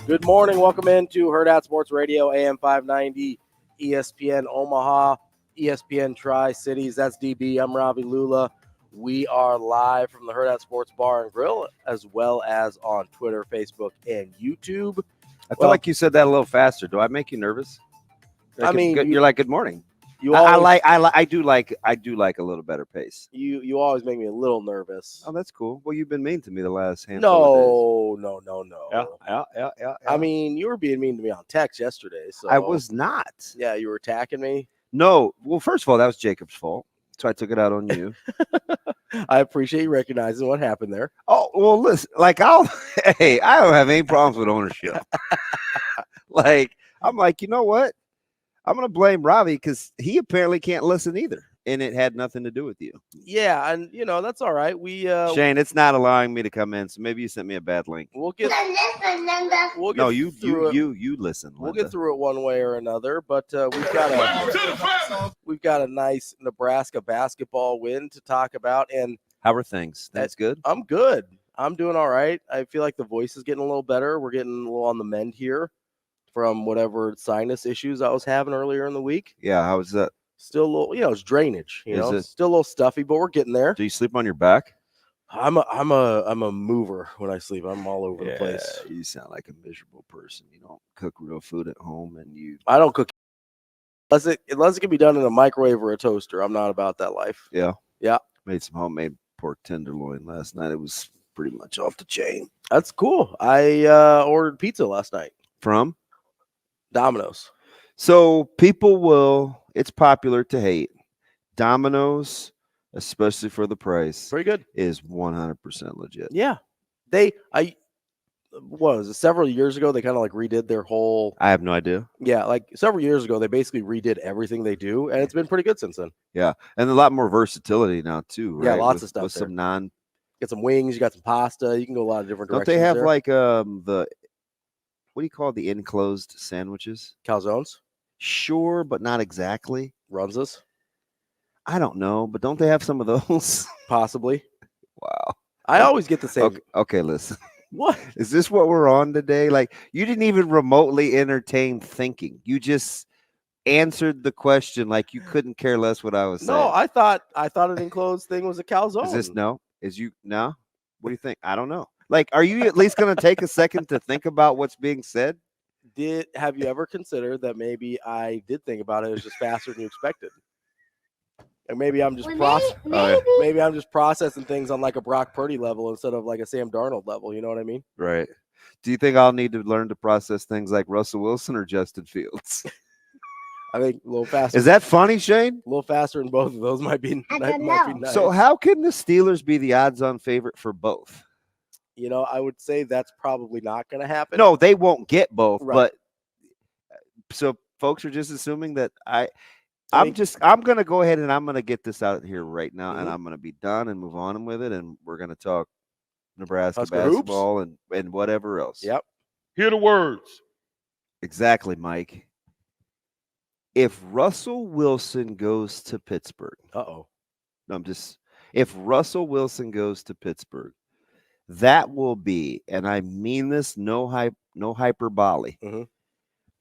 Good morning. Welcome into Hurrdat Sports Radio, AM 590, ESPN Omaha, ESPN Tri-Cities. That's DB. I'm Ravi, Lulla. We are live from the Hurrdat Sports Bar and Grill, as well as on Twitter, Facebook, and YouTube. I feel like you said that a little faster. Do I make you nervous? I mean, you're like, good morning. I do like a little better pace. You always make me a little nervous. Oh, that's cool. Well, you've been mean to me the last handful of days. No. Yeah. I mean, you were being mean to me on text yesterday. So I was not. Yeah, you were attacking me. No. Well, first of all, that was Jacob's fault. So I took it out on you. I appreciate you recognizing what happened there. Oh, well, listen, I don't have any problems with ownership. I'm like, you know what? I'm going to blame Ravi because he apparently can't listen either. And it had nothing to do with you. Yeah, and, that's all right. Shane, it's not allowing me to come in, so maybe you sent me a bad link. We'll get you listen, Linda. We'll get through it one way or another, but we've got a nice Nebraska basketball win to talk about. And how are things? That's good? I'm good. I'm doing all right. I feel like the voice is getting a little better. We're getting a little on the mend here from whatever sinus issues I was having earlier in the week. Yeah, how was that? Still a little, it's drainage. Still a little stuffy, but we're getting there. Do you sleep on your back? I'm a mover when I sleep. I'm all over the place. You sound like a miserable person. You don't cook real food at home, and I don't cook unless it can be done in a microwave or a toaster. I'm not about that life. Yeah. Made some homemade pork tenderloin last night. It was pretty much off the chain. That's cool. I ordered pizza last night from Domino's. So it's popular to hate. Domino's, especially for the price, very good, is 100% legit. Yeah. Several years ago, they kind of redid their whole. I have no idea. Yeah, several years ago, they basically redid everything they do, and it's been pretty good since then. Yeah, and a lot more versatility now too. Right? Yeah, lots of stuff. With some get some wings. You got some pasta. You can go a lot of different directions. Don't they have there. the what do you call the enclosed sandwiches? Calzones. Sure, but not exactly. Runzas. I don't know, but don't they have some of those? Possibly. Wow. I always get the same. Okay, listen. What? Is this what we're on today? You didn't even remotely entertain thinking. You just answered the question like you couldn't care less what I was saying. No, I thought an enclosed thing was a calzone. Is this no? No? What do you think? I don't know. Are you at least going to take a second to think about what's being said? Have you ever considered that maybe I did think about it? It was just faster than you expected. And maybe I'm just maybe I'm just processing things on a Brock Purdy level instead of a Sam Darnold level. You know what I mean? Right. Do you think I'll need to learn to process things like Russell Wilson or Justin Fields? I think a little faster. Is that funny, Shane? A little faster in both of those might be nice. So how can the Steelers be the odds-on favorite for both? I would say that's probably not going to happen. No, they won't get both. Right. But so folks are just assuming that I'm going to go ahead and I'm going to get this out here right now, and I'm going to be done and move on with it, and we're going to talk Nebraska Husker basketball and whatever else. Yep. Hear the words. Exactly, Mike. If Russell Wilson goes to Pittsburgh, if Russell Wilson goes to Pittsburgh, that will be, and I mean this, no hyperbole.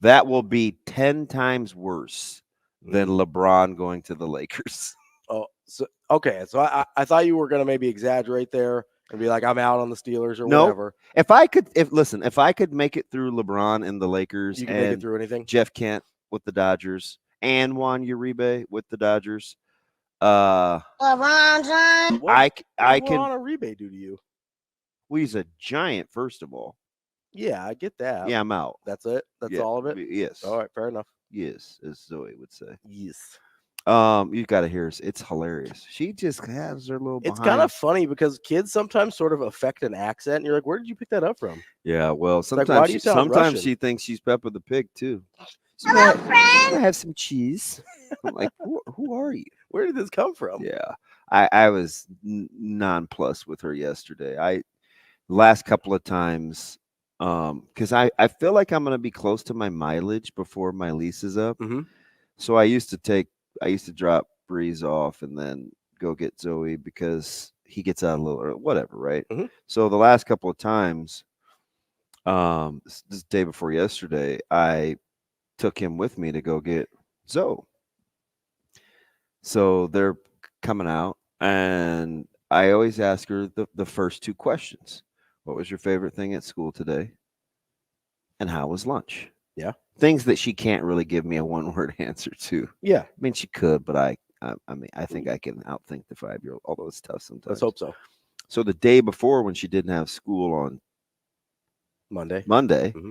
That will be 10 times worse than LeBron going to the Lakers. Oh, so okay. So I thought you were going to maybe exaggerate there and be like, I'm out on the Steelers or whatever. If I could make it through LeBron and the Lakers, you can make it through anything. Jeff Kent with the Dodgers and Juan Uribe with the Dodgers. LeBron James. I can. What Juan Uribe do to you? Well, he's a giant, first of all. Yeah, I get that. Yeah, I'm out. That's it? That's all of it? Yes. All right, fair enough. Yes, as Zoe would say. Yes. You got to hear it. It's hilarious. She just has her little It's kind of funny because kids sometimes sort of affect an accent, and you're like, where did you pick that up from? Yeah, well, sometimes, why do you sound Russian? She thinks she's Peppa the Pig, too. Hello, friend. I have some cheese. I'm like, who are you? Where did this come from? Yeah, I was nonplussed with her yesterday. Last couple of times, because I feel like I'm going to be close to my mileage before my lease is up. So I used to drop Breeze off and then go get Zoe because he gets out a little or whatever, right? So the last couple of times, this day before yesterday, I took him with me to go get Zoe. So they're coming out, and I always ask her the first two questions. What was your favorite thing at school today? And how was lunch? Yeah. Things that she can't really give me a one-word answer to. Yeah. I mean, she could, but I mean, I think I can outthink the 5-year-old, although it's tough sometimes. Let's hope so. So the day before, when she didn't have school on Monday, mm-hmm.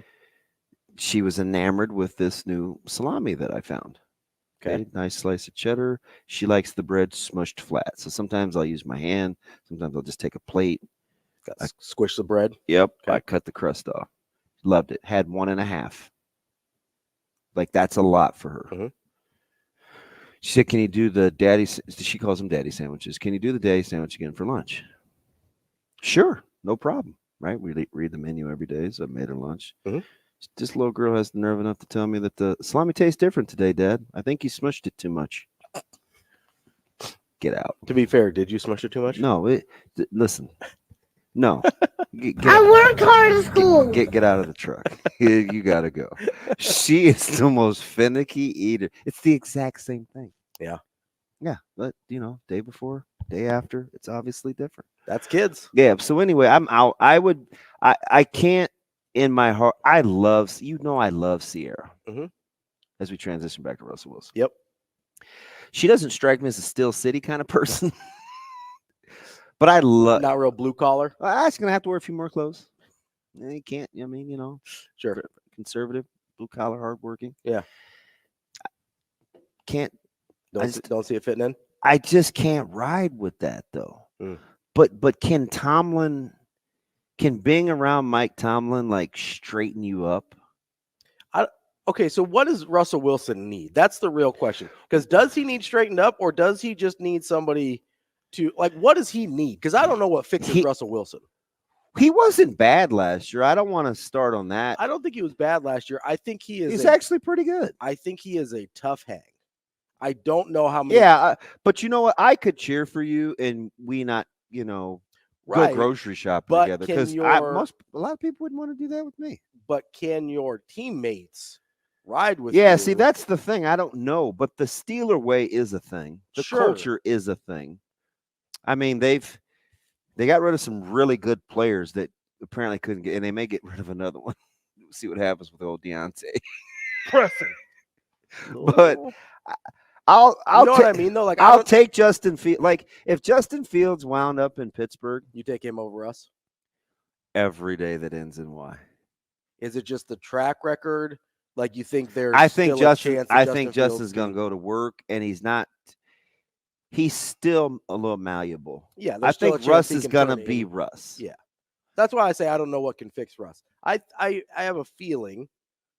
She was enamored with this new salami that I found. Okay, nice slice of cheddar. She likes the bread smushed flat. So sometimes I'll use my hand. Sometimes I'll just take a plate. Squish the bread. Yep. Okay. I cut the crust off. Loved it. Had 1.5. Like, that's a lot for her. Mm-hmm. She said, can you do the daddy, she calls them daddy sandwiches. Can you do the daddy sandwich again for lunch? Sure. No problem. Right? We read the menu every day, so I made her lunch. Mm-hmm. This little girl has the nerve enough to tell me that the salami tastes different today, Dad. I think you smushed it too much. Get out. To be fair, did you smush it too much? No. Listen. No. I worked hard at school. Get out of the truck. You got to go. She is the most finicky eater. It's the exact same thing. Yeah. Yeah. But, day before, day after, it's obviously different. That's kids. Yeah. So anyway, I'm out. I can't. In my heart, I love Sierra. Mm-hmm. As we transition back to Russell Wilson. Yep. She doesn't strike me as a Steel City kind of person. But I love. Not real blue collar. She's going to have to wear a few more clothes. You can't, Sure. Conservative, blue collar, hardworking. Yeah. Can't. Don't see it fitting in. I just can't ride with that, though. Mm. But can being around Mike Tomlin straighten you up? Okay, so what does Russell Wilson need? That's the real question. Because does he need straightened up, or does he just need somebody to what does he need? Because I don't know what fixes Russell Wilson. He wasn't bad last year. I don't want to start on that. I don't think he was bad last year. I think he's actually pretty good. I think he is a tough hang. I don't know how many. Yeah, but you know what? I could cheer for you, and we not, right. go grocery shopping together, because a lot of people wouldn't want to do that with me. But can your teammates ride with you? See, that's the thing. I don't know, but the Steeler way is a thing. The culture is a thing. I mean, they got rid of some really good players that apparently couldn't get, and they may get rid of another one. We'll see what happens with old Deontay. Pressing. But I'll what I mean, though. I'll take Justin Fields. If Justin Fields wound up in Pittsburgh, you take him over us every day that ends in Y. Is it just the track record? You think there's? I think Justin's Justin's going to go to work, and he's not. He's still a little malleable. Yeah, I think Russ is going to be Russ. Yeah, that's why I say I don't know what can fix Russ. I have a feeling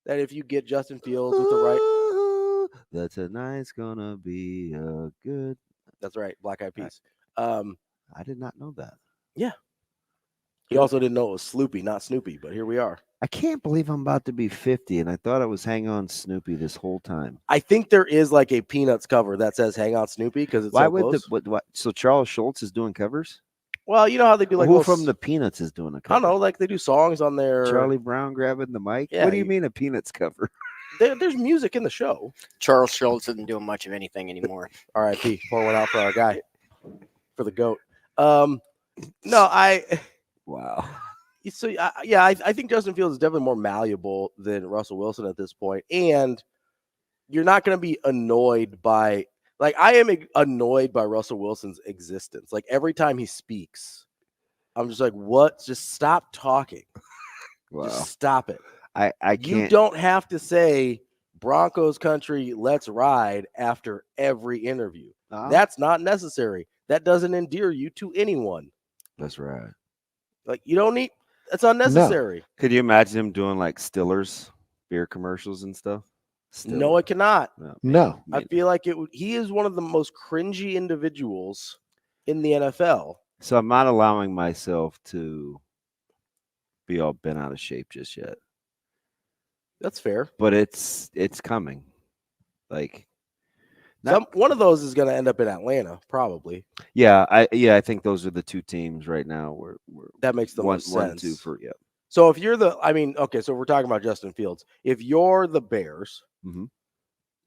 that if you get Justin Fields with the right, that tonight's gonna be a good. That's right, Black Eyed Peas. I did not know that. Yeah. He also didn't know it was Sloopy, not Snoopy, but here we are. I can't believe I'm about to be 50, and I thought I was Hang On Snoopy this whole time. I think there is a Peanuts cover that says Hang On Snoopy because it's close. So Charles Schultz is doing covers? Well, you know how they do who from the Peanuts is doing a cover? I don't know, they do songs on their Charlie Brown grabbing the mic? Yeah, what do you mean a Peanuts cover? There's music in the show. Charles Schultz isn't doing much of anything anymore. R.I.P. Pour one out for our guy, for the GOAT. Wow. So, I think Justin Fields is definitely more malleable than Russell Wilson at this point. And you're not going to be annoyed by – I am annoyed by Russell Wilson's existence. Every time he speaks, I'm just what? Just stop talking. Wow. Just stop it. I can't. You don't have to say Broncos country, let's ride after every interview. That's not necessary. That doesn't endear you to anyone. That's right. You don't need – that's unnecessary. No. Could you imagine him doing Stillers beer commercials and stuff? No, I cannot. No. I feel like he is one of the most cringy individuals in the NFL. So I'm not allowing myself to be all bent out of shape just yet. That's fair. But it's coming. One of those is going to end up in Atlanta, probably. Yeah, I think those are the two teams right now. Where that makes the most sense. 1, 2 for So if you're so we're talking about Justin Fields. If you're the Bears,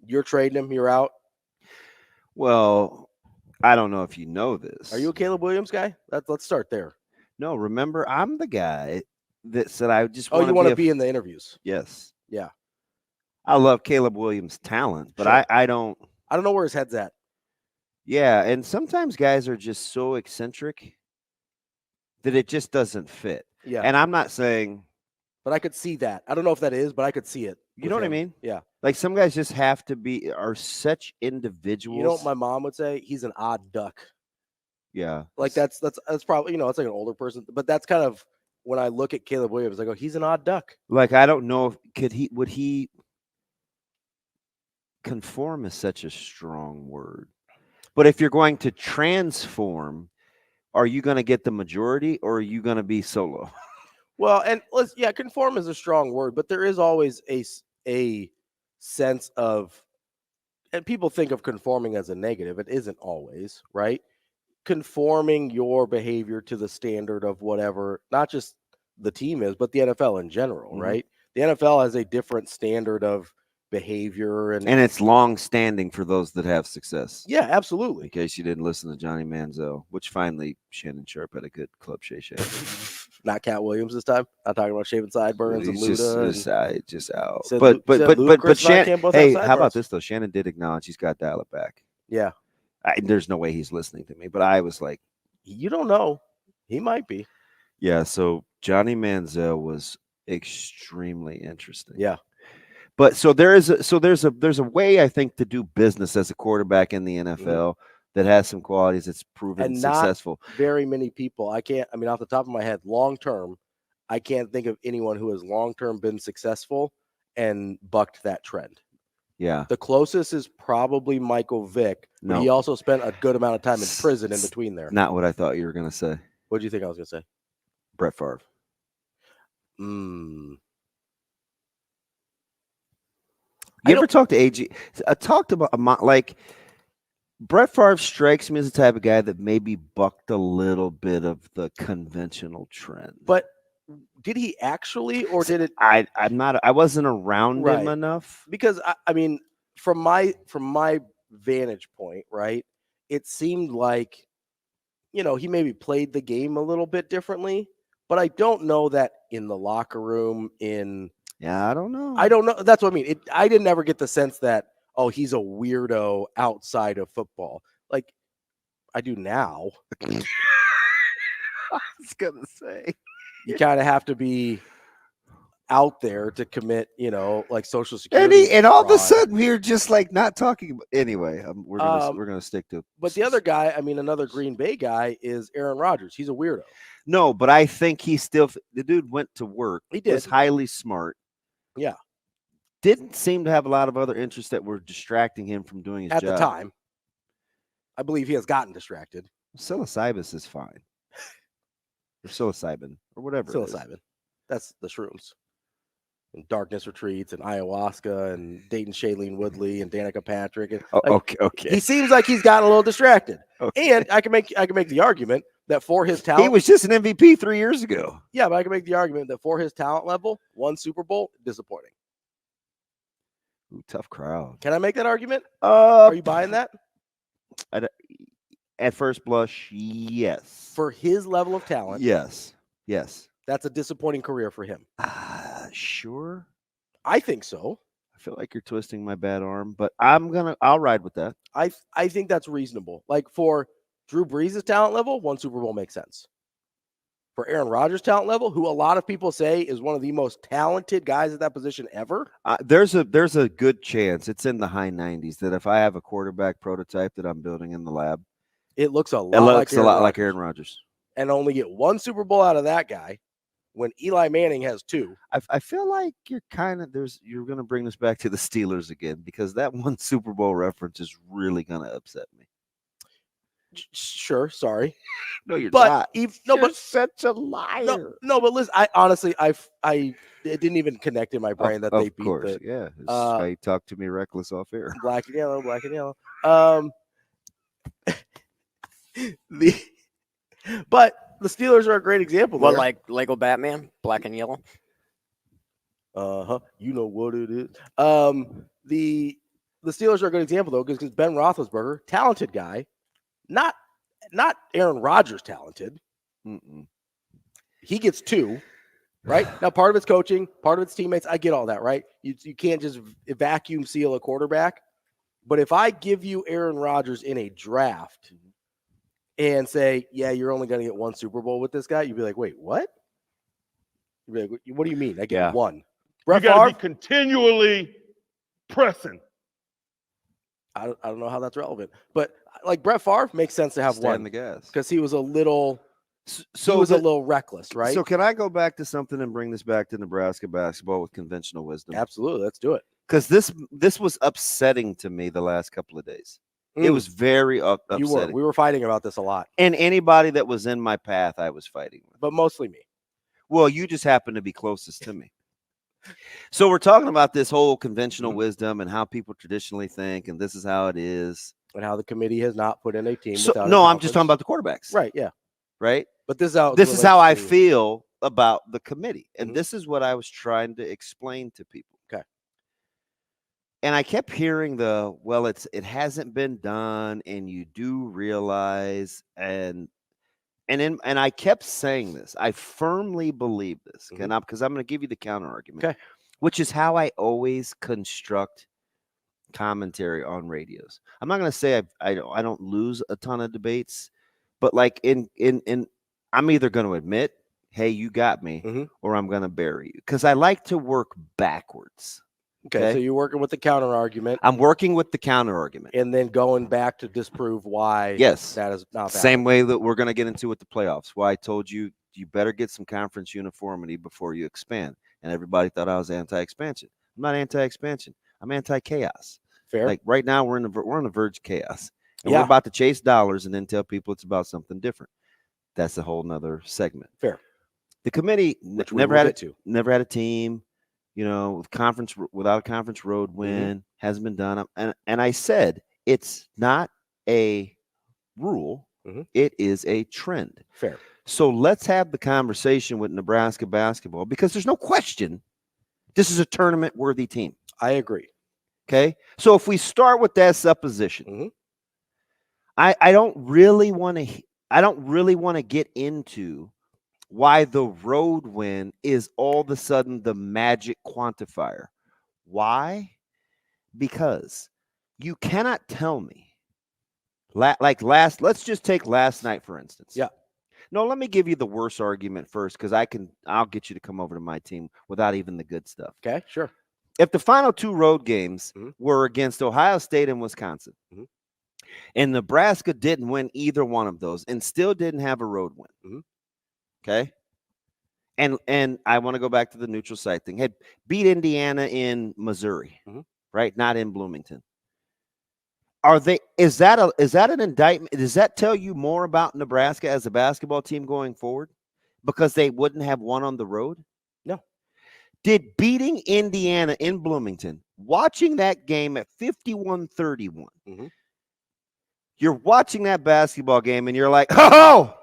you're trading him, you're out. Well, I don't know if you know this. Are you a Caleb Williams guy? Let's start there. No, remember, I'm the guy that said I just you want to be in the interviews. Yes. Yeah. I love Caleb Williams' talent, but Sure. I don't know where his head's at. Yeah, and sometimes guys are just so eccentric that it just doesn't fit. Yeah. And I'm not saying, but I could see that. I don't know if that is, but I could see it. You know what I mean? Yeah. Like some guys just are such individuals. You know what my mom would say? He's an odd duck. Yeah. Like that's probably, it's like an older person, but that's kind of when I look at Caleb Williams, I go, he's an odd duck. Like, I don't know would he conform is such a strong word. But if you're going to transform, are you going to get the majority or are you going to be solo? Well, and conform is a strong word, but there is always a sense of, and people think of conforming as a negative. It isn't always, right? Conforming your behavior to the standard of whatever, not just the team is, but the NFL in general, right? The NFL has a different standard of behavior, and it's long standing for those that have success. Yeah, absolutely. In case you didn't listen to Johnny Manziel, which finally Shannon Sharp had a good club shake. Not Cat Williams this time. Not talking about shaving sideburns and Lulla. Just out. Said But Shannon. Hey, how about burns. this though? Shannon did acknowledge he's got dial it back. Yeah. There's no way he's listening to me, but I was like, you don't know. He might be. Yeah. So Johnny Manziel was extremely interesting. Yeah. But so there's a way I think to do business as a quarterback in the NFL that has some qualities that's proven and successful. Not very many people. Off the top of my head, long term, I can't think of anyone who has long term been successful and bucked that trend. Yeah. The closest is probably Michael Vick. No. But he also spent a good amount of time in prison in between there. Not what I thought you were going to say. What do you think I was going to say? Brett Favre. You ever talk to AG? I talked about like Brett Favre strikes me as the type of guy that maybe bucked a little bit of the conventional trend. But did he actually, or did it? I wasn't around him enough. Because from my vantage point, right, it seemed like, he maybe played the game a little bit differently, but I don't know that in the locker room, I don't know. I don't know. That's what I mean. I didn't ever get the sense that, he's a weirdo outside of football. Like I do now. I was going to say. You kind of have to be out there to commit, like Social Security. And all of a sudden we're just like not talking about. Anyway, we're going to stick to. But the other guy, another Green Bay guy is Aaron Rodgers. He's a weirdo. No, but I think the dude went to work. He did. Was highly smart. Yeah. Didn't seem to have a lot of other interests that were distracting him from doing his job. At the time. I believe he has gotten distracted. Psilocybus is fine. Or psilocybin, or whatever. Psilocybin. That's the shrooms. And darkness retreats and ayahuasca and Dayton Shailene Woodley and Danica Patrick. And, okay. He seems like he's gotten a little distracted. Okay. And I can make the argument that for his talent, he was just an MVP 3 years ago. Yeah, but I can make the argument that for his talent level, one Super Bowl, disappointing. Ooh, tough crowd. Can I make that argument? Are you buying that? At first blush, yes. For his level of talent, yes. That's a disappointing career for him. Sure. I think so. I feel like you're twisting my bad arm, but I'll ride with that. I think that's reasonable. Like for Drew Brees' talent level, one Super Bowl makes sense. For Aaron Rodgers' talent level, who a lot of people say is one of the most talented guys at that position ever. There's a good chance, it's in the high 90s, that if I have a quarterback prototype that I'm building in the lab, it looks a lot like Aaron Rodgers. And only get one Super Bowl out of that guy when Eli Manning has two. I feel like you're going to bring this back to the Steelers again, because that one Super Bowl reference is really going to upset me. Sure, sorry. No, you're not. You're such a liar. No, but listen, I honestly, it didn't even connect in my brain that they beat. Of course, yeah. How you talk to me reckless off air. Black and yellow. But the Steelers are a great example. What, there. like Lego Batman, black and yellow? You know what it is. The Steelers are a good example though, because Ben Roethlisberger, talented guy, not Aaron Rodgers talented. Mm-mm. He gets 2, right? Now, part of it's coaching, part of it's teammates. I get all that, right? You can't just vacuum seal a quarterback. But if I give you Aaron Rodgers in a draft and say, yeah, you're only going to get 1 Super Bowl with this guy, you'd be like, wait, what? You'd be like, what do you mean? I get 1. Brett You got to Favre? be continually pressing. I don't know how that's relevant. But like Brett Favre makes sense to have Stand 1 the gas. because he was a little So he was a little reckless, right? So can I go back to something and bring this back to Nebraska basketball with conventional wisdom? Absolutely. Let's do it. Because this was upsetting to me the last couple of days. It was very upsetting. We were fighting about this a lot. And anybody that was in my path, I was fighting with. But mostly me. Well, you just happen to be closest to me. So we're talking about this whole conventional wisdom and how people traditionally think, and this is how it is. And how the committee has not put in a team. So, without no, a I'm just talking about the quarterbacks. Right, yeah. Right? But this is how I feel about the committee. And this is what I was trying to explain to people. Okay. And I kept hearing it hasn't been done, and you do realize, and I kept saying this. I firmly believe this, because I'm going to give you the counter argument, which is how I always construct commentary on radios. I'm not going to say I don't lose a ton of debates, but like in I'm either going to admit, hey, you got me, or I'm going to bury you, because I like to work backwards. Okay, so you're working with the counter argument. I'm working with the counter argument. And then going back to disprove why that is not valid. Same way that we're going to get into with the playoffs. Why I told you better get some conference uniformity before you expand. And everybody thought I was anti-expansion. I'm not anti-expansion. I'm anti-chaos. Fair. Like right now we're on the verge of chaos. And we're about to chase dollars and then tell people it's about something different. That's a whole nother segment. Fair. The committee never had a team. Without a conference road win, hasn't been done. And I said, it's not a rule. It is a trend. Fair. So let's have the conversation with Nebraska basketball, because there's no question this is a tournament-worthy team. I agree. Okay? So if we start with that supposition, I don't really want to get into why the road win is all of a sudden the magic quantifier. Why? Because you cannot tell me, let's just take last night, for instance. Yeah. No, let me give you the worst argument first, because I'll get you to come over to my team without even the good stuff. Okay, sure. If the final 2 road games were against Ohio State and Wisconsin, and Nebraska didn't win either one of those and still didn't have a road win, okay? And I want to go back to the neutral site thing. Had beat Indiana in Missouri, right? Not in Bloomington. Is that an indictment? Does that tell you more about Nebraska as a basketball team going forward? Because they wouldn't have won on the road? No. Did beating Indiana in Bloomington, watching that game at 51-31, you're watching that basketball game and you're like, oh,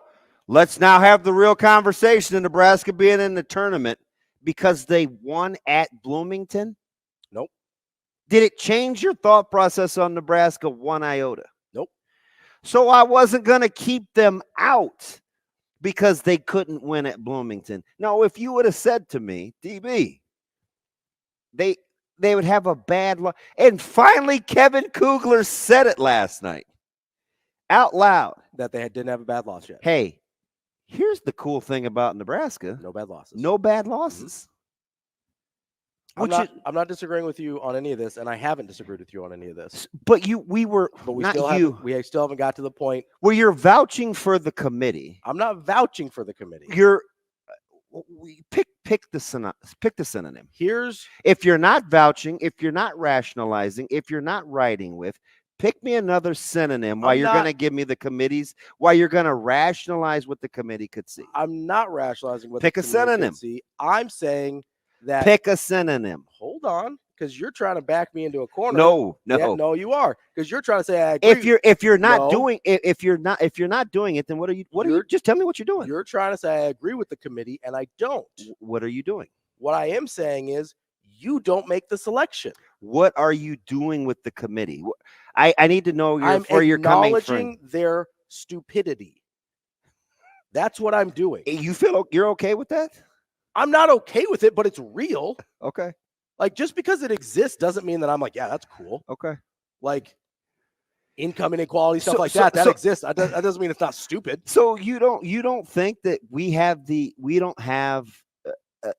let's now have the real conversation of Nebraska being in the tournament because they won at Bloomington? Nope. Did it change your thought process on Nebraska one iota? Nope. So I wasn't going to keep them out because they couldn't win at Bloomington. No, if you would have said to me, DB, they would have a bad luck. And finally, Kevin Kugler said it last night out loud. That they didn't have a bad loss yet. Hey, here's the cool thing about Nebraska. No bad losses. No bad losses. I'm not disagreeing with you on any of this, and I haven't disagreed with you on any of this. But we still haven't got to the point where you're vouching for the committee. I'm not vouching for the committee. Pick the synonym. If you're not vouching, if you're not rationalizing, if you're not writing with, pick me another synonym while you're going to give me the committees, while you're going to rationalize what the committee could see. I'm not rationalizing what pick the a synonym. Could see. I'm saying that pick a synonym. Hold on. because you're trying to back me into a corner. No. Yeah, no, you are, because you're trying to say I agree. If you're not No. doing if you're not doing it, then what are you just tell me what you're doing. You're trying to say I agree with the committee, and I don't. What are you doing? What I am saying is you don't make the selection. What are you doing with the committee? I need to know where you're coming from. I'm acknowledging their stupidity. That's what I'm doing. You feel you're okay with that? I'm not okay with it, but it's real. Okay. Like, just because it exists doesn't mean that I'm like, yeah, that's cool. Okay. Like, income inequality, stuff that exists. That doesn't mean it's not stupid. So you don't think that we don't have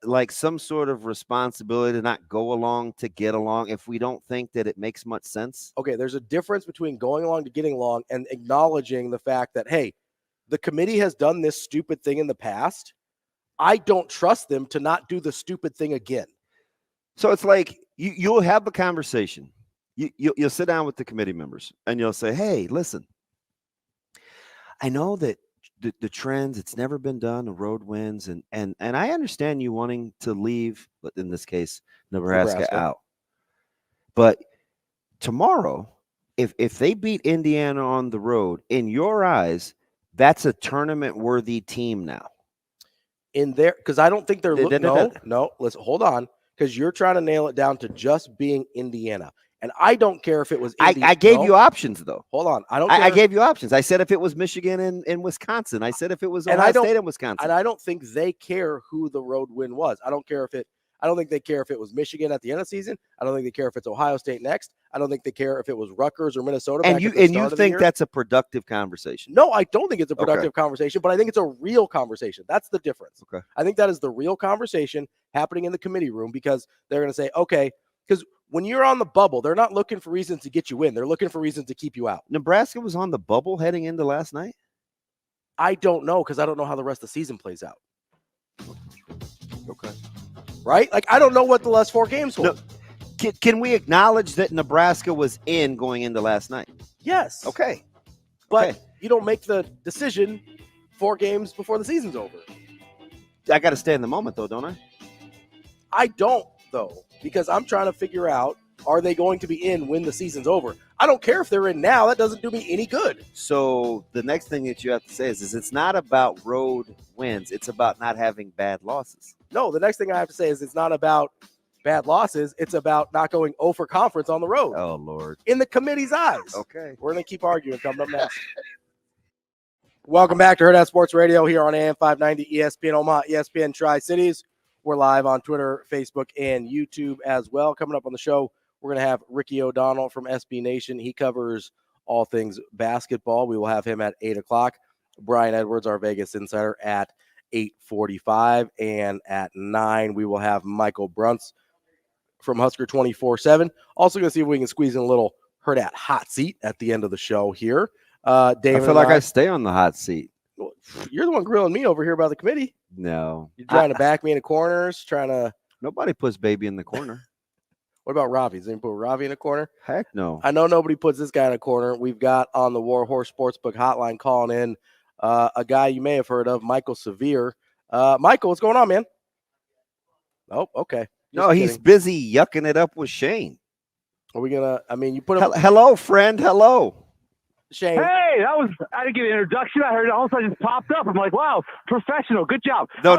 like some sort of responsibility to not go along to get along if we don't think that it makes much sense? Okay, there's a difference between going along to getting along and acknowledging the fact that, hey, the committee has done this stupid thing in the past. I don't trust them to not do the stupid thing again. So it's like you'll have a conversation. You'll sit down with the committee members and you'll say, hey, listen, I know that the trends, it's never been done, the road wins, and I understand you wanting to leave, but in this case, Nebraska out. But tomorrow, if they beat Indiana on the road, in your eyes, that's a tournament-worthy team now. In there, because I don't think they're looking. No, listen, hold on, because you're trying to nail it down to just being Indiana. And I don't care if it was I gave you options, though. Hold on. I gave you options. I said if it was Michigan and Wisconsin. I said if it was Ohio State and Wisconsin. And I don't think they care who the road win was. I don't think they care if it was Michigan at the end of the season. I don't think they care if it's Ohio State next. I don't think they care if it was Rutgers or Minnesota. And you think that's a productive conversation? No, I don't think it's a productive conversation, but I think it's a real conversation. That's the difference. Okay. I think that is the real conversation happening in the committee room, because they're going to say, okay, because when you're on the bubble, they're not looking for reasons to get you in. They're looking for reasons to keep you out. Nebraska was on the bubble heading into last night? I don't know, because I don't know how the rest of the season plays out. Okay. Right? Like, I don't know what the last 4 games hold. No. Can we acknowledge that Nebraska was in going into last night? Yes. Okay. But you don't make the decision 4 games before the season's over. I got to stay in the moment, though, don't I? I don't, though, because I'm trying to figure out, are they going to be in when the season's over? I don't care if they're in now. That doesn't do me any good. So the next thing that you have to say is it's not about road wins. It's about not having bad losses. No, the next thing I have to say is it's not about bad losses. It's about not going 0 for conference on the road. Oh, Lord. In the committee's eyes. Okay. We're going to keep arguing coming up next. Welcome back to Hurrdat Sports Radio here on AM 590 ESPN Omaha, ESPN Tri-Cities. We're live on Twitter, Facebook, and YouTube as well. Coming up on the show, we're going to have Ricky O'Donnell from SB Nation. He covers all things basketball. We will have him at 8 o'clock. Brian Edwards, our Vegas insider, at 8:45. And at 9, we will have Michael Bruntz from Husker 24/7. Also going to see if we can squeeze in a little Hurrdat hot seat at the end of the show here. Damon, I feel like I stay on the hot seat. You're the one grilling me over here about the committee. No. You're trying to back me into corners, Nobody puts baby in the corner. What about Ravi? Does anyone put Ravi in a corner? Heck no. I know nobody puts this guy in a corner. We've got on the War Horse Sportsbook hotline calling in a guy you may have heard of, Michael Severe. Michael, what's going on, man? Oh, okay. He's busy yucking it up with Shane. Are we going to, you put him. Hello, friend. Hello. Shane. Hey, I didn't get an introduction. I heard it all of a sudden just popped up. I'm like, wow, professional. Good job. No.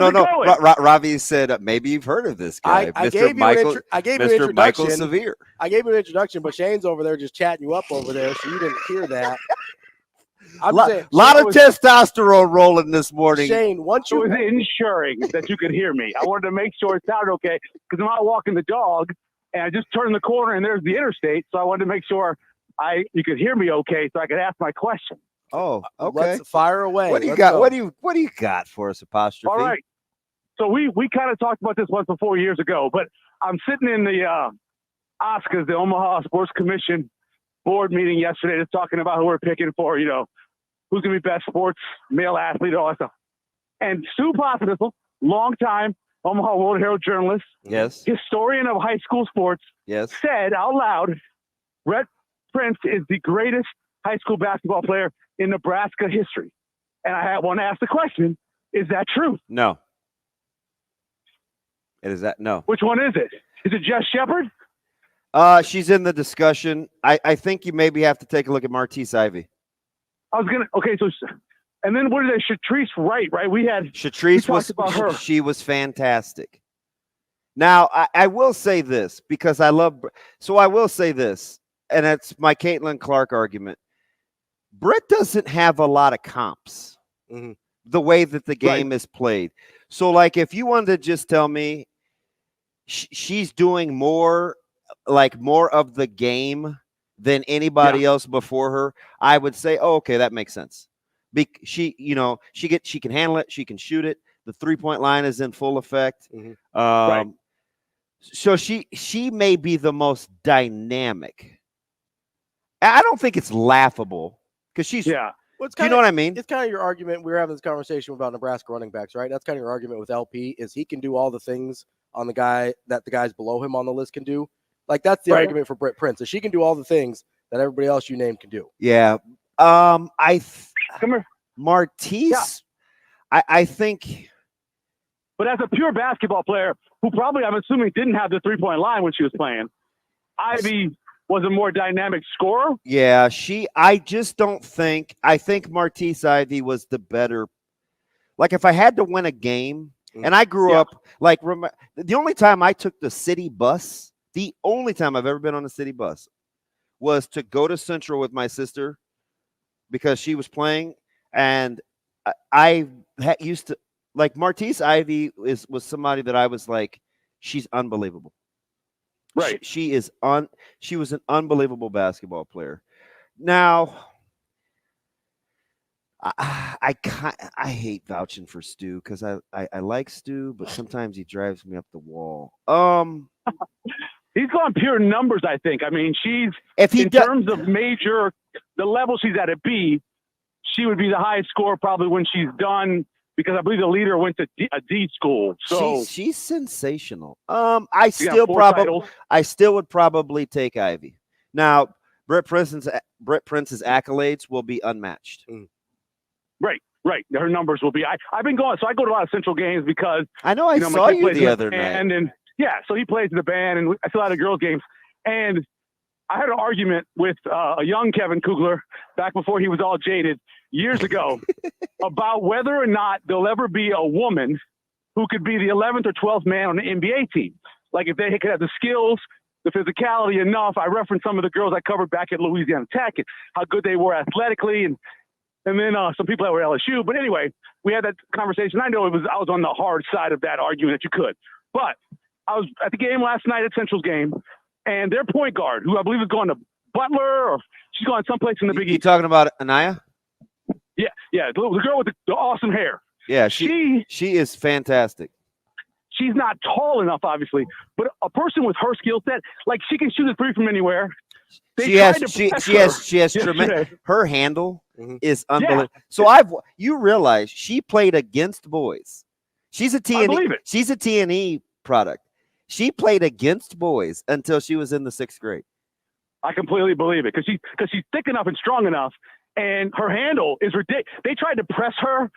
Ravi said, maybe you've heard of this guy. I gave you an introduction. Michael Severe. I gave you an introduction, but Shane's over there just chatting you up over there, so you didn't hear that. A lot of testosterone rolling this morning. Shane, once you was ensuring that you could hear me. I wanted to make sure it sounded okay because I'm out walking the dog, and I just turned the corner, and there's the interstate, so I wanted to make sure you could hear me okay, so I could ask my question. Oh, okay. Let's fire away. What do you got? What do you got for us, Apostrophe? All right. So we kind of talked about this once before years ago, but I'm sitting in the Oscars, the Omaha Sports Commission board meeting yesterday, just talking about who we're picking for, who's going to be best sports male athlete, all that stuff. And Stu Pospisil, longtime Omaha World Herald journalist, yes, historian of high school sports, yes, said out loud, Rhett Prince is the greatest high school basketball player in Nebraska history. And I want to ask the question, is that true? No. It is that? No. Which one is it? Is it Jeff Shepard? She's in the discussion. I think you maybe have to take a look at Martise Ivy. And then what is that? Shatrice Wright, right? She was fantastic. Now, I will say this because I will say this, and it's my Caitlin Clark argument. Britt doesn't have a lot of comps the way that the game is played. So, like, if you wanted to just tell me she's doing more of the game than anybody else before her, I would say, oh, okay, that makes sense. She can handle it. She can shoot it. The 3-point line is in full effect. So she may be the most dynamic. I don't think it's laughable because she's. Yeah. Well, you know what I mean? It's kind of your argument. We were having this conversation about Nebraska running backs, right? That's kind of your argument with LP is he can do all the things on the guy that the guys below him on the list can do. Like that's the argument for Britt Prince. Is she can do all the things that everybody else you named can do. Yeah. Come here. Martise, I think. But as a pure basketball player who probably, I'm assuming, didn't have the 3-point line when she was playing, Ivy was a more dynamic scorer. Yeah, I just don't think. I think Martise Ivy was the better. Like, if I had to win a game, and I grew up, the only time I took the city bus, the only time I've ever been on a city bus was to go to Central with my sister because she was playing. And I used to like Martise Ivy was somebody that I was like, she's unbelievable. Right. She was an unbelievable basketball player. Now, I hate vouching for Stu because I like Stu, but sometimes he drives me up the wall. He's gone pure numbers, I think. I mean, terms of the level she's at B, she would be the highest scorer probably when she's done, because I believe the leader went to a D school. So she's sensational. I still would probably take Ivy. Now, Britt Prince's accolades will be unmatched. Right. Her numbers will be. I've been going, so I go to a lot of Central games because I know I saw you the other night. And so he plays in the band, and I saw a lot of girls games. And I had an argument with a young Kevin Kugler back before he was all jaded years ago about whether or not there'll ever be a woman who could be the 11th or 12th man on the NBA team. Like if they could have the skills, the physicality enough. I referenced some of the girls I covered back at Louisiana Tech and how good they were athletically, and then some people that were LSU. But anyway, we had that conversation. I know I was on the hard side of that argument that you could. But I was at the game last night at Central's game, and their point guard, who I believe is going to Butler, or she's going someplace in the Big East. You talking about Anaya? Yeah, the girl with the awesome hair. Yeah, she is fantastic. She's not tall enough, obviously, but a person with her skill set, like she can shoot a three from anywhere. She has tremendous. Her handle is unbelievable. Yeah. So you realize she played against boys. She's a T&E. She's a T&E product. She played against boys until she was in the 6th grade. I completely believe it because she's thick enough and strong enough, and her handle is ridiculous. They tried to press her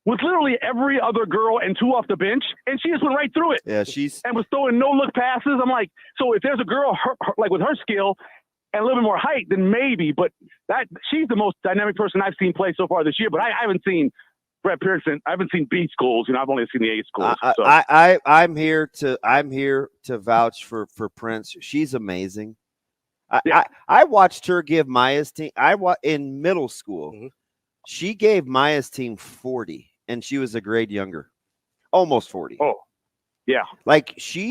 with literally every other girl and 2 off the bench, and she just went right through it. Yeah, and was throwing no-look passes. I'm like, so if there's a girl like with her skill and a little bit more height, then maybe. But she's the most dynamic person I've seen play so far this year. But I haven't seen Brett Pearson. I haven't seen B schools. I've only seen the A schools. I'm here to vouch for Prince. She's amazing. I watched her give Maya's team. In middle school. Mm-hmm. She gave Maya's team 40, and she was a grade younger, almost 40. Oh, yeah. Like she's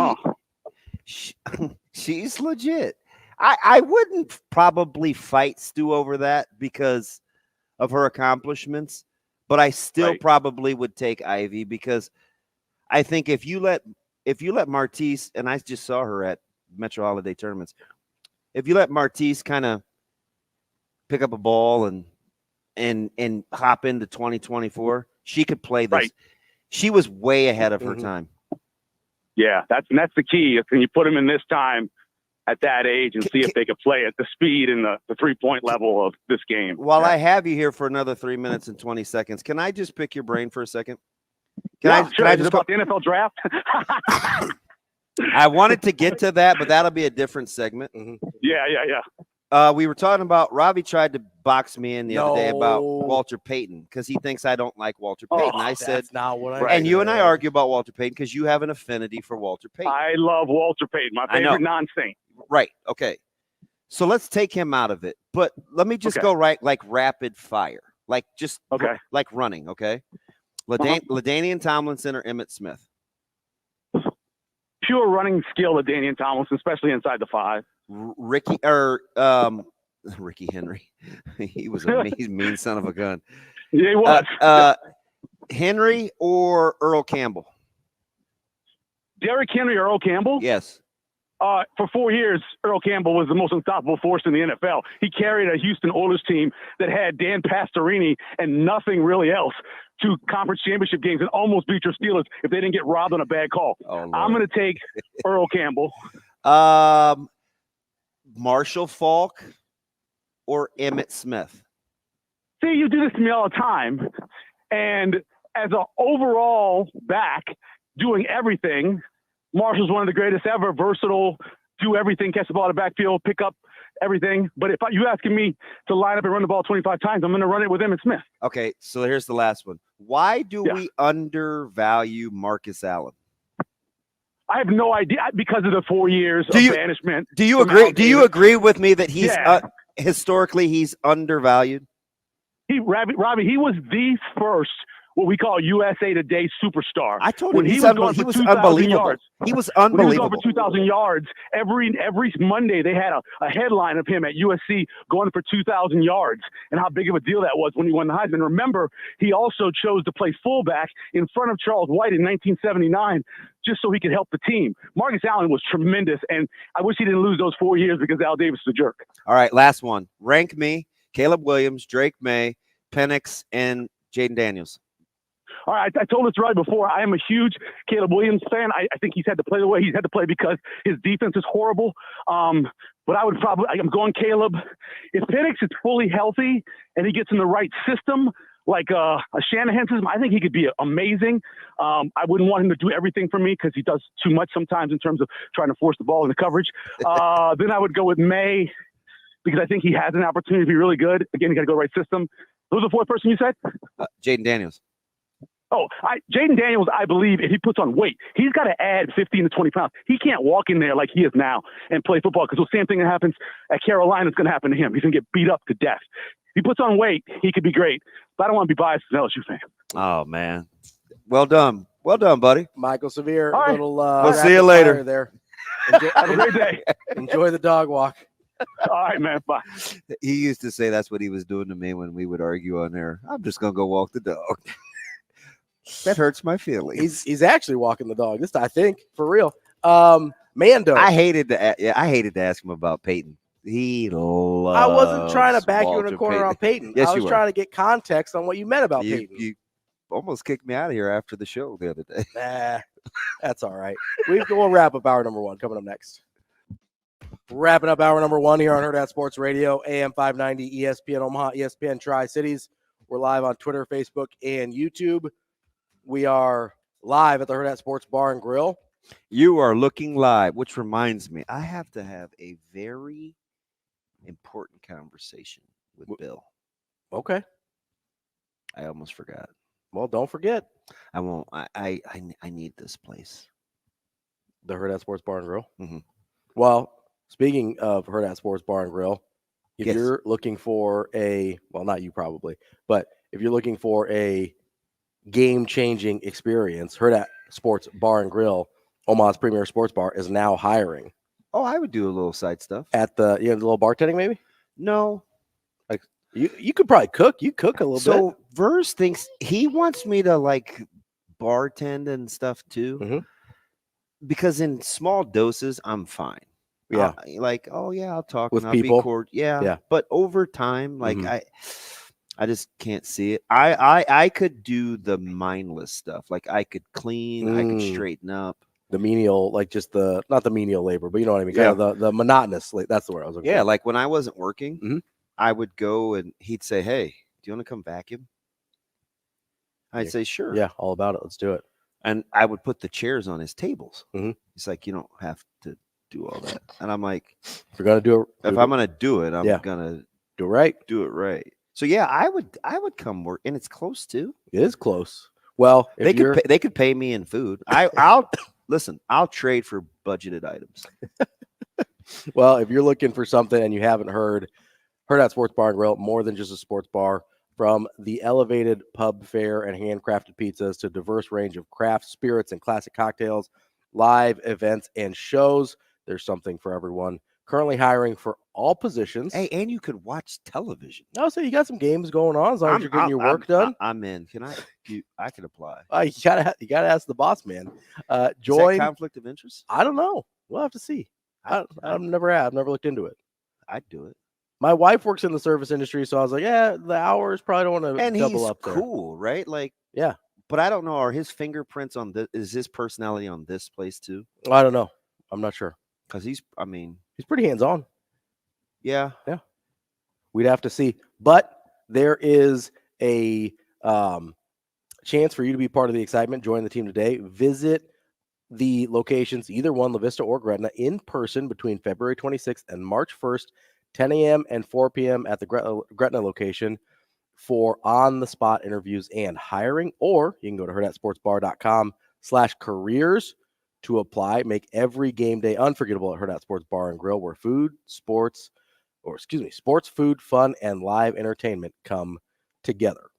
legit. I wouldn't probably fight Stu over that because of her accomplishments, but I still probably would take Ivy because I think if you let Martise, and I just saw her at Metro Holiday tournaments, if you let Martise kind of pick up a ball and hop into 2024, she could play this. Right. She was way ahead of her time. Yeah, that's the key. Can you put them in this time at that age and see if they could play at the speed and the 3-point level of this game? While I have you here for another 3 minutes and 20 seconds, can I just pick your brain for a second? Can I just about the NFL draft? I wanted to get to that, but that'll be a different segment. Yeah. We were talking about Ravi tried to box me in the other day about No. Walter Payton because he thinks I don't like Walter Payton. I said, That's not what I and you and I said. argue about Walter Payton because you have an affinity for Walter Payton. I love Walter Payton, my I know. favorite non-Saint. Right. Okay. So let's take him out of it. But let me just go right like rapid fire. Like just like running, okay? LaDainian Tomlinson or Emmitt Smith? Pure running skill of Danian Tomlinson, especially inside the 5. Ricky Henry. He was a mean son of a gun. Yeah, he was. Henry or Earl Campbell? Derrick Henry or Earl Campbell? Yes. For 4 years, Earl Campbell was the most unstoppable force in the NFL. He carried a Houston Oilers team that had Dan Pastorini and nothing really else to conference championship games and almost beat your Steelers if they didn't get robbed on a bad call. I'm going to take Earl Campbell. Marshall Faulk or Emmitt Smith? See, you do this to me all the time. And as an overall back doing everything, Marshall's one of the greatest ever, versatile, do everything, catch the ball in the backfield, pick up everything. But if you asking me to line up and run the ball 25 times, I'm going to run it with Emmitt Smith. Okay, so here's the last one. Why do we undervalue Marcus Allen? I have no idea because of the 4 years of banishment. Do you agree? Do you agree with me that he's historically he's undervalued? Ravi, he was the first what we call USA Today superstar. I told him he was unbelievable. Yards. He was unbelievable. When he was over 2,000 yards, every Monday they had a headline of him at USC going for 2,000 yards and how big of a deal that was when he won the Heisman. Remember, he also chose to play fullback in front of Charles White in 1979 just so he could help the team. Marcus Allen was tremendous, and I wish he didn't lose those 4 years because Al Davis is a jerk. All right, last one. Rank me, Caleb Williams, Drake May, Penix, and Jaden Daniels. All right, I told this right before. I am a huge Caleb Williams fan. I think he's had to play the way he's had to play because his defense is horrible. But I'm going Caleb. If Penix is fully healthy and he gets in the right system, like a Shanahan system, I think he could be amazing. I wouldn't want him to do everything for me because he does too much sometimes in terms of trying to force the ball into coverage. Then I would go with May because I think he has an opportunity to be really good. Again, you got to go right system. Who's the fourth person you said? Jaden Daniels. Jaden Daniels, I believe, if he puts on weight, he's got to add 15 to 20 pounds. He can't walk in there like he is now and play football because the same thing that happens at Carolina is going to happen to him. He's going to get beat up to death. If he puts on weight, he could be great. But I don't want to be biased as an LSU fan. Oh, man. Well done. Well done, buddy. Michael Severe. All right. We'll see you later. There. Have a great day. Enjoy the dog walk. All right, man. Bye. He used to say that's what he was doing to me when we would argue on there. I'm just going to go walk the dog. That hurts my feelings. He's actually walking the dog. I think, for real. Mando. I hated to ask him about Peyton. He loves I wasn't trying to back Walter you in a corner Payton. on Peyton. Yes, I was you were. trying to get context on what you meant about Peyton. You almost kicked me out of here after the show the other day. Nah, that's all right. We'll wrap up hour number one coming up next. Wrapping up hour number one here on Hurrdat Sports Radio, AM 590, ESPN Omaha, ESPN Tri-Cities. We're live on Twitter, Facebook, and YouTube. We are live at the Hurrdat Sports Bar and Grill. You are looking live, which reminds me, I have to have a very important conversation with Bill. Okay. I almost forgot. Well, don't forget. I won't. I need this place. The Hurrdat Sports Bar and Grill. Mm-hmm. Well, speaking of Hurrdat Sports Bar and Grill, if Yes. you're looking for not you probably, but if you're looking for a game-changing experience, Hurrdat Sports Bar and Grill, Omaha's premier sports bar, is now hiring. Oh, I would do a little side stuff. At the the little bartending maybe? No. Like you could probably cook. You cook a little bit. So Verse thinks he wants me to like bartend and stuff too. Mm-hmm. Because in small doses, I'm fine. Yeah. I'll talk With and people? I'll be Yeah. Yeah. But over time, like Mhm. I just can't see it. I could do the mindless stuff. Like I could clean, I could straighten up. The menial, like just not the menial labor, but you know what I mean? Kind of the monotonous, that's the word I was looking Yeah, for. like when I wasn't working, Mhm. I would go and he'd say, "Hey, do you want to come vacuum?" I'd say, "Sure." Yeah, all about it. Let's do it. And I would put the chairs on his tables. Mhm. He's like, you don't have to do all that. And I'm like, If you're gonna do it, if I'm gonna do it, I'm Yeah. gonna do it right. do it right. So yeah, I would come work, and it's close too. It is close. Well, if They could pay me in food. I'll listen. I'll trade for budgeted items. Well, if you're looking for something and you haven't heard, Hurrdat Sports Bar and Grill, more than just a sports bar. From the elevated pub fare and handcrafted pizzas to a diverse range of craft spirits and classic cocktails, live events and shows, there's something for everyone. Currently hiring for all positions. Hey, and you could watch television. Oh, so you got some games going on as long as you're getting your work done. I'm in. Can I could apply. You gotta ask the boss man. Is Join. that conflict of interest? I don't know. We'll have to see. I've never looked into it. I'd do it. My wife works in the service industry, so I was like, yeah, the hours probably don't want to And double he's up there. cool, right? Like, Yeah. But I don't know. Are his fingerprints on this? Is his personality on this place too? I don't know. I'm not sure. Because he's pretty hands-on. Yeah. We'd have to see. But there is a chance for you to be part of the excitement. Join the team today. Visit the locations, either one, La Vista or Gretna, in person between February 26th and March 1st, 10 a.m. and 4 p.m. at the Gretna location for on-the-spot interviews and hiring. Or you can go to hurrdatsportsbar.com/careers to apply. Make every game day unforgettable at Hurrdat Sports Bar and Grill, where sports, food, fun, and live entertainment come together.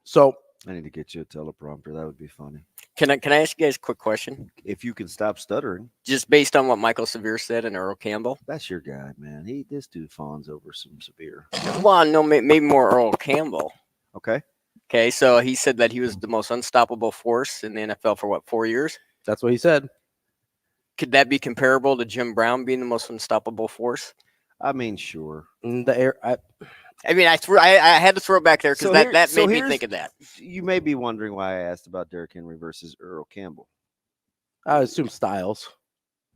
So I need to get you a teleprompter. That would be funny. Can I ask you guys a quick question? If you can stop stuttering. Just based on what Michael Severe said and Earl Campbell. That's your guy, man. This dude fawns over some Severe. Well, no, maybe more Earl Campbell. Okay. Okay, so he said that he was the most unstoppable force in the NFL for 4 years? that's what he said. Could that be comparable to Jim Brown being the most unstoppable force? I mean, sure. In the air, I had to throw it back there because that made me think of that. You may be wondering why I asked about Derrick Henry versus Earl Campbell. I assume Styles.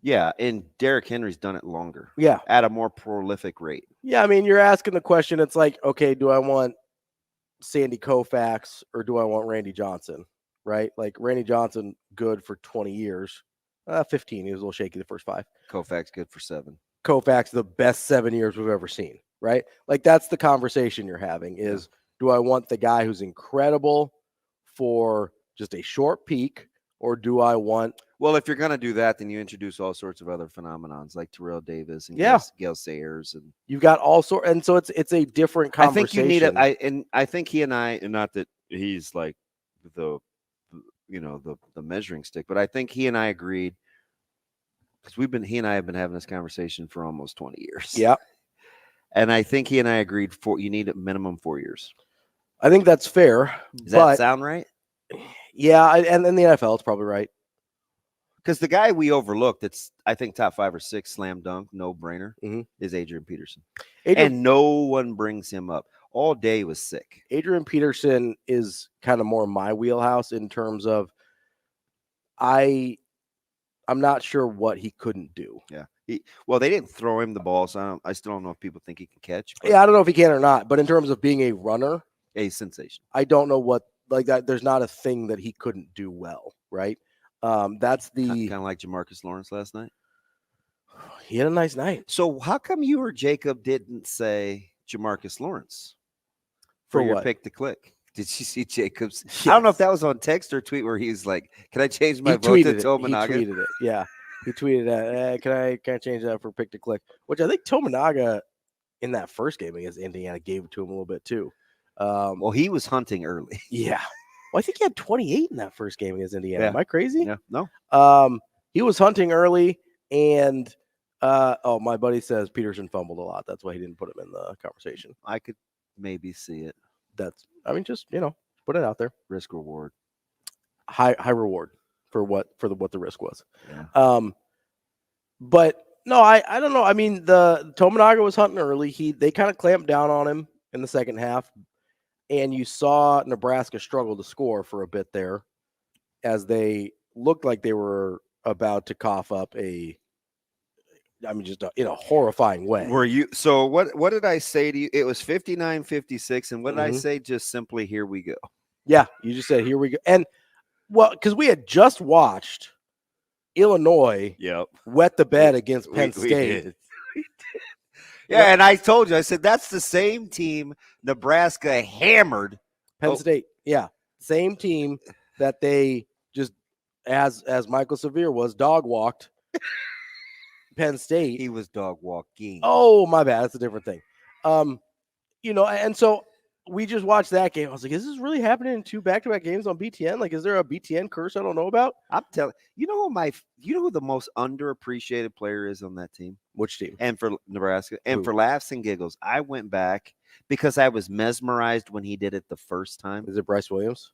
Yeah, and Derrick Henry's done it longer. Yeah. At a more prolific rate. Yeah, I mean, you're asking the question. It's like, okay, do I want Sandy Koufax or do I want Randy Johnson? Right? Like Randy Johnson, good for 20 years. 15. He was a little shaky the first 5. Koufax good for 7. Koufax, the best 7 years we've ever seen. Right? Like that's the conversation you're having is, do I want the guy who's incredible for just a short peak, or do I want... Well, if you're going to do that, then you introduce all sorts of other phenomenons like Terrell Davis and Gail Sayers. And you've got all sorts. And so it's a different conversation. I think you need it. I think he and I, and not that he's like the measuring stick, but I think he and I agreed, because he and I have been having this conversation for almost 20 years. Yeah. And I think he and I agreed you need a minimum 4 years. I think that's fair. Does that sound right? Yeah. And in the NFL, it's probably right. Because the guy we overlooked, that's I think top 5 or 6 slam dunk, no brainer, is Adrian Peterson. And no one brings him up. All day was sick. Adrian Peterson is kind of more my wheelhouse in terms of I'm not sure what he couldn't do. Yeah. They didn't throw him the ball, so I still don't know if people think he can catch. Yeah, I don't know if he can or not. But in terms of being a runner, a sensation. I don't know what like that. There's not a thing that he couldn't do well, right? That's the kind of like Jamarcus Lawrence last night. He had a nice night. So how come you or Jacob didn't say Jamarcus Lawrence for your what? pick to click? Did you see Jacob's? Yes. I don't know if that was on text or tweet where he's like, "Can I change my vote to Tominaga?" He tweeted it. Yeah, he tweeted that. Can I change that for pick to click? Which I think Tominaga in that first game against Indiana gave it to him a little bit too. Well, he was hunting early. Yeah. Well, I think he had 28 in that first game against Indiana. Yeah. Am I crazy? Yeah. No. He was hunting early, and my buddy says Peterson fumbled a lot. That's why he didn't put him in the conversation. I could maybe see it. Just put it out there. Risk reward. High reward for what the risk was. Yeah. But no, I don't know. I mean, the Tominaga was hunting early. They kind of clamped down on him in the second half. And you saw Nebraska struggle to score for a bit there as they looked like they were about to cough up in a horrifying way. Were you? So what did I say to you? It was 59-56. And what did I say? Just simply, here we go. Yeah. You just said, here we go. And Well, because we had just watched Illinois wet the bed against Penn State. Yeah, and I told you, I said that's the same team Nebraska hammered. Penn State, yeah, same team that they just, as Michael Severe was, dog walked Penn State. He was dog walking. Oh, my bad. That's a different thing. And so we just watched that game. I was like, is this really happening in 2 back-to-back games on BTN? Like, is there a BTN curse I don't know about? I'm telling you, know who the most underappreciated player is on that team? Which team? And for Nebraska. And Who? for laughs and giggles, I went back because I was mesmerized when he did it the first time. Is it Bryce Williams?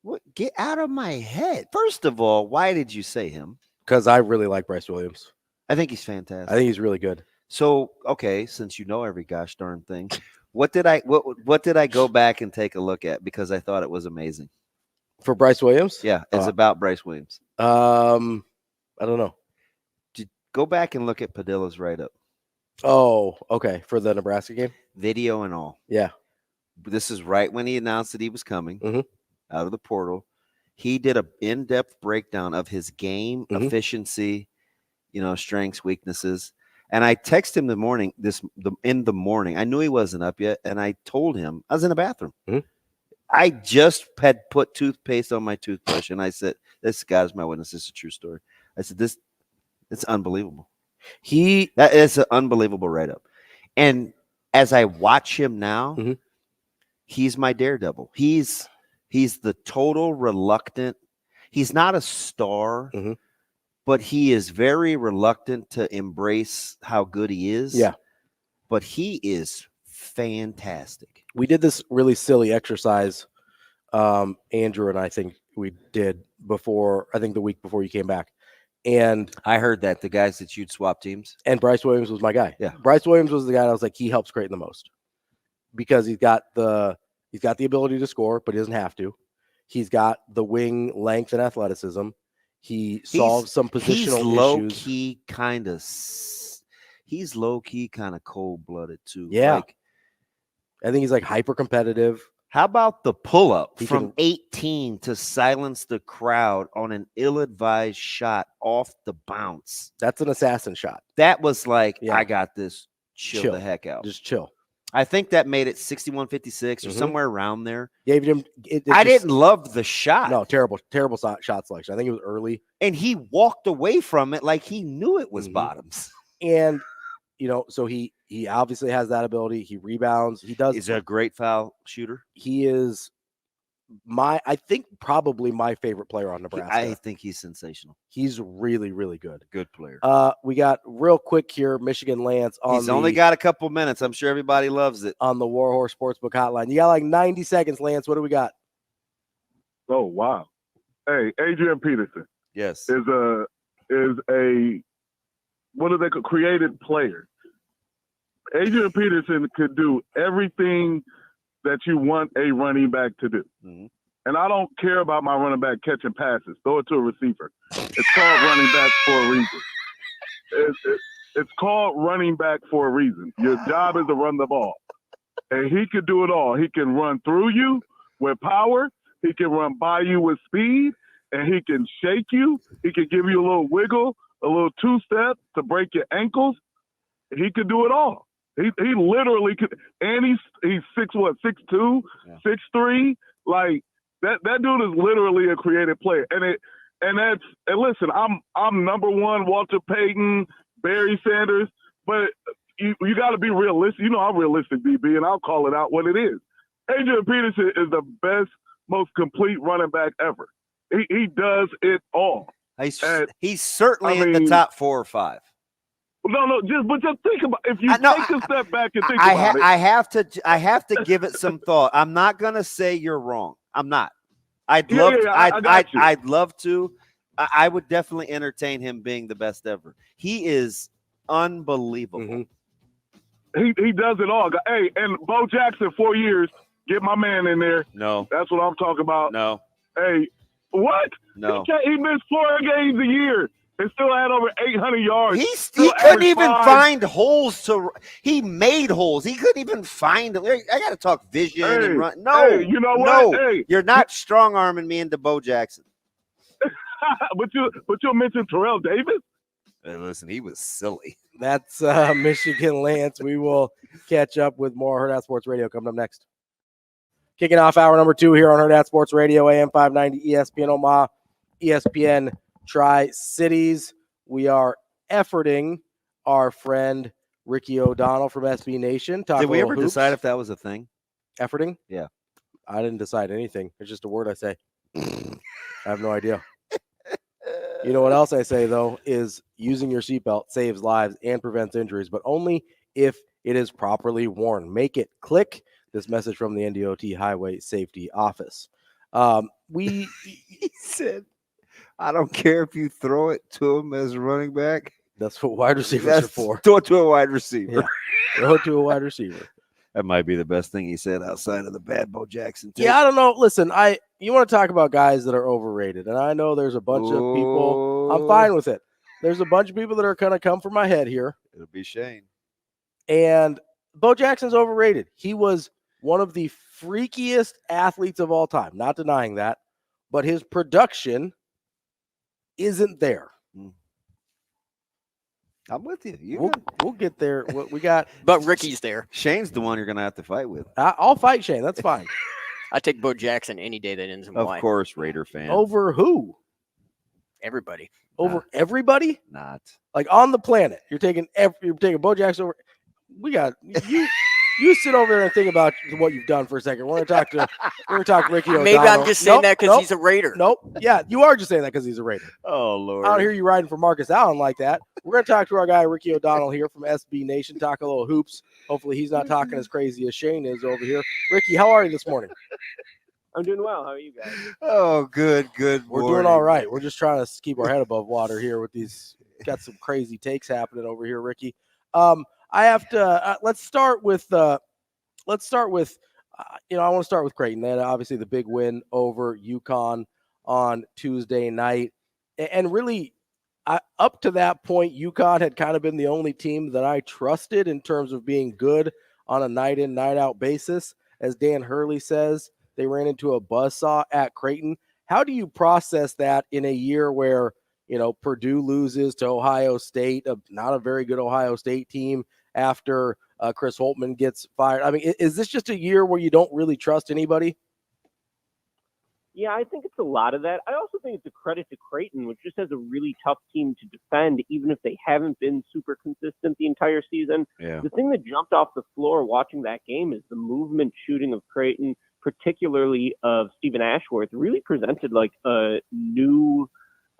What? Get out of my head. First of all, why did you say him? Because I really like Bryce Williams. I think he's fantastic. I think he's really good. So, okay, since you know every gosh darn thing, what did I go back and take a look at because I thought it was amazing? For Bryce Williams? Yeah, it's about Bryce Williams. I don't know. Go back and look at Padilla's write-up. Oh, okay. For the Nebraska game? Video and all. Yeah. This is right when he announced that he was coming Mhm. out of the portal. He did an in-depth breakdown of his game efficiency, strengths, weaknesses. And I texted him in the morning. I knew he wasn't up yet, and I told him I was in the bathroom. Mhm. I just had put toothpaste on my toothbrush, and I said, "This guy's my witness. This is a true story." I said, it's unbelievable. That is an unbelievable write-up. And as I watch him now, he's my daredevil. He's the total reluctant. He's not a star, but he is very reluctant to embrace how good he is. Yeah. But he is fantastic. We did this really silly exercise, Andrew and I think we did the week before you came back. And I heard that the guys that you'd swap teams. And Bryce Williams was my guy. Yeah. Bryce Williams was the guy that I was like, he helps Creighton the most because he's got the ability to score, but he doesn't have to. He's got the wing length and athleticism. He solves some positional issues. He's low key kind of cold blooded too. Yeah. I think he's like hyper competitive. How about the pull up from 18 to silence the crowd on an ill-advised shot off the bounce? That's an assassin shot. That was like, I got this. Chill the heck out. Just chill. I think that made it 61-56 or somewhere around there. Yeah, I didn't love the shot. No, terrible shot selection. I think it was early. And he walked away from it like he knew it was bottoms. And, so he obviously has that ability. He rebounds. He's a great foul shooter. He is I think probably my favorite player on Nebraska. I think he's sensational. He's really, really good. Good player. We got real quick here, Michigan Lance. He's only got a couple minutes. I'm sure everybody loves it. On the Warhorse Sportsbook Hotline. You got like 90 seconds, Lance. What do we got? Oh, wow. Hey, Adrian Peterson. Yes. Is a what are they called? Created player. Adrian Peterson could do everything that you want a running back to do. And I don't care about my running back catching passes. Throw it to a receiver. It's called running back for a reason. It's called running back for a reason. Your job is to run the ball. And he could do it all. He can run through you with power. He can run by you with speed. And he can shake you. He can give you a little wiggle, a little two-step to break your ankles. He could do it all. He literally could, and he's 6'2", 6'3". Like that dude is literally a creative player. And listen, I'm number one Walter Payton, Barry Sanders, but you got to be realistic. I'm realistic, DB, and I'll call it out what it is. Adrian Peterson is the best, most complete running back ever. He does it all. He's certainly in the top 4 or 5. No, just think about if you take a step back and think about it. I have to give it some thought. I'm not gonna say you're wrong. I'm not. I'd love to. I would definitely entertain him being the best ever. He is unbelievable. He does it all. Hey, and Bo Jackson, 4 years. Get my man in there. No, that's what I'm talking about. No. Hey, what? No. He missed 4 games a year. and still had over 800 yards. He Still couldn't averaged even 5. find holes to. He made holes. He couldn't even find. I got to talk vision and run. No, hey, you know what? No, Hey. You're not strong arming me into Bo Jackson. but you'll mention Terrell Davis. Hey, listen, he was silly. That's Michigan Lance. We will catch up with more Hurrdat Sports Radio coming up next. Kicking off hour number 2 here on Hurrdat Sports Radio, AM 590, ESPN Omaha, ESPN Tri-Cities. We are efforting our friend Ricky O'Donnell from SB Nation. Did we ever decide if that was a thing? Efforting? Yeah. I didn't decide anything. It's just a word I say. I have no idea. You know what else I say, though, is using your seatbelt saves lives and prevents injuries, but only if it is properly worn. Make it click. This message from the NDOT Highway Safety Office. He said, I don't care if you throw it to him as a running back. That's what wide receivers are for. Throw it to a wide receiver. Yeah. Throw it to a wide receiver. That might be the best thing he said outside of the bad Bo Jackson tape. Yeah, I don't know. Listen, you want to talk about guys that are overrated, and I know there's a bunch of people. I'm fine with it. There's a bunch of people that are going to come for my head here. It'll be Shane. And Bo Jackson's overrated. He was one of the freakiest athletes of all time. Not denying that, but his production isn't there. I'm with you. We'll get there. What we got? But Ricky's there. Shane's the one you're going to have to fight with. I'll fight Shane. That's fine. I take Bo Jackson any day that ends in Y. Of course, Raider fan. Over who? Everybody. Over everybody? Not. Like on the planet. You're taking Bo Jackson over. We got you. You sit over there and think about what you've done for a second. We're gonna talk Ricky O'Donnell. Maybe I'm just saying that because he's a Raider. Nope. Yeah, you are just saying that because he's a Raider. Oh, Lord. I don't hear you riding for Marcus Allen like that. We're gonna talk to our guy Ricky O'Donnell here from SB Nation. Talk a little hoops. Hopefully he's not talking as crazy as Shane is over here. Ricky, how are you this morning? I'm doing well. How are you guys? Oh, good. We're doing all right. We're just trying to keep our head above water here with these. Got some crazy takes happening over here, Ricky. I have to. Let's start with. I want to start with Creighton. They had obviously the big win over UConn on Tuesday night, and really, up to that point, UConn had kind of been the only team that I trusted in terms of being good on a night in, night out basis. As Dan Hurley says, they ran into a buzzsaw at Creighton. How do you process that in a year where, Purdue loses to Ohio State, not a very good Ohio State team, after Chris Holtmann gets fired? I mean, is this just a year where you don't really trust anybody? Yeah, I think it's a lot of that. I also think it's a credit to Creighton, which just has a really tough team to defend, even if they haven't been super consistent the entire season. Yeah. The thing that jumped off the floor watching that game is the movement shooting of Creighton, particularly of Stephen Ashworth, really presented like a new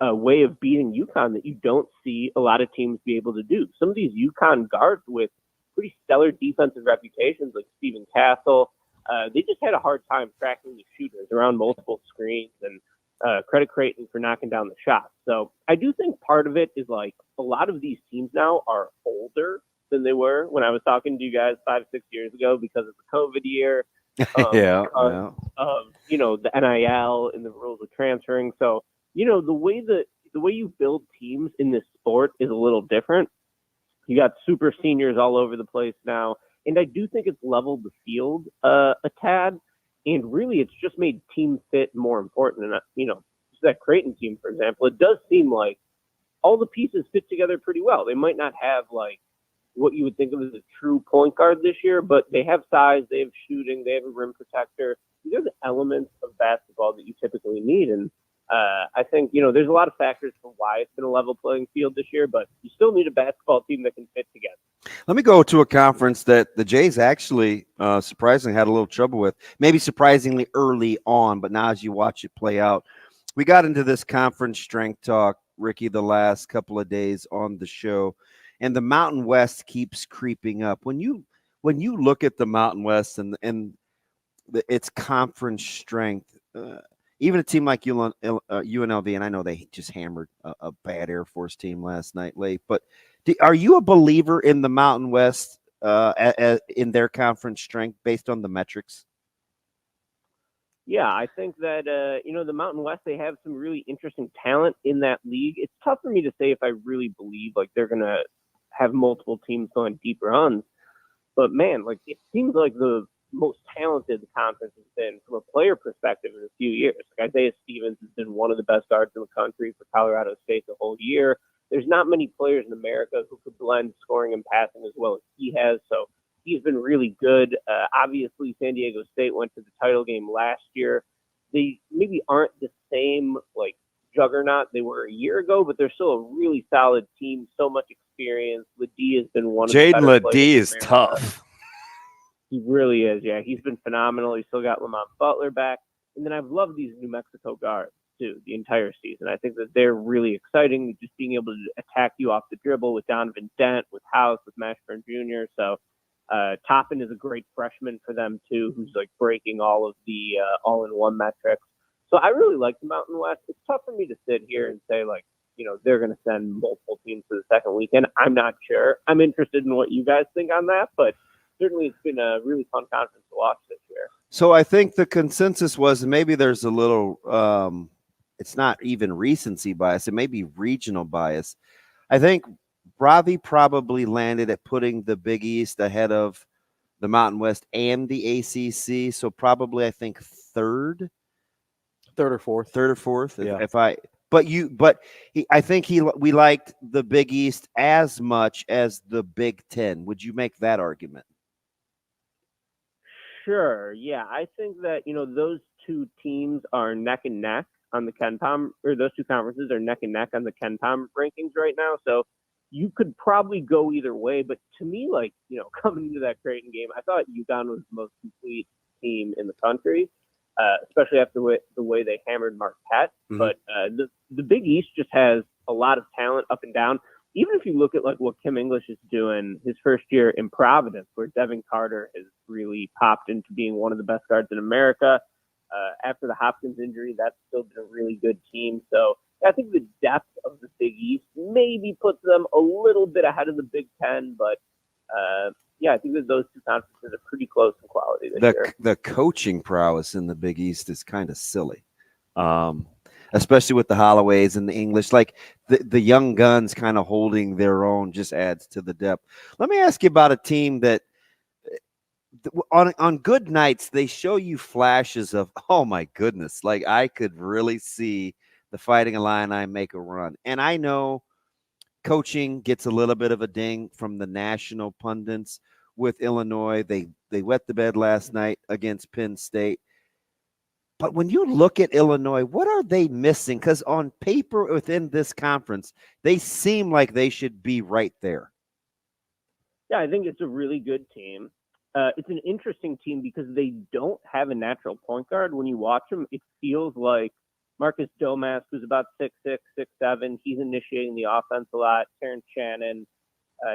way of beating UConn that you don't see a lot of teams be able to do. Some of these UConn guards with pretty stellar defensive reputations, like Stephen Castle, they just had a hard time tracking the shooters around multiple screens, and credit Creighton for knocking down the shots. So I do think part of it is like a lot of these teams now are older than they were when I was talking to you guys 5-6 years ago because of the COVID year. Yeah. Of, the NIL and the rules of transferring. So, the way you build teams in this sport is a little different. You got super seniors all over the place now. And I do think it's leveled the field a tad. And really, it's just made team fit more important. And, that Creighton team, for example, it does seem like all the pieces fit together pretty well. They might not have, like, what you would think of as a true point guard this year, but they have size, they have shooting, they have a rim protector. These are the elements of basketball that you typically need. And I think, there's a lot of factors for why it's been a level playing field this year, but you still need a basketball team that can fit together. Let me go to a conference that the Jays actually surprisingly had a little trouble with, maybe surprisingly early on, but now as you watch it play out, we got into this conference strength talk, Ricky, the last couple of days on the show, and the Mountain West keeps creeping up. When you look at the Mountain West and its conference strength, even a team like UNLV, and I know they just hammered a bad Air Force team last night late, but are you a believer in the Mountain West in their conference strength based on the metrics? Yeah, I think that, the Mountain West, they have some really interesting talent in that league. It's tough for me to say if I really believe, like, they're going to have multiple teams going deep runs. But, man, like, it seems like the most talented the conference has been from a player perspective in a few years. Like, Isaiah Stevens has been one of the best guards in the country for Colorado State the whole year. There's not many players in America who could blend scoring and passing as well as he has, so he's been really good. Obviously, San Diego State went to the title game last year. They maybe aren't the same, like, juggernaut they were a year ago, but they're still a really solid team, so much experience. Ledee has been one of the better Jaden players Ledee in is America. tough. He really is, yeah. He's been phenomenal. He's still got Lamont Butler back. And then I've loved these New Mexico guards, too, the entire season. I think that they're really exciting, just being able to attack you off the dribble with Donovan Dent, with House, with Mashburn Jr., so Toppin is a great freshman for them, too, who's, like, breaking all of the all-in-one metrics. So I really like the Mountain West. It's tough for me to sit here and say, like, they're going to send multiple teams to the second weekend. I'm not sure. I'm interested in what you guys think on that, but certainly it's been a really fun conference to watch this year. So I think the consensus was maybe there's a little it's not even recency bias, it may be regional bias. I think Ravi probably landed at putting the Big East ahead of the Mountain West and the ACC. So probably, I think, third or fourth. Yeah. I think we liked the Big East as much as the Big Ten. Would you make that argument? Sure. Yeah. I think that, those two teams are neck and neck on the KenPom, or those two conferences are neck and neck on the KenPom rankings right now. So you could probably go either way. But to me, like, coming into that Creighton game, I thought UConn was the most complete team in the country, especially after the way they hammered Marquette. Mm-hmm. But the Big East just has a lot of talent up and down. Even if you look at, like, what Kim English is doing his first year in Providence, where Devin Carter has really popped into being one of the best guards in America. After the Hopkins injury, that's still been a really good team. So I think the depth of the Big East maybe puts them a little bit ahead of the Big Ten, but I think that those two conferences are pretty close in quality this year. The coaching prowess in the Big East is kind of silly, especially with the Holloways and the English. Like the young guns kind of holding their own just adds to the depth. Let me ask you about a team that on good nights, they show you flashes of, oh my goodness, like I could really see the Fighting Illini make a run. And I know coaching gets a little bit of a ding from the national pundits with Illinois. They wet the bed last night against Penn State. But when you look at Illinois, what are they missing? Because on paper within this conference, they seem like they should be right there. Yeah, I think it's a really good team. It's an interesting team because they don't have a natural point guard. When you watch them, it feels like Marcus Domask, who's about 6'6", 6'7", he's initiating the offense a lot. Terrence Shannon,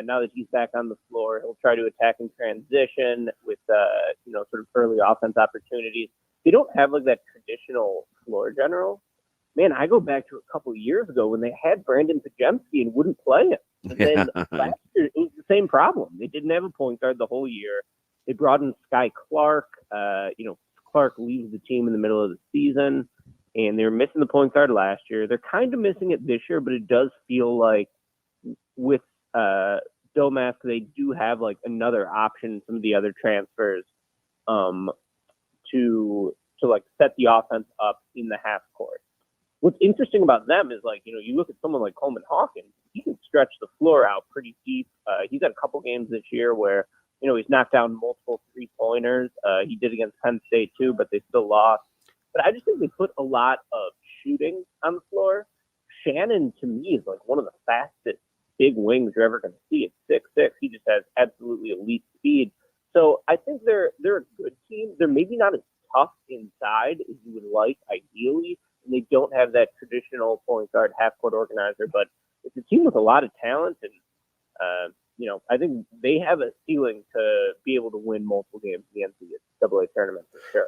now that he's back on the floor, he'll try to attack in transition with, sort of early offense opportunities. They don't have, like, that traditional floor general. Man, I go back to a couple years ago when they had Brandon Pajemski and wouldn't play him. And then last year, it was the same problem. They didn't have a point guard the whole year. They brought in Sky Clark. Clark leaves the team in the middle of the season, and they were missing the point guard last year. They're kind of missing it this year, but it does feel like with Domask, they do have, like, another option, some of the other transfers, to like set the offense up in the half court. What's interesting about them is, like, you look at someone like Coleman Hawkins, he can stretch the floor out pretty deep. He's had a couple games this year where, he's knocked down multiple three-pointers. He did against Penn State too, but they still lost. But I just think they put a lot of shooting on the floor. Shannon, to me, is like one of the fastest big wings you're ever going to see. At 6'6", he just has absolutely elite speed. So I think they're a good team. They're maybe not as tough inside as you would like, ideally, and they don't have that traditional point guard half-court organizer, but it's a team with a lot of talent, and I think they have a ceiling to be able to win multiple games in the NCAA tournament for sure.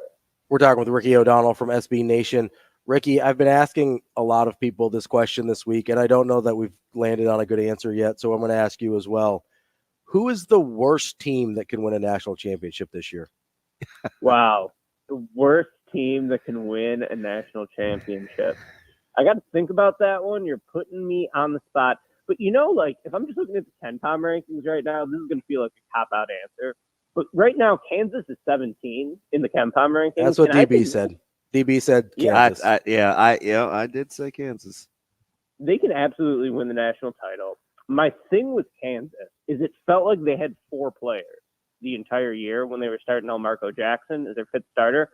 We're talking with Ricky O'Donnell from SB Nation. Ricky, I've been asking a lot of people this question this week, and I don't know that we've landed on a good answer yet, so I'm going to ask you as well. Who is the worst team that can win a national championship this year? Wow. The worst team that can win a national championship? I got to think about that one. You're putting me on the spot. But, like, if I'm just looking at the KenPom rankings right now, this is going to feel like a cop-out answer. But right now, Kansas is 17 in the KenPom rankings. That's what DB said. DB said Kansas. I did say Kansas. They can absolutely win the national title. My thing with Kansas is it felt like they had 4 players the entire year when they were starting Marco Jackson as their 5th starter.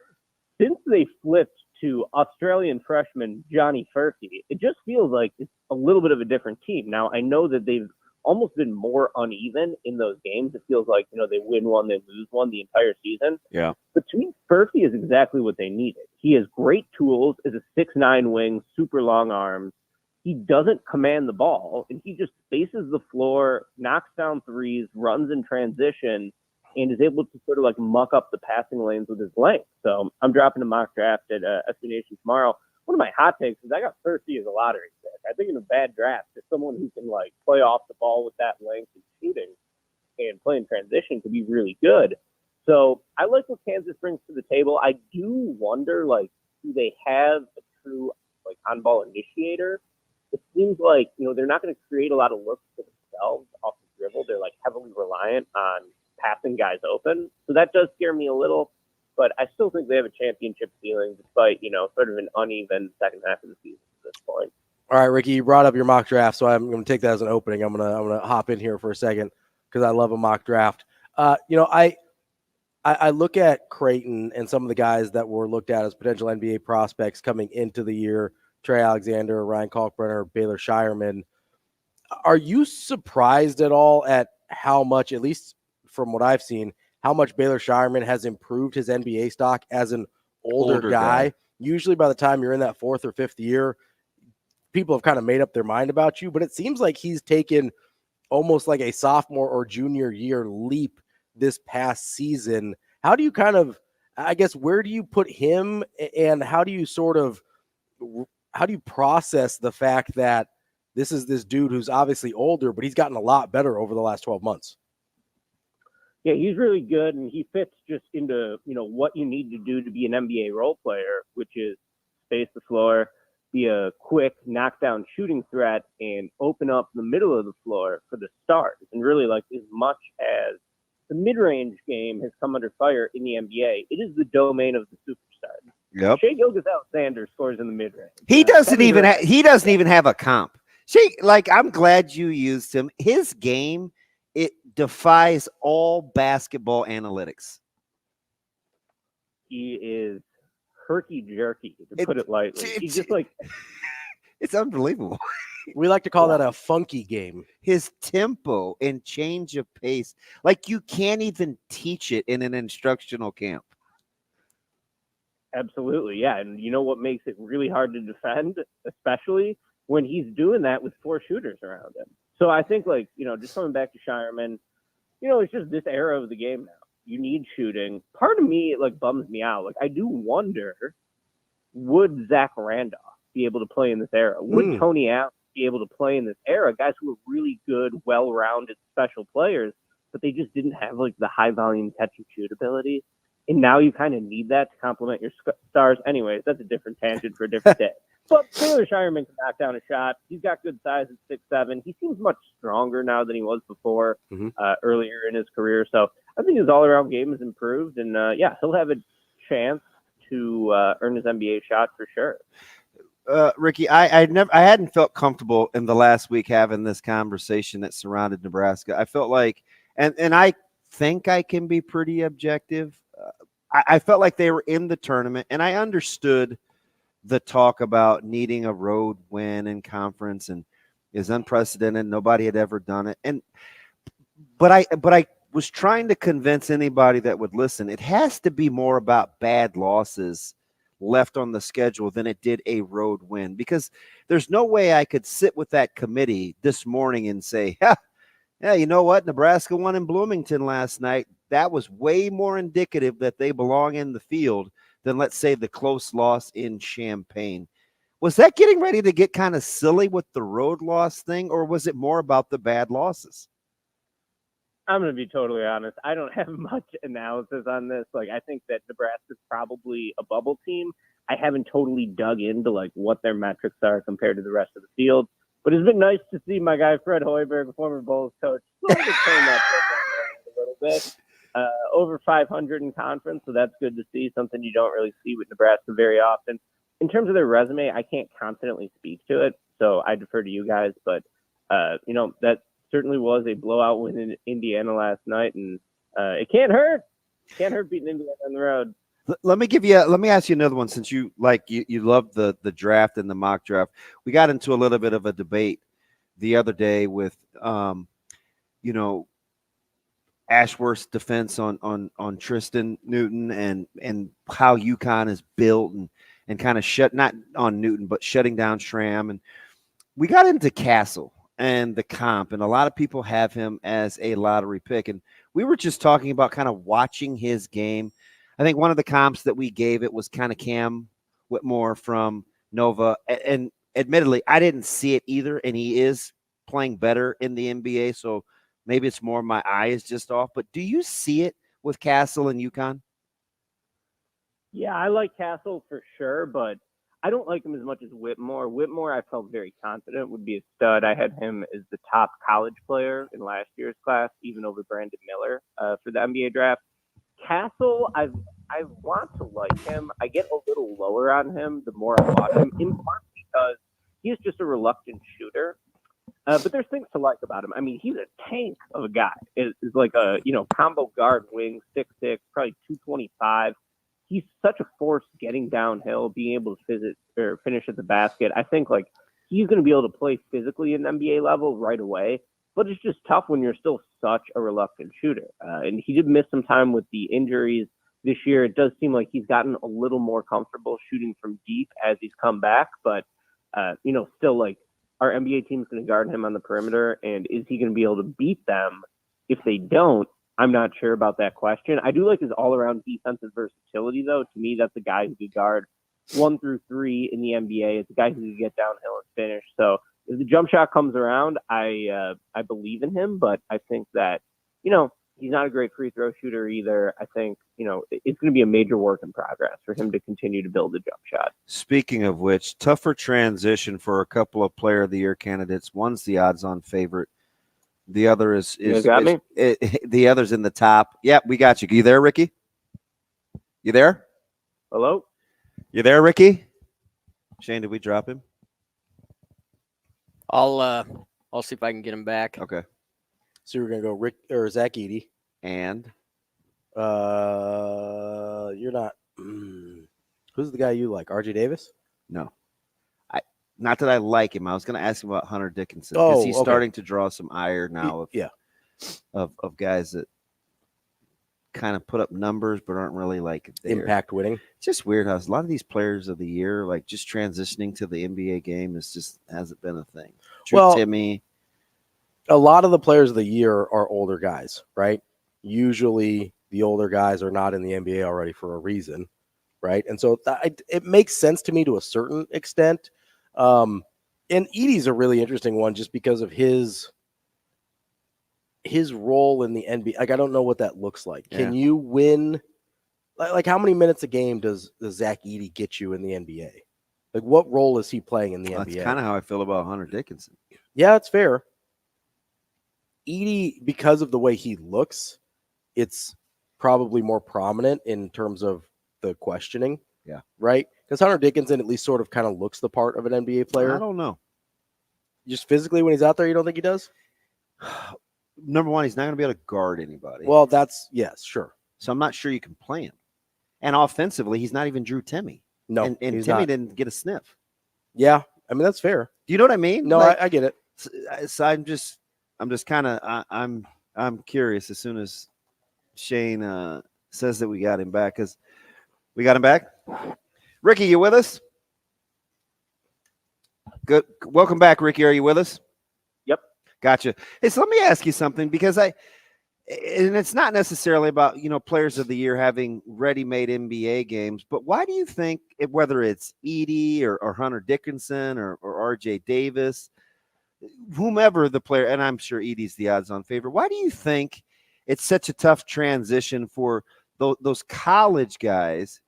Since they flipped to Australian freshman Johnny Furphy, it just feels like it's a little bit of a different team. Now, I know that they've almost been more uneven in those games. It feels like, they win one, they lose one the entire season. Yeah. But to me, Furphy is exactly what they needed. He has great tools as a 6'9" wing, super long arms. He doesn't command the ball, and he just spaces the floor, knocks down threes, runs in transition, and is able to sort of like muck up the passing lanes with his length. So I'm dropping a mock draft at SB Nation tomorrow. One of my hot takes is I got Furphy as a lottery pick. I think in a bad draft, there's someone who can like play off the ball with that length and shooting and play in transition could be really good. So I like what Kansas brings to the table. I do wonder, like, do they have a true like on-ball initiator? It seems like, they're not going to create a lot of looks for themselves off the dribble. They're like heavily reliant on passing guys open. So that does scare me a little, but I still think they have a championship ceiling despite, sort of an uneven second half of the season at this point. All right, Ricky, you brought up your mock draft, so I'm going to take that as an opening. I'm going to hop in here for a second because I love a mock draft. I look at Creighton and some of the guys that were looked at as potential NBA prospects coming into the year, Trey Alexander, Ryan Kalkbrenner, Baylor Shireman. Are you surprised at all at how much, at least from what I've seen, how much Baylor Shireman has improved his NBA stock as an older guy? Usually by the time you're in that 4th or 5th year, people have kind of made up their mind about you, but it seems like he's taken almost like a sophomore or junior year leap this past season. How do you kind of, I guess, where do you put him, and how do you process the fact that this is this dude who's obviously older, but he's gotten a lot better over the last 12 months? Yeah, he's really good, and he fits just into, what you need to do to be an NBA role player, which is space the floor, be a quick knockdown shooting threat, and open up the middle of the floor for the stars. And really, like, as much as the mid-range game has come under fire in the NBA, it is the domain of the superstars. Yep. Shai Gilgeous-Alexander scores in the mid-range. He doesn't even have a comp. I'm glad you used him. His game, it defies all basketball analytics. He is herky-jerky, to put it lightly. He's just like... It's unbelievable. We like to call that a funky game. His tempo and change of pace, like you can't even teach it in an instructional camp. Absolutely, yeah. And you know what makes it really hard to defend, especially when he's doing that with 4 shooters around him. So I think, like, just coming back to Shireman, it's just this era of the game now. You need shooting. Part of me, it like bums me out. Like, I do wonder, would Zach Randolph be able to play in this era? Would Tony Allen be able to play in this era? Guys who are really good, well-rounded, special players, but they just didn't have like the high-volume catch and shoot ability. And now you kind of need that to complement your stars. Anyways, that's a different tangent for a different day. But Baylor Shireman can knock down a shot. He's got good size at 6'7". He seems much stronger now than he was before, earlier in his career. So I think his all-around game has improved. And, he'll have a chance to earn his NBA shot for sure. Ricky, I hadn't felt comfortable in the last week having this conversation that surrounded Nebraska. I felt like, and I think I can be pretty objective. I felt like they were in the tournament, and I understood the talk about needing a road win in conference and is unprecedented. Nobody had ever done it. But I was trying to convince anybody that would listen. It has to be more about bad losses left on the schedule than it did a road win, because there's no way I could sit with that committee this morning and say, yeah, you know what? Nebraska won in Bloomington last night. That was way more indicative that they belong in the field than, let's say, the close loss in Champaign. Was that getting ready to get kind of silly with the road loss thing, or was it more about the bad losses? I'm going to be totally honest. I don't have much analysis on this. Like, I think that Nebraska's probably a bubble team. I haven't totally dug into, like, what their metrics are compared to the rest of the field. But it's been nice to see my guy Fred Hoiberg, former Bulls coach, slowly turn that program around a little bit. Over 500 in conference, so that's good to see, something you don't really see with Nebraska very often. In terms of their resume, I can't confidently speak to it, so I defer to you guys. But, that certainly was a blowout win in Indiana last night, and it can't hurt. Can't hurt beating Indiana on the road. Let me ask you another one, since you love the draft and the mock draft. We got into a little bit of a debate the other day with Ashworth's defense on Tristan Newton and how UConn is built and kind of not on Newton, but shutting down Schramm. And we got into Castle and the comp, and a lot of people have him as a lottery pick. And we were just talking about kind of watching his game. I think one of the comps that we gave it was kind of Cam Whitmore from Nova. And admittedly, I didn't see it either, and he is playing better in the NBA, so maybe it's more my eye is just off. But do you see it with Castle and UConn? Yeah, I like Castle for sure, but I don't like him as much as Whitmore. Whitmore, I felt very confident would be a stud. I had him as the top college player in last year's class, even over Brandon Miller for the NBA draft. Castle, I want to like him. I get a little lower on him the more I watch him, in part because he's just a reluctant shooter. But there's things to like about him. I mean, he's a tank of a guy. Is like a combo guard wing, 6'6", probably 225. He's such a force getting downhill, being able to finish at the basket. I think like he's going to be able to play physically in the NBA level right away, but it's just tough when you're still such a reluctant shooter. And he did miss some time with the injuries this year. It does seem like he's gotten a little more comfortable shooting from deep as he's come back, but still like our NBA team's going to guard him on the perimeter, and is he going to be able to beat them? If they don't, I'm not sure about that question. I do like his all-around defensive versatility, though. To me, that's a guy who could guard 1 through 3 in the NBA. It's a guy who can get downhill and finish. So if the jump shot comes around, I believe in him, but I think that, he's not a great free throw shooter either. I think, it's going to be a major work in progress for him to continue to build a jump shot. Speaking of which, tougher transition for a couple of Player of the Year candidates. One's the odds-on favorite. The other is the other's in the top. Yeah, we got you. You there, Ricky? You there? Hello? You there, Ricky? Shane, did we drop him? I'll see if I can get him back. Okay. So we're gonna go Rick or Zach Edey, and you're not. Who's the guy you like? RJ Davis? No. Not that I like him. I was going to ask him about Hunter Dickinson because he's starting to draw some ire now of guys that kind of put up numbers but aren't really like there. Impact winning. It's just weird how a lot of these players of the year, like just transitioning to the NBA game, hasn't been a thing. Timmy. A lot of the players of the year are older guys, right? Usually the older guys are not in the NBA already for a reason, right? And so it makes sense to me to a certain extent. And Edey's a really interesting one just because of his role in the NBA. Like, I don't know what that looks like. Yeah. Can you win? Like, how many minutes a game does Zach Edey get you in the NBA? Like, what role is he playing in the NBA? That's kind of how I feel about Hunter Dickinson. Yeah, it's fair. Edey, because of the way he looks, it's probably more prominent in terms of the questioning. Yeah. Right? Because Hunter Dickinson at least sort of kind of looks the part of an NBA player. I don't know. Just physically when he's out there, you don't think he does? Number one, he's not going to be able to guard anybody. Well, yes, sure. So I'm not sure you can play him. And offensively, he's not even Drew Timme. No, and Timme didn't get a sniff. Yeah, I mean, that's fair. Do you know what I mean? No, I get it. So I'm just kind of I'm curious as soon as Shane says that we got him back, because we got him back. Ricky, you with us? Good. Welcome back, Ricky. Are you with us? Yep. Gotcha. Hey, so let me ask you something, because and it's not necessarily about, players of the year having ready-made NBA games, but why do you think, whether it's Edey or Hunter Dickinson or RJ Davis, whomever the player, and I'm sure Edey's the odds-on favorite, why do you think it's such a tough transition for those college guys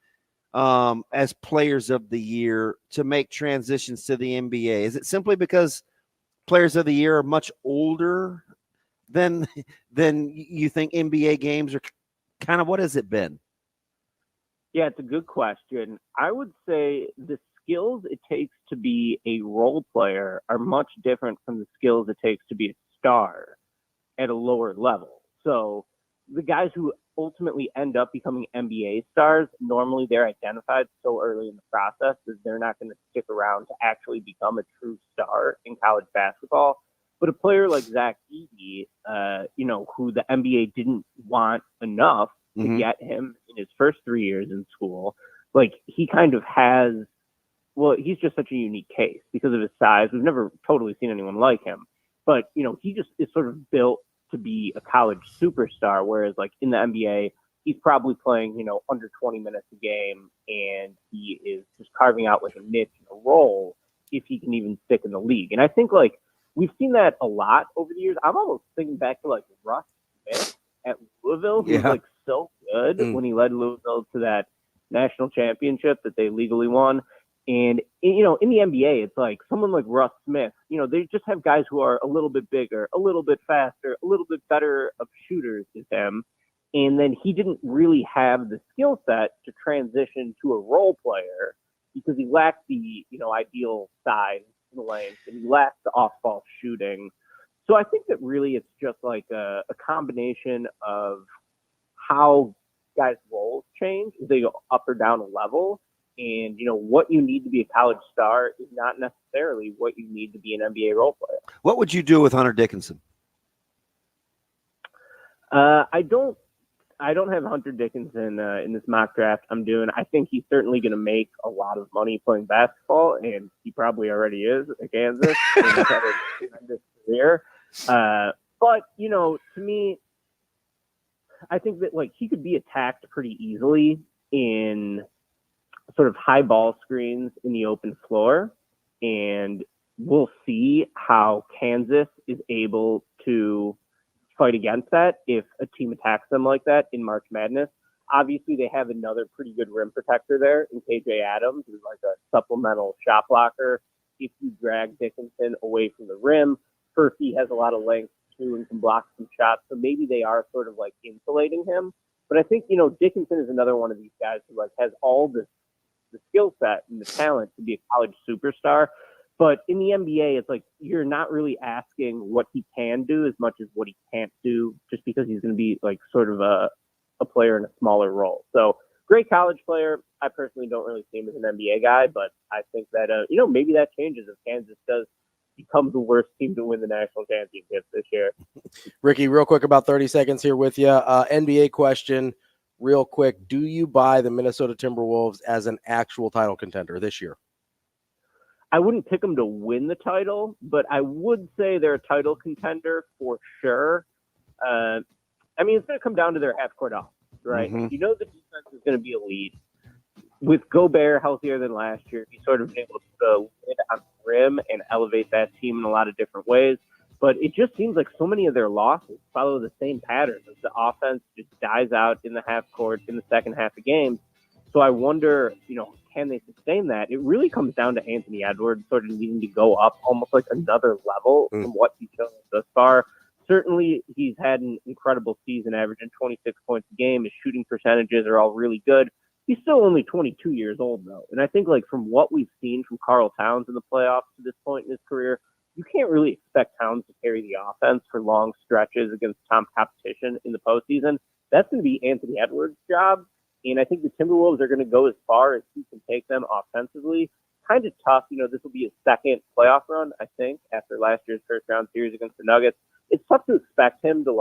as players of the year to make transitions to the NBA? Is it simply because players of the year are much older than you think NBA games are? Kind of, what has it been? Yeah, it's a good question. I would say the skills it takes to be a role player are much different from the skills it takes to be a star at a lower level. So the guys who ultimately end up becoming NBA stars, normally they're identified so early in the process that they're not going to stick around to actually become a true star in college basketball. But a player like Zach Edey, who the NBA didn't want enough to get him in his first 3 years in school, like he kind of has, well, he's just such a unique case because of his size. We've never totally seen anyone like him, but he just is sort of built to be a college superstar. Whereas like in the NBA, he's probably playing, under 20 minutes a game, and he is just carving out like a niche and a role if he can even stick in the league. And I think like we've seen that a lot over the years. I'm almost thinking back to like Russ Smith at Louisville, who was like so good when he led Louisville to that national championship that they legally won. And, in the NBA, it's like someone like Russ Smith, they just have guys who are a little bit bigger, a little bit faster, a little bit better of shooters than him. And then he didn't really have the skill set to transition to a role player because he lacked the, ideal size and length, and he lacked the off-ball shooting. So I think that really it's just like a combination of how guys' roles change as they go up or down a level. And, what you need to be a college star is not necessarily what you need to be an NBA role player. What would you do with Hunter Dickinson? I don't have Hunter Dickinson in this mock draft I'm doing. I think he's certainly going to make a lot of money playing basketball, and he probably already is at Kansas. He's had a tremendous career. But, to me, I think that like he could be attacked pretty easily in sort of high ball screens in the open floor, and we'll see how Kansas is able to fight against that if a team attacks them like that in March Madness. Obviously, they have another pretty good rim protector there in KJ Adams, who's like a supplemental shot blocker. If you drag Dickinson away from the rim, Furphy has a lot of length too and can block some shots, so maybe they are sort of like insulating him. But I think, Dickinson is another one of these guys who like has all the skill set and the talent to be a college superstar. But in the NBA, it's like you're not really asking what he can do as much as what he can't do, just because he's going to be like sort of a player in a smaller role. So great college player. I personally don't really see him as an NBA guy, but I think that, maybe that changes if Kansas does become the worst team to win the national championship this year. Ricky, real quick, about 30 seconds here with you. NBA question, real quick. Do you buy the Minnesota Timberwolves as an actual title contender this year? I wouldn't pick them to win the title, but I would say they're a title contender for sure. It's going to come down to their half-court offense, right? The defense is going to be elite. With Gobert healthier than last year, he's sort of been able to put a lid on the rim and elevate that team in a lot of different ways. But it just seems like so many of their losses follow the same pattern. The offense just dies out in the half court in the second half of games. So I wonder, can they sustain that? It really comes down to Anthony Edwards sort of needing to go up almost like another level from what he's shown thus far. Certainly, he's had an incredible season, averaging 26 points a game. His shooting percentages are all really good. He's still only 22 years old, though. And I think, like, from what we've seen from Karl Towns in the playoffs to this point in his career, you can't really expect Towns to carry the offense for long stretches against top competition in the postseason. That's going to be Anthony Edwards' job. And I think the Timberwolves are going to go as far as he can take them offensively. Kind of tough. This will be his second playoff run, I think, after last year's first-round series against the Nuggets. It's tough to expect him to,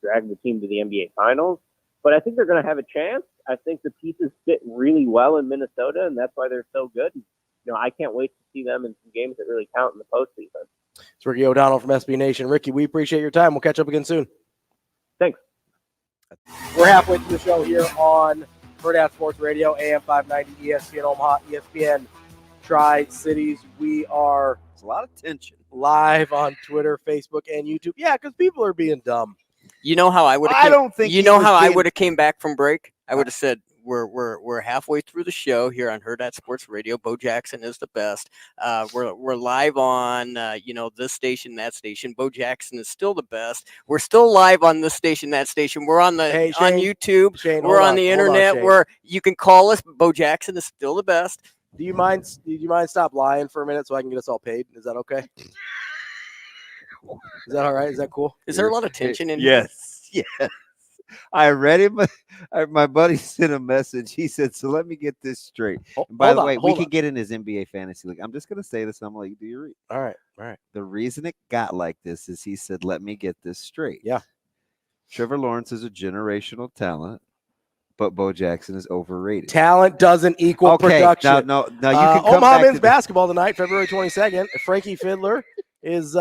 drag the team to the NBA Finals. But I think they're going to have a chance. I think the pieces fit really well in Minnesota, and that's why they're so good. I can't wait to see them in some games that really count in the postseason. It's Ricky O'Donnell from SB Nation. Ricky, we appreciate your time. We'll catch up again soon. Thanks. We're halfway through the show here on Hurrdat Sports Radio, AM 590, ESPN Omaha, ESPN Tri-Cities. We are It's a lot of tension. live on Twitter, Facebook, and YouTube. Yeah, because people are being dumb. You know how I would. I don't think you know how I would have came back from break. I would have said we're halfway through the show here on Hurrdat Sports Radio. Bo Jackson is the best. We're live on this station, that station. Bo Jackson is still the best. We're still live on this station, that station. We're on Shane, on YouTube. Shane, we're on the internet where you can call us. Bo Jackson is still the best. Do you mind stop lying for a minute so I can get us all paid? Is that okay? Is that all right? Is that cool? Is there a lot of tension in here? Yes. I read him. My buddy sent a message. He said, "So let me get this straight." And by the way, we can get in his NBA fantasy league. I'm just going to say this. I'm going to let you do your read. All right. The reason it got like this is he said, "Let me get this straight." Yeah. Trevor Lawrence is a generational talent, but Bo Jackson is overrated. Talent doesn't equal production. No. You can come Omaha back men's to basketball tonight, February 22nd. Frankie Fiddler is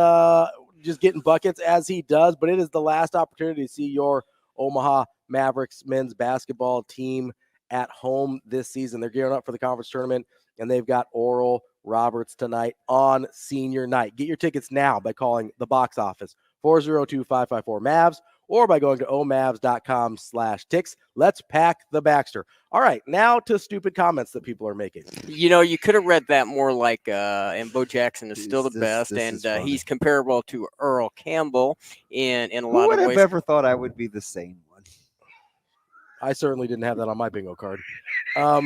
just getting buckets as he does, but it is the last opportunity to see your Omaha Mavericks men's basketball team at home this season. They're gearing up for the conference tournament, and they've got Oral Roberts tonight on senior night. Get your tickets now by calling the box office 402-554-MAVS or by going to omavs.com/ticks. Let's pack the Baxter. All right, now to stupid comments that people are making. You could have read that more like, and Bo Jackson is still the best, and he's comparable to Earl Campbell in a lot of ways. Who would have ever thought I would be the same one? I certainly didn't have that on my bingo card. Let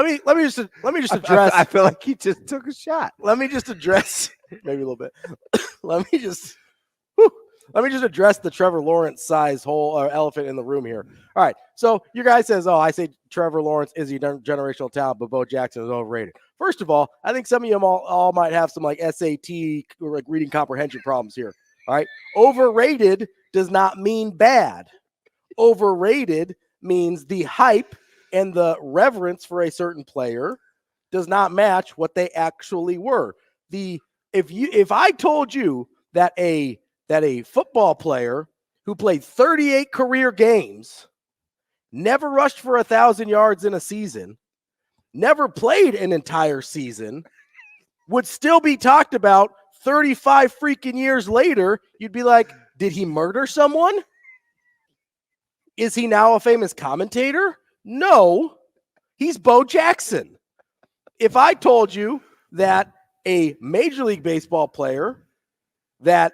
me just address. I feel like he just took a shot. Let me just address maybe a little bit. Let me just address the Trevor Lawrence size whole elephant in the room here. All right. So your guy says, I say Trevor Lawrence is a generational talent, but Bo Jackson is overrated. First of all, I think some of you all might have some like SAT or like reading comprehension problems here. All right. Overrated does not mean bad. Overrated means the hype and the reverence for a certain player does not match what they actually were. If I told you that a football player who played 38 career games, never rushed for 1,000 yards in a season, never played an entire season, would still be talked about 35 freaking years later, you'd be like, did he murder someone? Is he now a famous commentator? No, he's Bo Jackson. If I told you that a Major League Baseball player that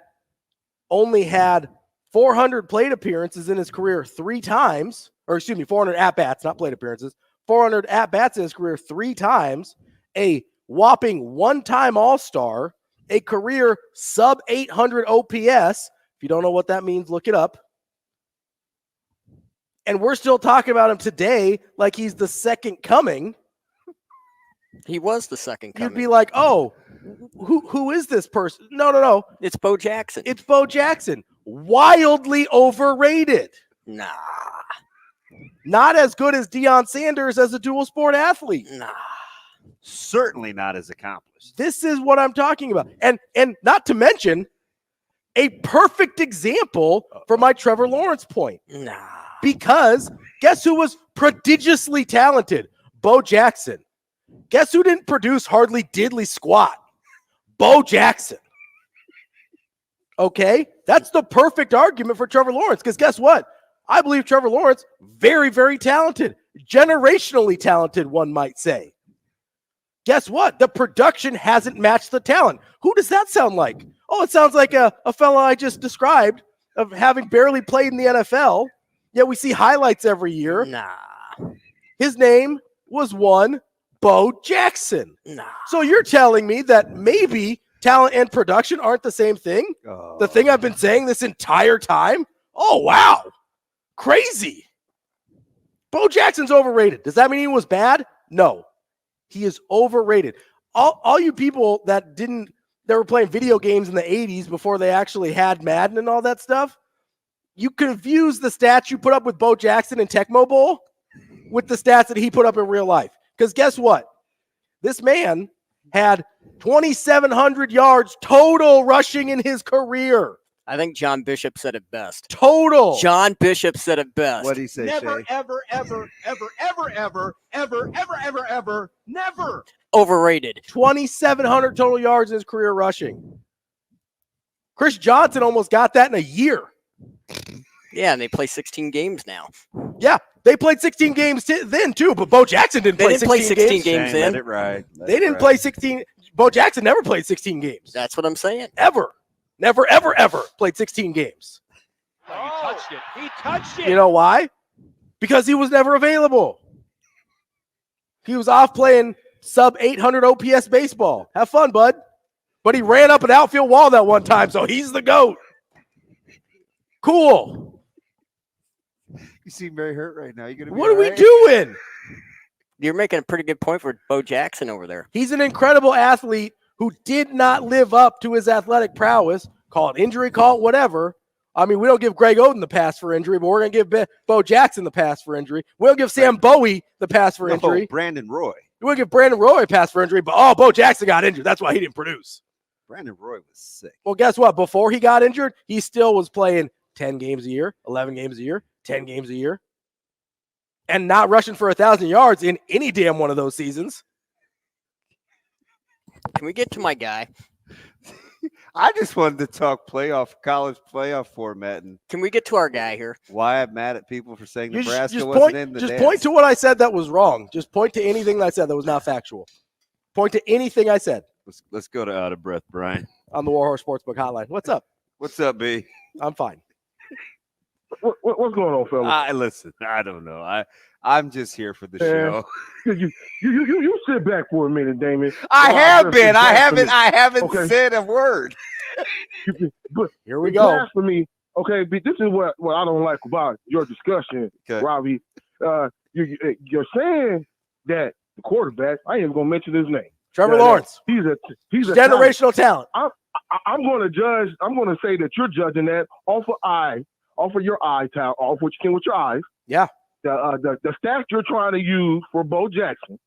only had 400 plate appearances in his career 400 at-bats, not plate appearances, 400 at-bats in his career 3 times, a whopping one-time All-Star, a career sub-800 OPS. If you don't know what that means, look it up. And we're still talking about him today like he's the second coming. He was the second coming. You'd be like, oh, who is this person? No. It's Bo Jackson. It's Bo Jackson. Wildly overrated. Nah. Not as good as Deion Sanders as a dual sport athlete. Nah. Certainly not as accomplished. This is what I'm talking about. And not to mention a perfect example for my Trevor Lawrence point. Nah. Because guess who was prodigiously talented? Bo Jackson. Guess who didn't produce hardly diddly squat? Bo Jackson. Okay? That's the perfect argument for Trevor Lawrence because guess what? I believe Trevor Lawrence, very, very talented. Generationally talented, one might say. Guess what? The production hasn't matched the talent. Who does that sound like? Oh, it sounds like a fella I just described of having barely played in the NFL. Yet we see highlights every year. Nah. His name was one Bo Jackson. Nah. So you're telling me that maybe talent and production aren't the same thing? Oh. The thing I've been saying this entire time? Oh, wow. Crazy. Bo Jackson's overrated. Does that mean he was bad? No. He is overrated. All you people that were playing video games in the 80s before they actually had Madden and all that stuff, you confuse the stats you put up with Bo Jackson in Tecmo Bowl with the stats that he put up in real life. Because guess what? This man had 2,700 yards total rushing in his career. I think John Bishop said it best. Total. John Bishop said it best. What did he say, Never, Shay? ever, never. Overrated. 2,700 total yards in his career rushing. Chris Johnson almost got that in a year. Yeah, and they play 16 games now. Yeah, they played 16 games then too, but Bo Jackson didn't play 16 games. Let it ride. They didn't play 16. Bo Jackson never played 16 games. That's what I'm saying. Ever. Never, ever, ever played 16 games. Oh, he touched it. He touched it. You know why? Because he was never available. He was off playing sub 800 OPS baseball. Have fun, bud. But he ran up an outfield wall that one time, so he's the GOAT. Cool. You seem very hurt right now. You gonna be What are we all right? doing? You're making a pretty good point for Bo Jackson over there. He's an incredible athlete who did not live up to his athletic prowess. Call it injury, call it whatever. I mean, we don't give Greg Oden the pass for injury, but we're going to give Bo Jackson the pass for injury. We don't give Sam Bowie the pass for injury. Brandon Roy. We'll give Brandon Roy a pass for injury, but Bo Jackson got injured. That's why he didn't produce. Brandon Roy was sick. Well, guess what? Before he got injured, he still was playing 10 games a year, 11 games a year, 10 games a year, and not rushing for 1,000 yards in any damn one of those seasons. Can we get to my guy? I just wanted to talk college playoff format, and Can we get to our guy here? why I'm mad at people for saying You Nebraska just wasn't point, in the just dance. point to what I said that was wrong. Just point to anything that I said that was not factual. Point to anything I said Let's go to out of breath, Brian. on the Warhorse Sportsbook hotline. What's up? What's up, B? I'm fine. What's going on, fellas? Listen, I don't know. I'm just here for the Yeah. show. You sit back for a minute, Damon. I Oh, have that's been. I blasphemy. haven't Okay. said a word. But Here we go. blasphemy. Okay, but this is what I don't like about your discussion, Okay. Ravi. You're saying that the quarterback. I ain't even gonna mention his name. Trevor Yeah, Lawrence, He's a talent. generational talent. I'm going to judge. I'm going to say that you're judging that off of your eye towel, off what you can with your eyes. Yeah. The stats you're trying to use for Bo Jackson,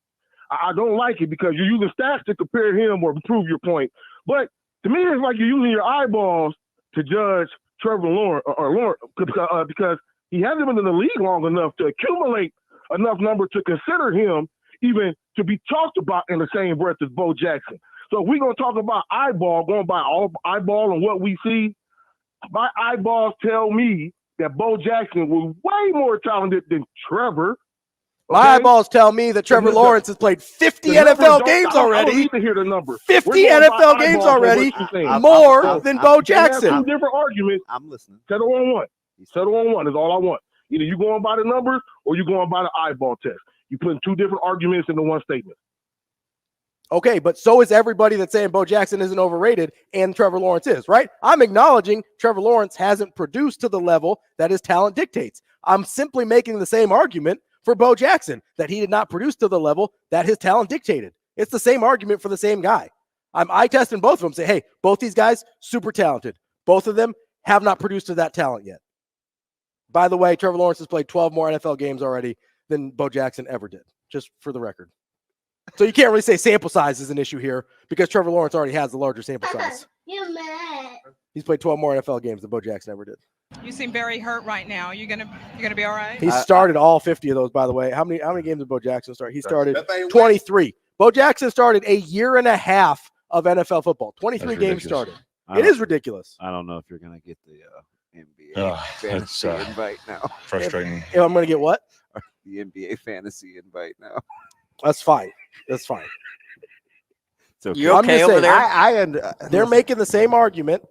I don't like it because you're using stats to compare him or prove your point. But to me, it's like you're using your eyeballs to judge Trevor Lawrence because he hasn't been in the league long enough to accumulate enough number to consider him even to be talked about in the same breath as Bo Jackson. So if we're going to talk about going by all eyeball and what we see, my eyeballs tell me that Bo Jackson was way more talented than Trevor. My eyeballs tell me that Trevor Lawrence has played 50 NFL games I don't already. need to hear the number. 50 We're going by NFL games eyeballs on already, what you're saying. more than Bo You have Jackson. two different arguments. I'm listening. Settle on one. Settle on one is all I want. Either you going by the numbers or you going by the eyeball test. You putting two different arguments into one statement. Okay, but so is everybody that's saying Bo Jackson isn't overrated and Trevor Lawrence is, right? I'm acknowledging Trevor Lawrence hasn't produced to the level that his talent dictates. I'm simply making the same argument for Bo Jackson, that he did not produce to the level that his talent dictated. It's the same argument for the same guy. I'm eye testing both of them, say, hey, both these guys, super talented. Both of them have not produced to that talent yet. By the way, Trevor Lawrence has played 12 more NFL games already than Bo Jackson ever did, just for the record. So you can't really say sample size is an issue here because Trevor Lawrence already has the larger sample size. You're mad. He's played 12 more NFL games than Bo Jackson ever did. You seem very hurt right now. You're gonna be all right? He started all 50 of those, by the way. How many games did Bo Jackson start? He started 23. Bo Jackson started a year and a half of NFL football. 23 games started. It is ridiculous. I don't know if you're going to get the NBA fantasy invite now. Frustrating. I'm going to get what? The NBA fantasy invite now. That's fine. That's fine. It's okay. You okay over there? They're making the same argument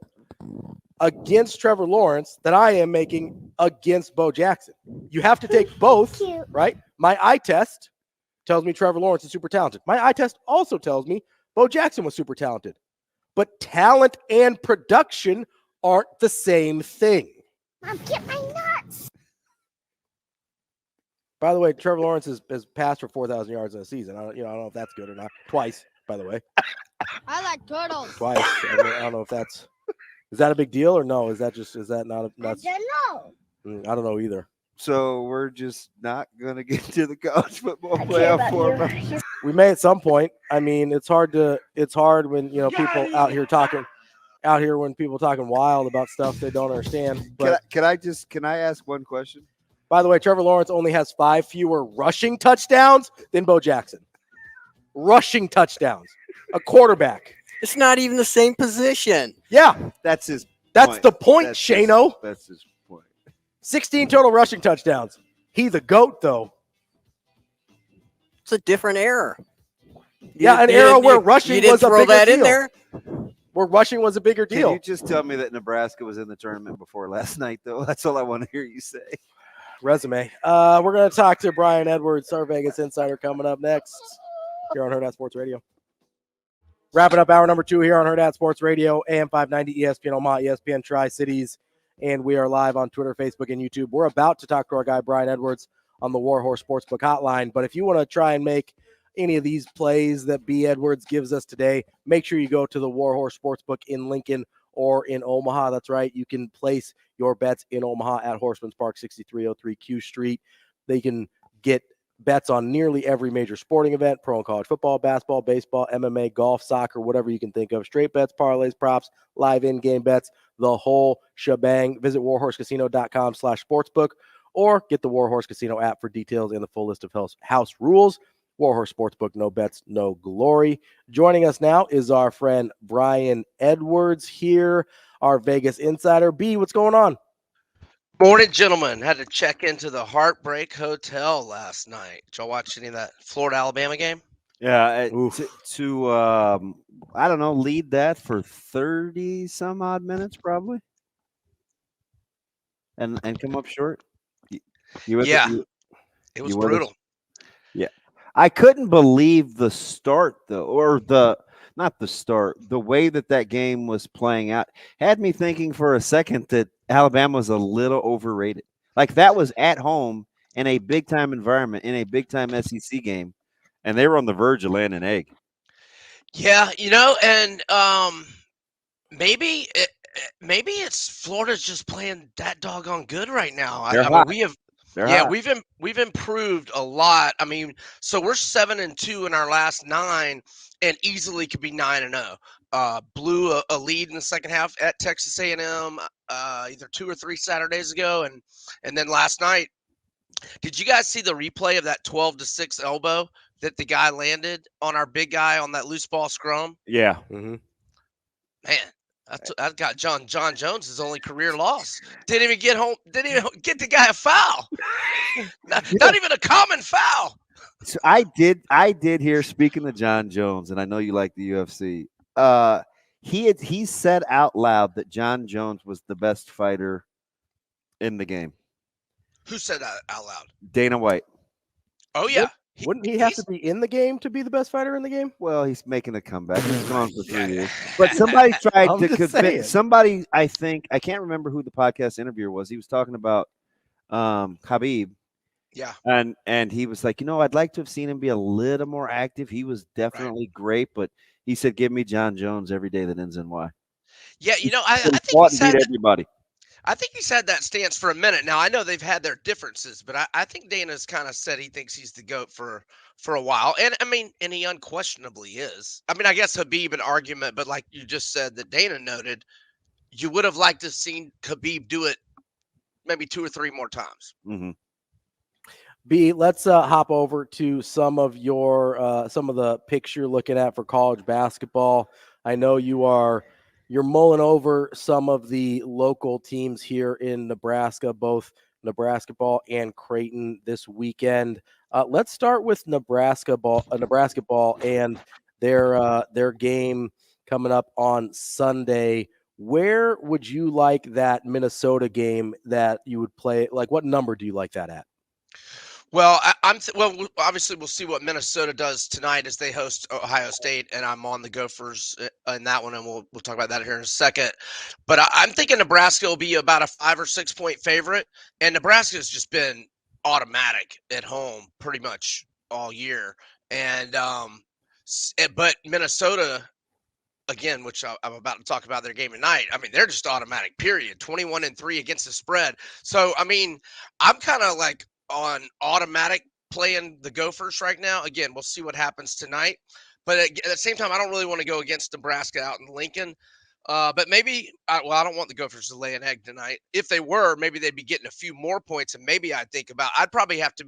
against Trevor Lawrence that I am making against Bo Jackson. You have to take both, right? My eye test tells me Trevor Lawrence is super talented. My eye test also tells me Bo Jackson was super talented. But talent and production aren't the same thing. Mom, get my nuts. By the way, Trevor Lawrence has passed for 4,000 yards in a season. I don't know if that's good or not. Twice, by the way. I like turtles. Twice. I don't know if that's – is that a big deal or no? Is that not – I don't know. I don't know either. So we're just not going to get to the college football playoff format. We may at some point. I mean, it's hard when, people out here when people talking wild about stuff they don't understand. But Can I ask one question? by the way, Trevor Lawrence only has 5 fewer rushing touchdowns than Bo Jackson. Rushing touchdowns. A quarterback. It's not even the same position. Yeah. That's his That's the point, Shano. That's his point. 16 total rushing touchdowns. He the GOAT, though. It's a different era. An era where rushing was a bigger that deal. In there. Where rushing was a bigger deal. Can you just tell me that Nebraska was in the tournament before last night, though? That's all I want to hear you say. Resume. We're going to talk to Brian Edwards, our Vegas insider, coming up next here on Hurrdat Sports Radio. Wrapping up hour number 2 here on Hurrdat Sports Radio, AM 590, ESPN Omaha, ESPN Tri-Cities, and we are live on Twitter, Facebook, and YouTube. We're about to talk to our guy, Brian Edwards, on the Warhorse Sportsbook Hotline, but if you want to try and make any of these plays that B. Edwards gives us today, make sure you go to the Warhorse Sportsbook in Lincoln or in Omaha. That's right. You can place your bets in Omaha at Horseman's Park, 6303 Q Street. They can get bets on nearly every major sporting event, pro and college football, basketball, baseball, MMA, golf, soccer, whatever you can think of. Straight bets, parlays, props, live in-game bets, the whole shebang. Visit warhorsecasino.com/sportsbook or get the Warhorse Casino app for details and the full list of house rules. Warhorse Sportsbook, no bets, no glory. Joining us now is our friend Brian Edwards here, our Vegas insider. B, what's going on? Morning, gentlemen. Had to check into the Heartbreak Hotel last night. Did y'all watch any of that Florida-Alabama game? Yeah, to I don't know, lead that for 30 some odd minutes probably, and come up short. It was brutal. Yeah, I couldn't believe the start though, or not the start, the way that game was playing out had me thinking for a second that Alabama was a little overrated. Like that was at home in a big time environment in a big time SEC game, and they were on the verge of laying an egg. Yeah, and maybe it's Florida's just playing that doggone good right now. I mean, we've improved a lot. I mean, so we're 7-2 in our last 9, and easily could be 9-0. Blew a lead in the second half at Texas A&M either 2 or 3 Saturdays ago, and then last night. Did you guys see the replay of that 12-6 elbow that the guy landed on our big guy on that loose ball scrum? Yeah. Mm-hmm. Man, that got John Jones' only career loss. Didn't even get home. Didn't even get the guy a foul. Not even a common foul. So I did hear, speaking of John Jones, and I know you like the UFC. He said out loud that John Jones was the best fighter in the game. Who said that out loud? Dana White. Oh yeah. Wouldn't he have to be in the game to be the best fighter in the game? Well, he's making a comeback. He's gone for 3 years. But somebody tried to convince somebody. I can't remember who the podcast interviewer was. He was talking about Khabib. Yeah. And he was like, I'd like to have seen him be a little more active. He was definitely great, but he said, give me John Jones every day that ends in Y. Yeah, I think he said everybody. I think he's had that stance for a minute now. I know they've had their differences, but I think Dana's kind of said he thinks he's the GOAT for a while. And I mean, and he unquestionably is. I mean, I guess Khabib an argument, but like you just said that Dana noted, you would have liked to have seen Khabib do it maybe 2 or 3 more times. Mm-hmm. B, let's hop over to some of the picks you're looking at for college basketball. I know you're mulling over some of the local teams here in Nebraska, both Nebraska ball and Creighton this weekend. Let's start with Nebraska ball and their game coming up on Sunday. Where would you like that Minnesota game that you would play? Like, what number do you like that at? Well, obviously we'll see what Minnesota does tonight as they host Ohio State, and I'm on the Gophers in that one, and we'll talk about that here in a second. But I'm thinking Nebraska will be about a 5 or 6 point favorite, and Nebraska has just been automatic at home pretty much all year. And but Minnesota, again, which I'm about to talk about their game tonight, I mean, they're just automatic, period. 21-3 against the spread. So, I mean, I'm kind of like on automatic playing the Gophers right now. Again, we'll see what happens tonight. But at the same time, I don't really want to go against Nebraska out in Lincoln. But maybe, I don't want the Gophers to lay an egg tonight. If they were, maybe they'd be getting a few more points, and maybe I'd probably have to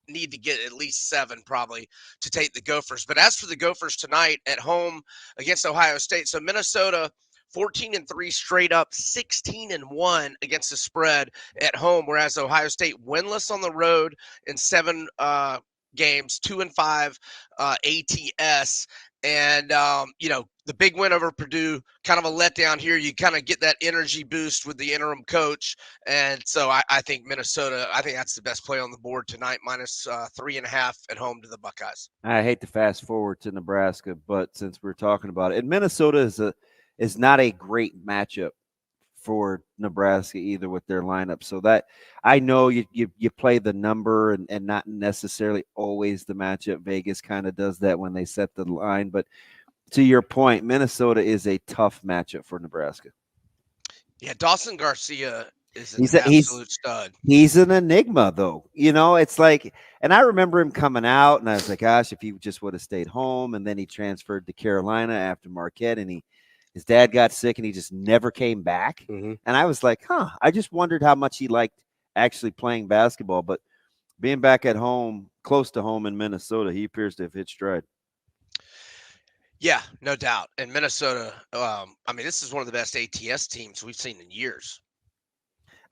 need to get at least 7 probably to take the Gophers. But as for the Gophers tonight at home against Ohio State, so Minnesota 14-3 straight up, 16-1 against the spread at home, whereas Ohio State winless on the road in 7 games, 2-5 ATS. And, the big win over Purdue, kind of a letdown here. You kind of get that energy boost with the interim coach. And so I think Minnesota, I think that's the best play on the board tonight, minus 3.5 at home to the Buckeyes. I hate to fast forward to Nebraska, but since we're talking about it, and Minnesota is not a great matchup for Nebraska either with their lineup. So that I know you play the number and not necessarily always the matchup. Vegas kind of does that when they set the line. But to your point, Minnesota is a tough matchup for Nebraska. Yeah, Dawson Garcia is an absolute stud. He's an enigma, though. It's like, and I remember him coming out, and I was like, gosh, if he just would have stayed home. And then he transferred to Carolina after Marquette, and his dad got sick, and he just never came back. Mm-hmm. And I was like, I just wondered how much he liked actually playing basketball. But being back at home, close to home in Minnesota, he appears to have hit stride. Yeah, no doubt. And Minnesota, this is one of the best ATS teams we've seen in years.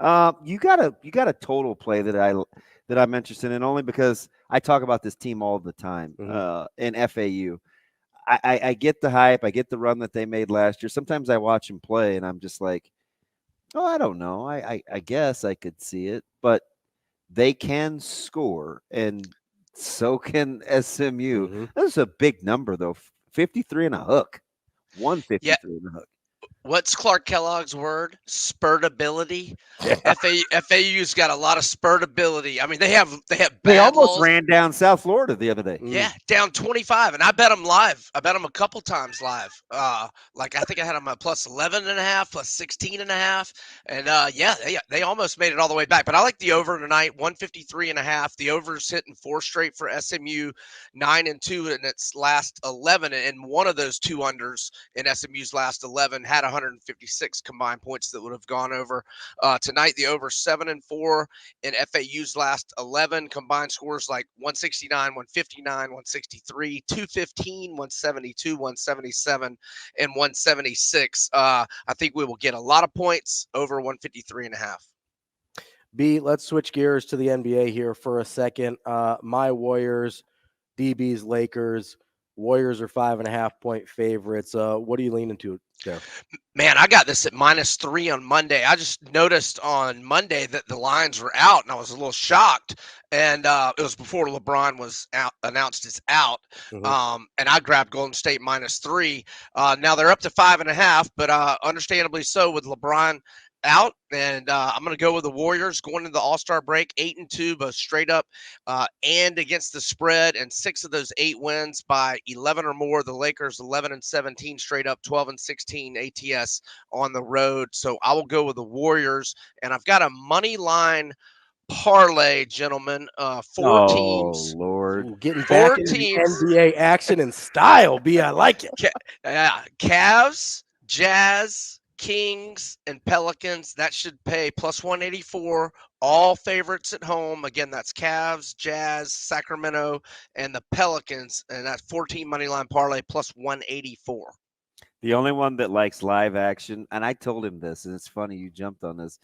You got a total play that I'm interested in, only because I talk about this team all the time. In FAU, I get the hype, I get the run that they made last year. Sometimes I watch them play, and I'm just like, I don't know. I guess I could see it, but they can score, and so can SMU. Mm-hmm. That's a big number, though. 53 and a hook. 153 and a hook. What's Clark Kellogg's word? Spurtability. FAU's got a lot of spurtability. I mean, they have They almost balls. ran down South Florida the other day. Yeah, down 25, and I bet them live. I bet them a couple times live. I think I had them at plus 11.5, plus 16.5, and they almost made it all the way back. But I like the over tonight, 153.5. The over's hitting 4 straight for SMU, 9-2 in its last 11, and one of those 2 unders in SMU's last 11 had 156 combined points that would have gone over. Tonight, the over 7-4 in FAU's last 11 combined scores like 169, 159, 163, 215, 172, 177, and 176. I think we will get a lot of points over 153.5. B, let's switch gears to the NBA here for a second. My Warriors, DB's Lakers. Warriors are 5.5-point favorites. What are you leaning to there? Man, I got this at -3 on Monday. I just noticed on Monday that the lines were out, and I was a little shocked. And it was before LeBron was announced as out. Mm-hmm. And I grabbed Golden State -3. Now they're up to 5.5, but understandably so with LeBron out, and I'm going to go with the Warriors going into the All-Star break, 8-2, both straight up and against the spread, and 6 of those 8 wins by 11 or more. The Lakers 11-17 straight up, 12-16 ATS on the road. So I will go with the Warriors, and I've got a money line parlay, gentlemen. 4 teams. Oh Lord, Ooh, getting 4 back into teams. NBA action in style. B, I like it. Cavs, Jazz, Kings, and Pelicans. That should pay plus 184. All favorites at home. Again, that's Cavs, Jazz, Sacramento, and the Pelicans. And that's 14 money line parlay plus 184. The only one that likes live action, and I told him this, and it's funny you jumped on this.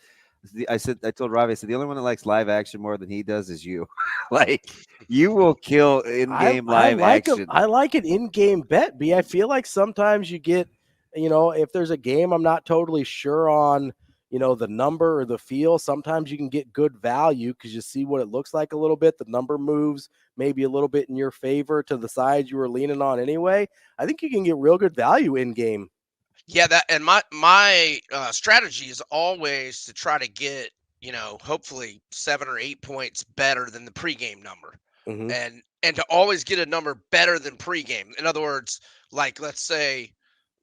I told Ravi, I said, the only one that likes live action more than he does is you. Like, you will kill in-game live action. I like an in-game bet, B. I feel like sometimes you get, if there's a game I'm not totally sure on, the number or the feel, sometimes you can get good value because you see what it looks like a little bit. The number moves maybe a little bit in your favor to the side you were leaning on anyway. I think you can get real good value in-game. Yeah, and my strategy is always to try to get, hopefully 7 or 8 points better than the pregame number. Mm-hmm. And to always get a number better than pregame. In other words, like, let's say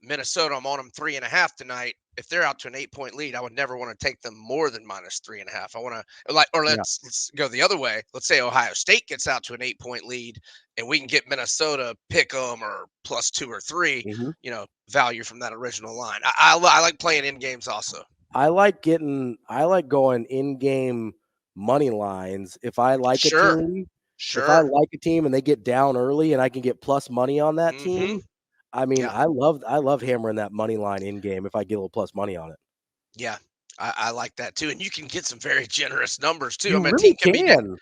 Minnesota, I'm on them 3.5 tonight. If they're out to an 8-point lead, I would never want to take them more than -3.5. I want to let's go the other way. Let's say Ohio State gets out to an 8-point lead, and we can get Minnesota pick them or plus 2 or 3. Mm-hmm. Value from that original line. I like playing in games also. I like going in-game money lines. If I like a team, if I like a team and they get down early and I can get plus money on that team, I mean, Yeah. I love hammering that money line in game if I get a little plus money on it. Yeah, I like that too, and you can get some very generous numbers too. I You mean, a really team can be can.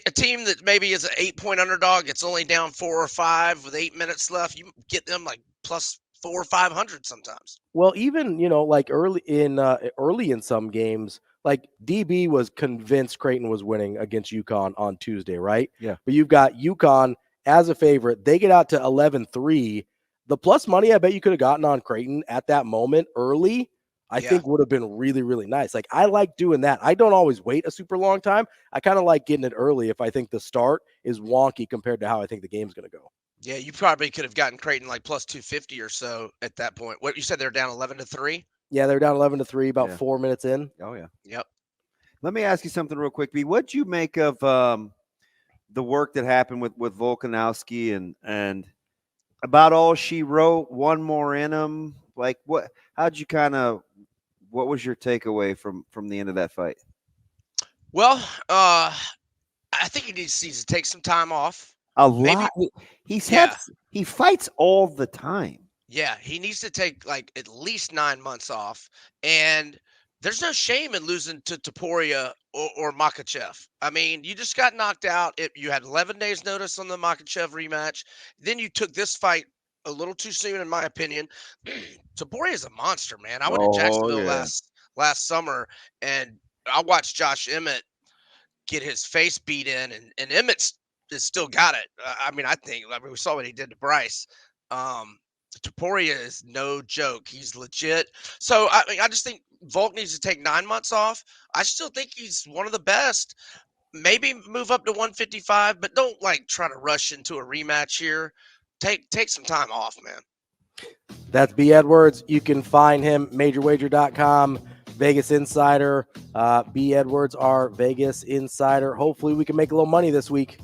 a team that maybe is an 8-point underdog. It's only down 4 or 5 with 8 minutes left. You get them like plus 400 or 500 sometimes. Well, even like early in some games, like DB was convinced Creighton was winning against UConn on Tuesday, right? Yeah. But you've got UConn as a favorite. They get out to 11-3. The plus money I bet you could have gotten on Creighton at that moment early, I think would have been really, really nice. Like, I like doing that. I don't always wait a super long time. I kind of like getting it early if I think the start is wonky compared to how I think the game's going to go. Yeah, you probably could have gotten Creighton like plus 250 or so at that point. What you said, they're down 11-3. Yeah, they're down 11-3, about 4 minutes in. Oh yeah. Yep. Let me ask you something real quick, B. What'd you make of the work that happened with Volkanovski and about all she wrote? One more in him. Like what? How'd you what was your takeaway from the end of that fight? Well, I think he needs to take some time off. A lot. He fights all the time. Yeah, he needs to take like at least 9 months off, and there's no shame in losing to Topuria or Makachev. I mean, you just got knocked out. You had 11 days notice on the Makachev rematch. Then you took this fight a little too soon, in my opinion. Topuria is a monster, man. I went to Jacksonville last summer, and I watched Josh Emmett get his face beat in, and Emmett's still got it. I mean, we saw what he did to Bryce. Topuria is no joke. He's legit. So I just think Volk needs to take 9 months off. I still think he's one of the best. Maybe move up to 155, but don't like try to rush into a rematch here. Take some time off, man. That's B. Edwards. You can find him majorwager.com, Vegas Insider. B. Edwards, our Vegas Insider. Hopefully we can make a little money this week.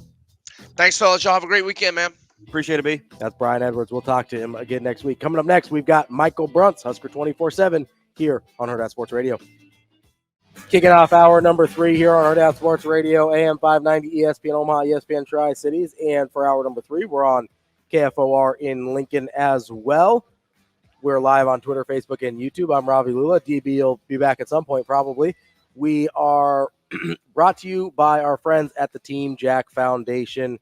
Thanks, fellas. Y'all have a great weekend, man. Appreciate it, B. That's Brian Edwards. We'll talk to him again next week. Coming up next, we've got Michael Bruntz, Husker 24/7, here on Hurrdat Sports Radio. Kicking off hour number 3 here on Hurrdat Sports Radio, AM 590, ESPN Omaha, ESPN Tri-Cities. And for hour number 3, we're on KFOR in Lincoln as well. We're live on Twitter, Facebook, and YouTube. I'm Ravi Lulla. DB will be back at some point, probably. We are brought to you by our friends at the Team Jack Foundation.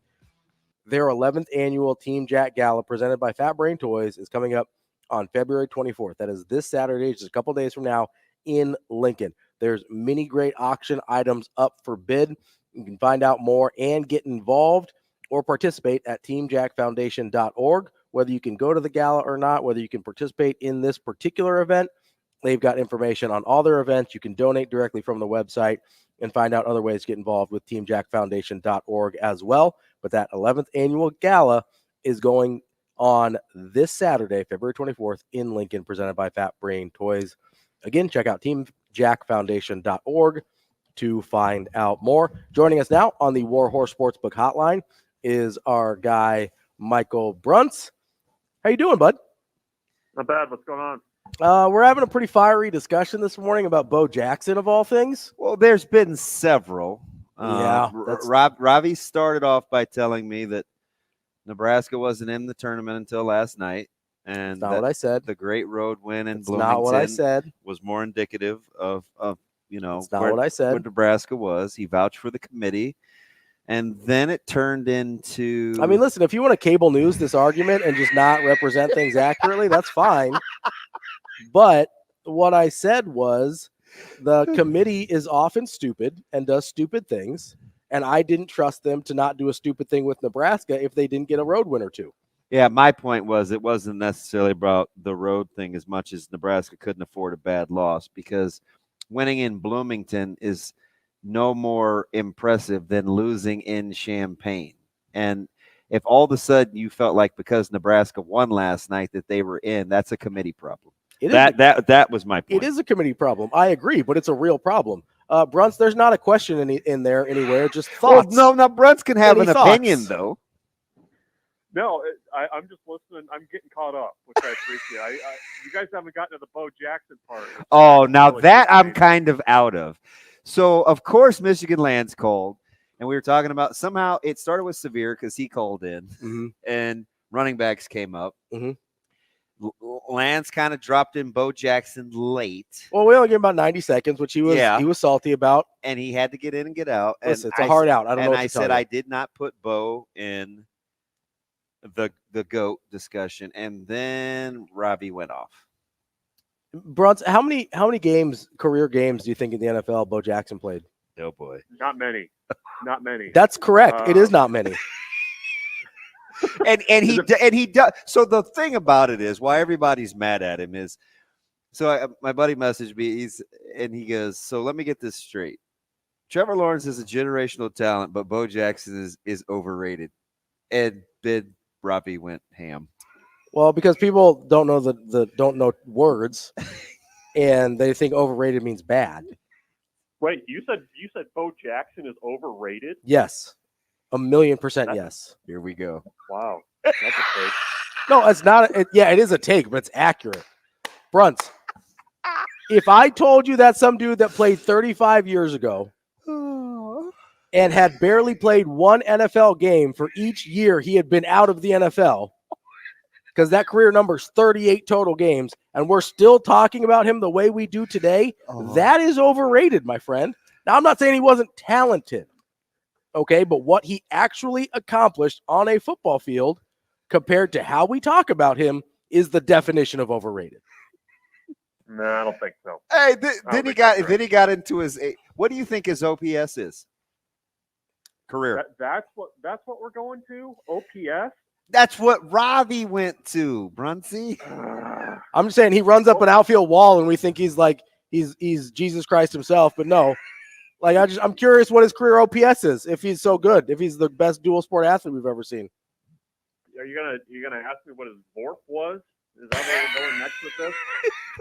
Their 11th annual Team Jack Gala presented by Fat Brain Toys is coming up on February 24th. That is this Saturday, just a couple days from now, in Lincoln. There's many great auction items up for bid. You can find out more and get involved or participate at teamjackfoundation.org. Whether you can go to the gala or not, whether you can participate in this particular event, they've got information on all their events. You can donate directly from the website and find out other ways to get involved with teamjackfoundation.org as well. But that 11th annual gala is going on this Saturday, February 24th in Lincoln, presented by Fat Brain Toys. Again, check out teamjackfoundation.org to find out more. Joining us now on the Warhorse Sportsbook Hotline is our guy, Michael Bruntz. How you doing, bud? Not bad. What's going on? We're having a pretty fiery discussion this morning about Bo Jackson, of all things. Well, there's been several. Yeah. Ravi started off by telling me that Nebraska wasn't in the tournament until last night. And that's not what I said. The great road win in That's Bloomington not what I said. Was more indicative of That's not what I said. What Nebraska was. He vouched for the committee. And then it turned into... I mean, listen, if you want to cable news this argument and just not represent things accurately, that's fine. But what I said was the committee is often stupid and does stupid things, and I didn't trust them to not do a stupid thing with Nebraska if they didn't get a road win or two. Yeah, my point was it wasn't necessarily about the road thing as much as Nebraska couldn't afford a bad loss, because winning in Bloomington is no more impressive than losing in Champaign. And if all of a sudden you felt like because Nebraska won last night that they were in, that's a committee problem. That was my point. It is a committee problem. I agree, but it's a real problem. Bruntz, there's not a question in there anywhere, just thoughts. Well, no, Bruntz can have an opinion, though. No, I'm just listening. I'm getting caught up, which I appreciate. You guys haven't gotten to the Bo Jackson part. Oh, now that I'm kind of out of. So, of course, Michigan lands cold. And we were talking about somehow it started with Severe because he called in. Mm-hmm. And running backs came up. Mhm. Lance kind of dropped in Bo Jackson late. Well, we only gave him about 90 seconds, which he was salty about. And he had to get in and get out. Listen, and it's a hard out. I don't know what I to tell said you. I did not put Bo in the GOAT discussion. And then Ravi went off. Bruntz, how many career games do you think in the NFL Bo Jackson played? Oh boy. Not many. Not many. That's correct. It is not many. and he does. So the thing about it is why everybody's mad at him is. So my buddy messaged me. He goes. So let me get this straight. Trevor Lawrence is a generational talent, but Bo Jackson is overrated. And then Ravi went ham. Well, because people don't know don't know words, and they think overrated means bad. Wait, you said Bo Jackson is overrated? Yes, 1,000,000% yes. Here we go. Wow, that's a take. No, it's not. It is a take, but it's accurate. Bruntz, if I told you that some dude that played 35 years ago and had barely played one NFL game for each year he had been out of the NFL, because that career number is 38 total games, and we're still talking about him the way we do today, that is overrated, my friend. Now, I'm not saying he wasn't talented, okay, but what he actually accomplished on a football field compared to how we talk about him is the definition of overrated. No, I don't think so. Hey, then he got into his. What do you think his OPS is? Career. That's what we're going to. OPS. That's what Ravi went to, Bruntz. I'm just saying he runs up an outfield wall and we think he's like he's Jesus Christ himself, but no. Like I'm curious what his career OPS is, if he's so good, if he's the best dual sport athlete we've ever seen. Are you gonna ask me what his VORP was? Is that where we're going next with this?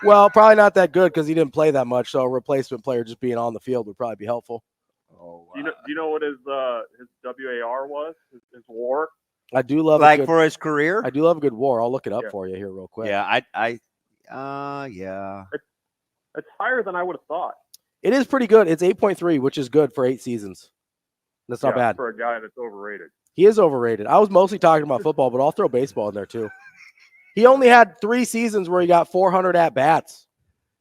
Well, probably not that good because he didn't play that much, so a replacement player just being on the field would probably be helpful. Oh, wow. Do you know what his WAR was? His WAR? I do love for his career. I do love a good WAR. I'll look it up for you here real quick. Yeah, It's higher than I would have thought. It is pretty good. It's 8.3, which is good for 8 seasons. That's not bad for a guy that's overrated. He is overrated. I was mostly talking about football, but I'll throw baseball in there too. He only had 3 seasons where he got 400 at bats.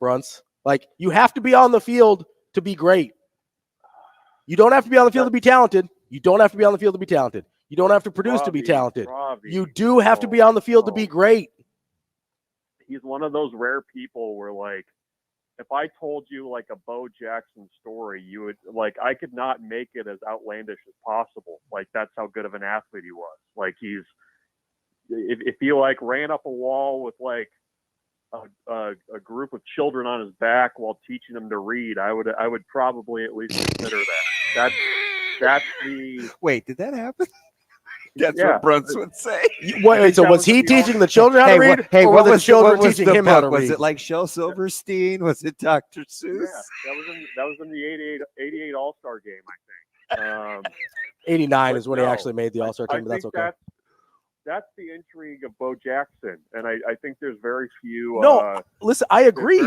Bruntz, like you have to be on the field to be great. You don't have to be on the field to be talented. You don't have to be on the field to be talented. You don't have to produce to be talented. You do have to be on the field to be great. He's one of those rare people where, like, if I told you like a Bo Jackson story, you would I could not make it as outlandish as possible. Like that's how good of an athlete he was. Like if he like ran up a wall with like a group of children on his back while teaching them to read, I would probably at least consider that. That's the wait. Did that happen? That's what Bruntz would say. Wait, so was he teaching the children how to read? Or what was the children teaching him how to read? Was it like Shel Silverstein? Was it Dr. Seuss? Yeah, that was in the 88 All-Star game, I think. 89 is when he actually made the All-Star team, but that's okay. That's the intrigue of Bo Jackson, and I think there's very few. No, listen, I agree.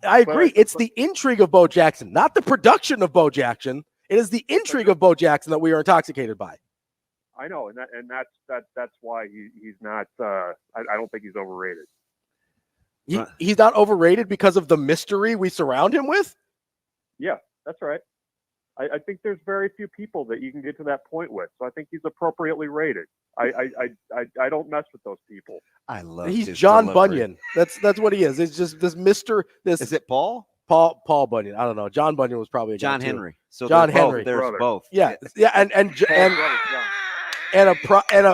I agree. It's the intrigue of Bo Jackson, not the production of Bo Jackson. It is the intrigue of Bo Jackson that we are intoxicated by. I know, and that's why he's not. I don't think he's overrated. He's not overrated because of the mystery we surround him with. Yeah, that's right. I think there's very few people that you can get to that point with, so I think he's appropriately rated. I don't mess with those people. I love. He's John Bunyan. That's what he is. It's just this Mister. This is it. Paul Bunyan. I don't know. John Bunyan was probably a John Henry. So John Henry. There's both. Yeah, and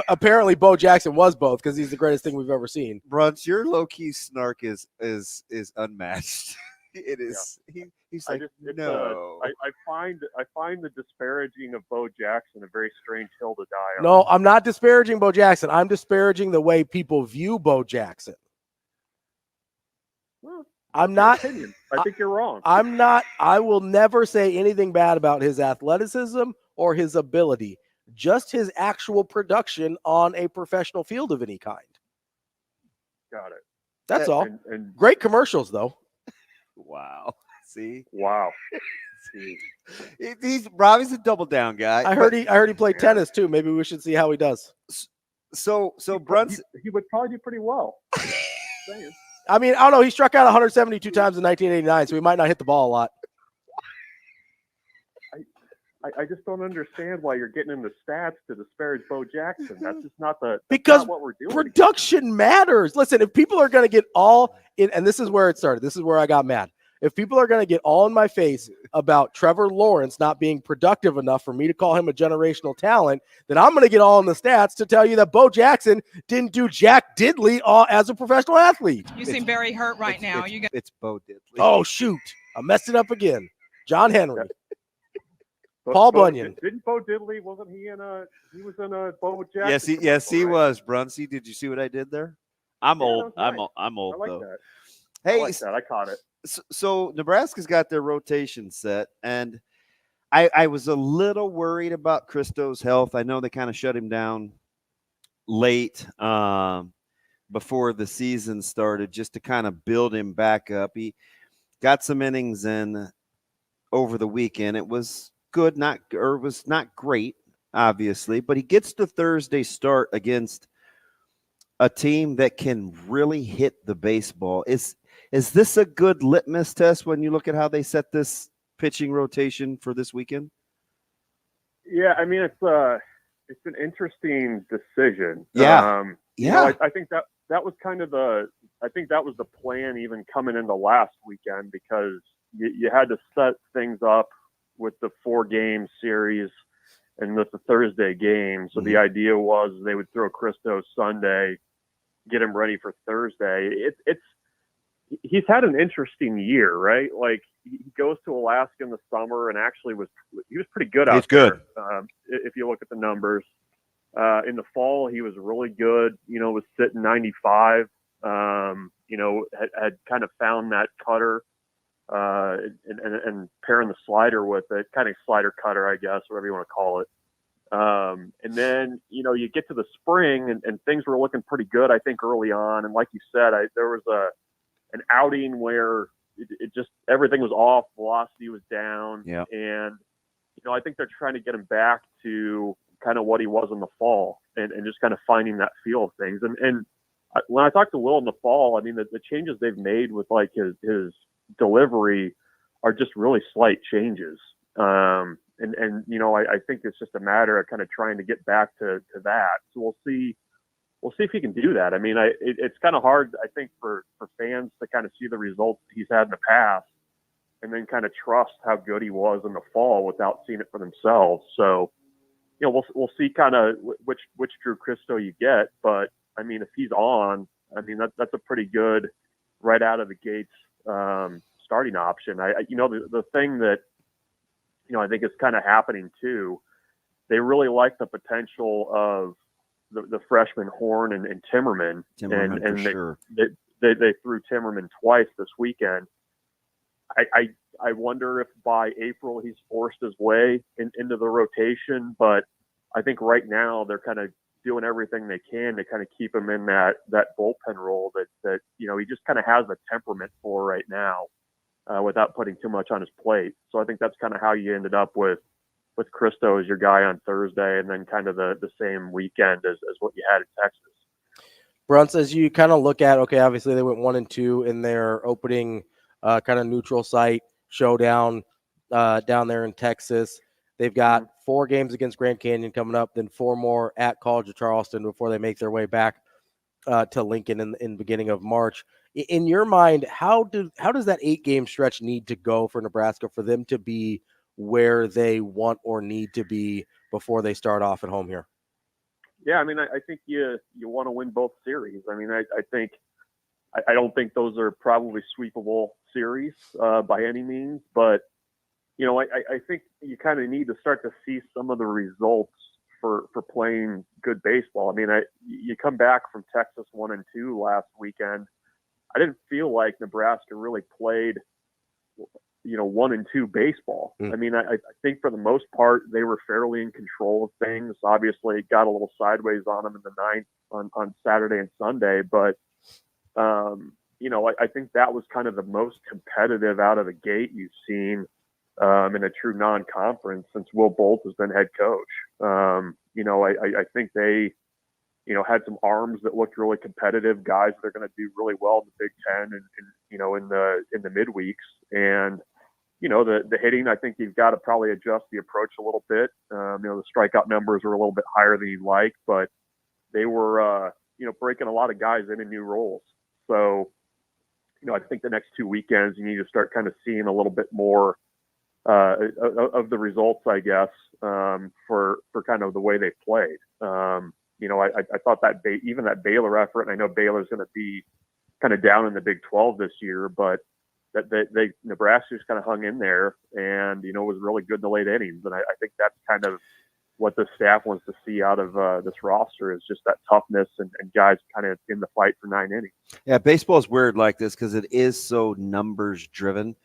apparently Bo Jackson was both because he's the greatest thing we've ever seen. Bruntz, your low key snark is unmatched. It is. Yeah. He's like, no. I find the disparaging of Bo Jackson a very strange hill to die on. No, I'm not disparaging Bo Jackson. I'm disparaging the way people view Bo Jackson. Well, I'm not. Opinion. I think you're wrong. I'm not. I will never say anything bad about his athleticism or his ability. Just his actual production on a professional field of any kind. Got it. That's all. And great commercials, though. Wow. See? Wow. See. Ravi's a double down guy. I heard he played tennis too. Maybe we should see how he does. So Bruntz, he would probably do pretty well. I mean, I don't know. He struck out 172 times in 1989, so he might not hit the ball a lot. I just don't understand why you're getting into stats to disparage Bo Jackson. That's just not because not what we're doing. Production matters. Listen, if people are going to get all in, and this is where it started. This is where I got mad. If people are going to get all in my face about Trevor Lawrence not being productive enough for me to call him a generational talent, then I'm going to get all in the stats to tell you that Bo Jackson didn't do jack diddly as a professional athlete. You seem very hurt right now. It's Bo Diddley. Oh, shoot. I messed it up again. John Henry. Paul Bunyan. Didn't Bo Diddley? Wasn't he in a? He was in a Bo Jackson. Yes, he was. Brunsey, did you see what I did there? I'm old. Nice. I'm old I like though. that. Hey, I like that. I caught it. So Nebraska's got their rotation set, and I was a little worried about Christo's health. I know they kind of shut him down late before the season started, just to kind of build him back up. He got some innings in over the weekend. It was good, was not great, obviously, but he gets the Thursday start against a team that can really hit the baseball. Is this a good litmus test when you look at how they set this pitching rotation for this weekend? Yeah, I mean it's an interesting decision. Yeah, You know, I think that was kind of that was the plan even coming into last weekend, because you had to set things up with the 4-game series and with the Thursday game. So the idea was they would throw Christo Sunday, get him ready for Thursday. He's had an interesting year, right? Like he goes to Alaska in the summer and actually he was pretty good out there. If you look at the numbers, in the fall he was really good. You know, was sitting 95. You know, had kind of found that cutter. And pairing the slider with it, kind of slider cutter, I guess, whatever you want to call it. And then, you know, you get to the spring and things were looking pretty good, I think, early on. And like you said, there was an outing where it just, everything was off, velocity was down. Yeah. And, you know, I think they're trying to get him back to kind of what he was in the fall and just kind of finding that feel of things. And when I talked to Will in the fall, I mean, the changes they've made with like his delivery are just really slight changes. And you know, I think it's just a matter of kind of trying to get back to that. So we'll see if he can do that. I mean, it's kind of hard, I think, for fans to kind of see the results he's had in the past and then kind of trust how good he was in the fall without seeing it for themselves. So, you know, we'll see kind of which Drew Christo you get. But I mean, if he's on, I mean, that's a pretty good right out of the gates starting option. You know, the thing that, you know, I think is kind of happening too, they really like the potential of the freshman Horn and Timmerman. And sure. They threw Timmerman twice this weekend. I wonder if by April he's forced his way into the rotation, but I think right now they're kind of doing everything they can to kind of keep him in that bullpen role that you know, he just kind of has the temperament for right now, without putting too much on his plate. So I think that's kind of how you ended up with Christo as your guy on Thursday, and then kind of the same weekend as what you had in Texas. Bruntz, as you kind of look at, okay, obviously they went 1-2 in their opening kind of neutral site showdown down there in Texas. They've got 4 games against Grand Canyon coming up, then 4 more at College of Charleston before they make their way back to Lincoln in the beginning of March. In your mind, how does that 8-game stretch need to go for Nebraska for them to be where they want or need to be before they start off at home here? Yeah, I mean, I think you want to win both series. I mean, I don't think those are probably sweepable series by any means, but you know, I think you kind of need to start to see some of the results for playing good baseball. I mean, you come back from Texas 1-2 last weekend. I didn't feel like Nebraska really played, you know, 1-2 baseball. I mean, I think for the most part they were fairly in control of things. Obviously, got a little sideways on them in the ninth on Saturday and Sunday, but you know, I think that was kind of the most competitive out of the gate you've seen in a true non-conference since Will Bolt has been head coach. You know, I think they had some arms that looked really competitive, guys that are going to do really well in the Big Ten and in the midweeks. And, the hitting, I think you've got to probably adjust the approach a little bit. The strikeout numbers were a little bit higher than you'd like, but they were, breaking a lot of guys in new roles. So, I think the next 2 weekends, you need to start kind of seeing a little bit more of the results, I guess, for kind of the way they played. I thought that even that Baylor effort, and I know Baylor's going to be kind of down in the Big 12 this year, but that Nebraska just kind of hung in there and, was really good in the late innings. And I think that's kind of what the staff wants to see out of this roster is just that toughness and guys kind of in the fight for 9 innings. Yeah, baseball is weird like this because it is so numbers driven.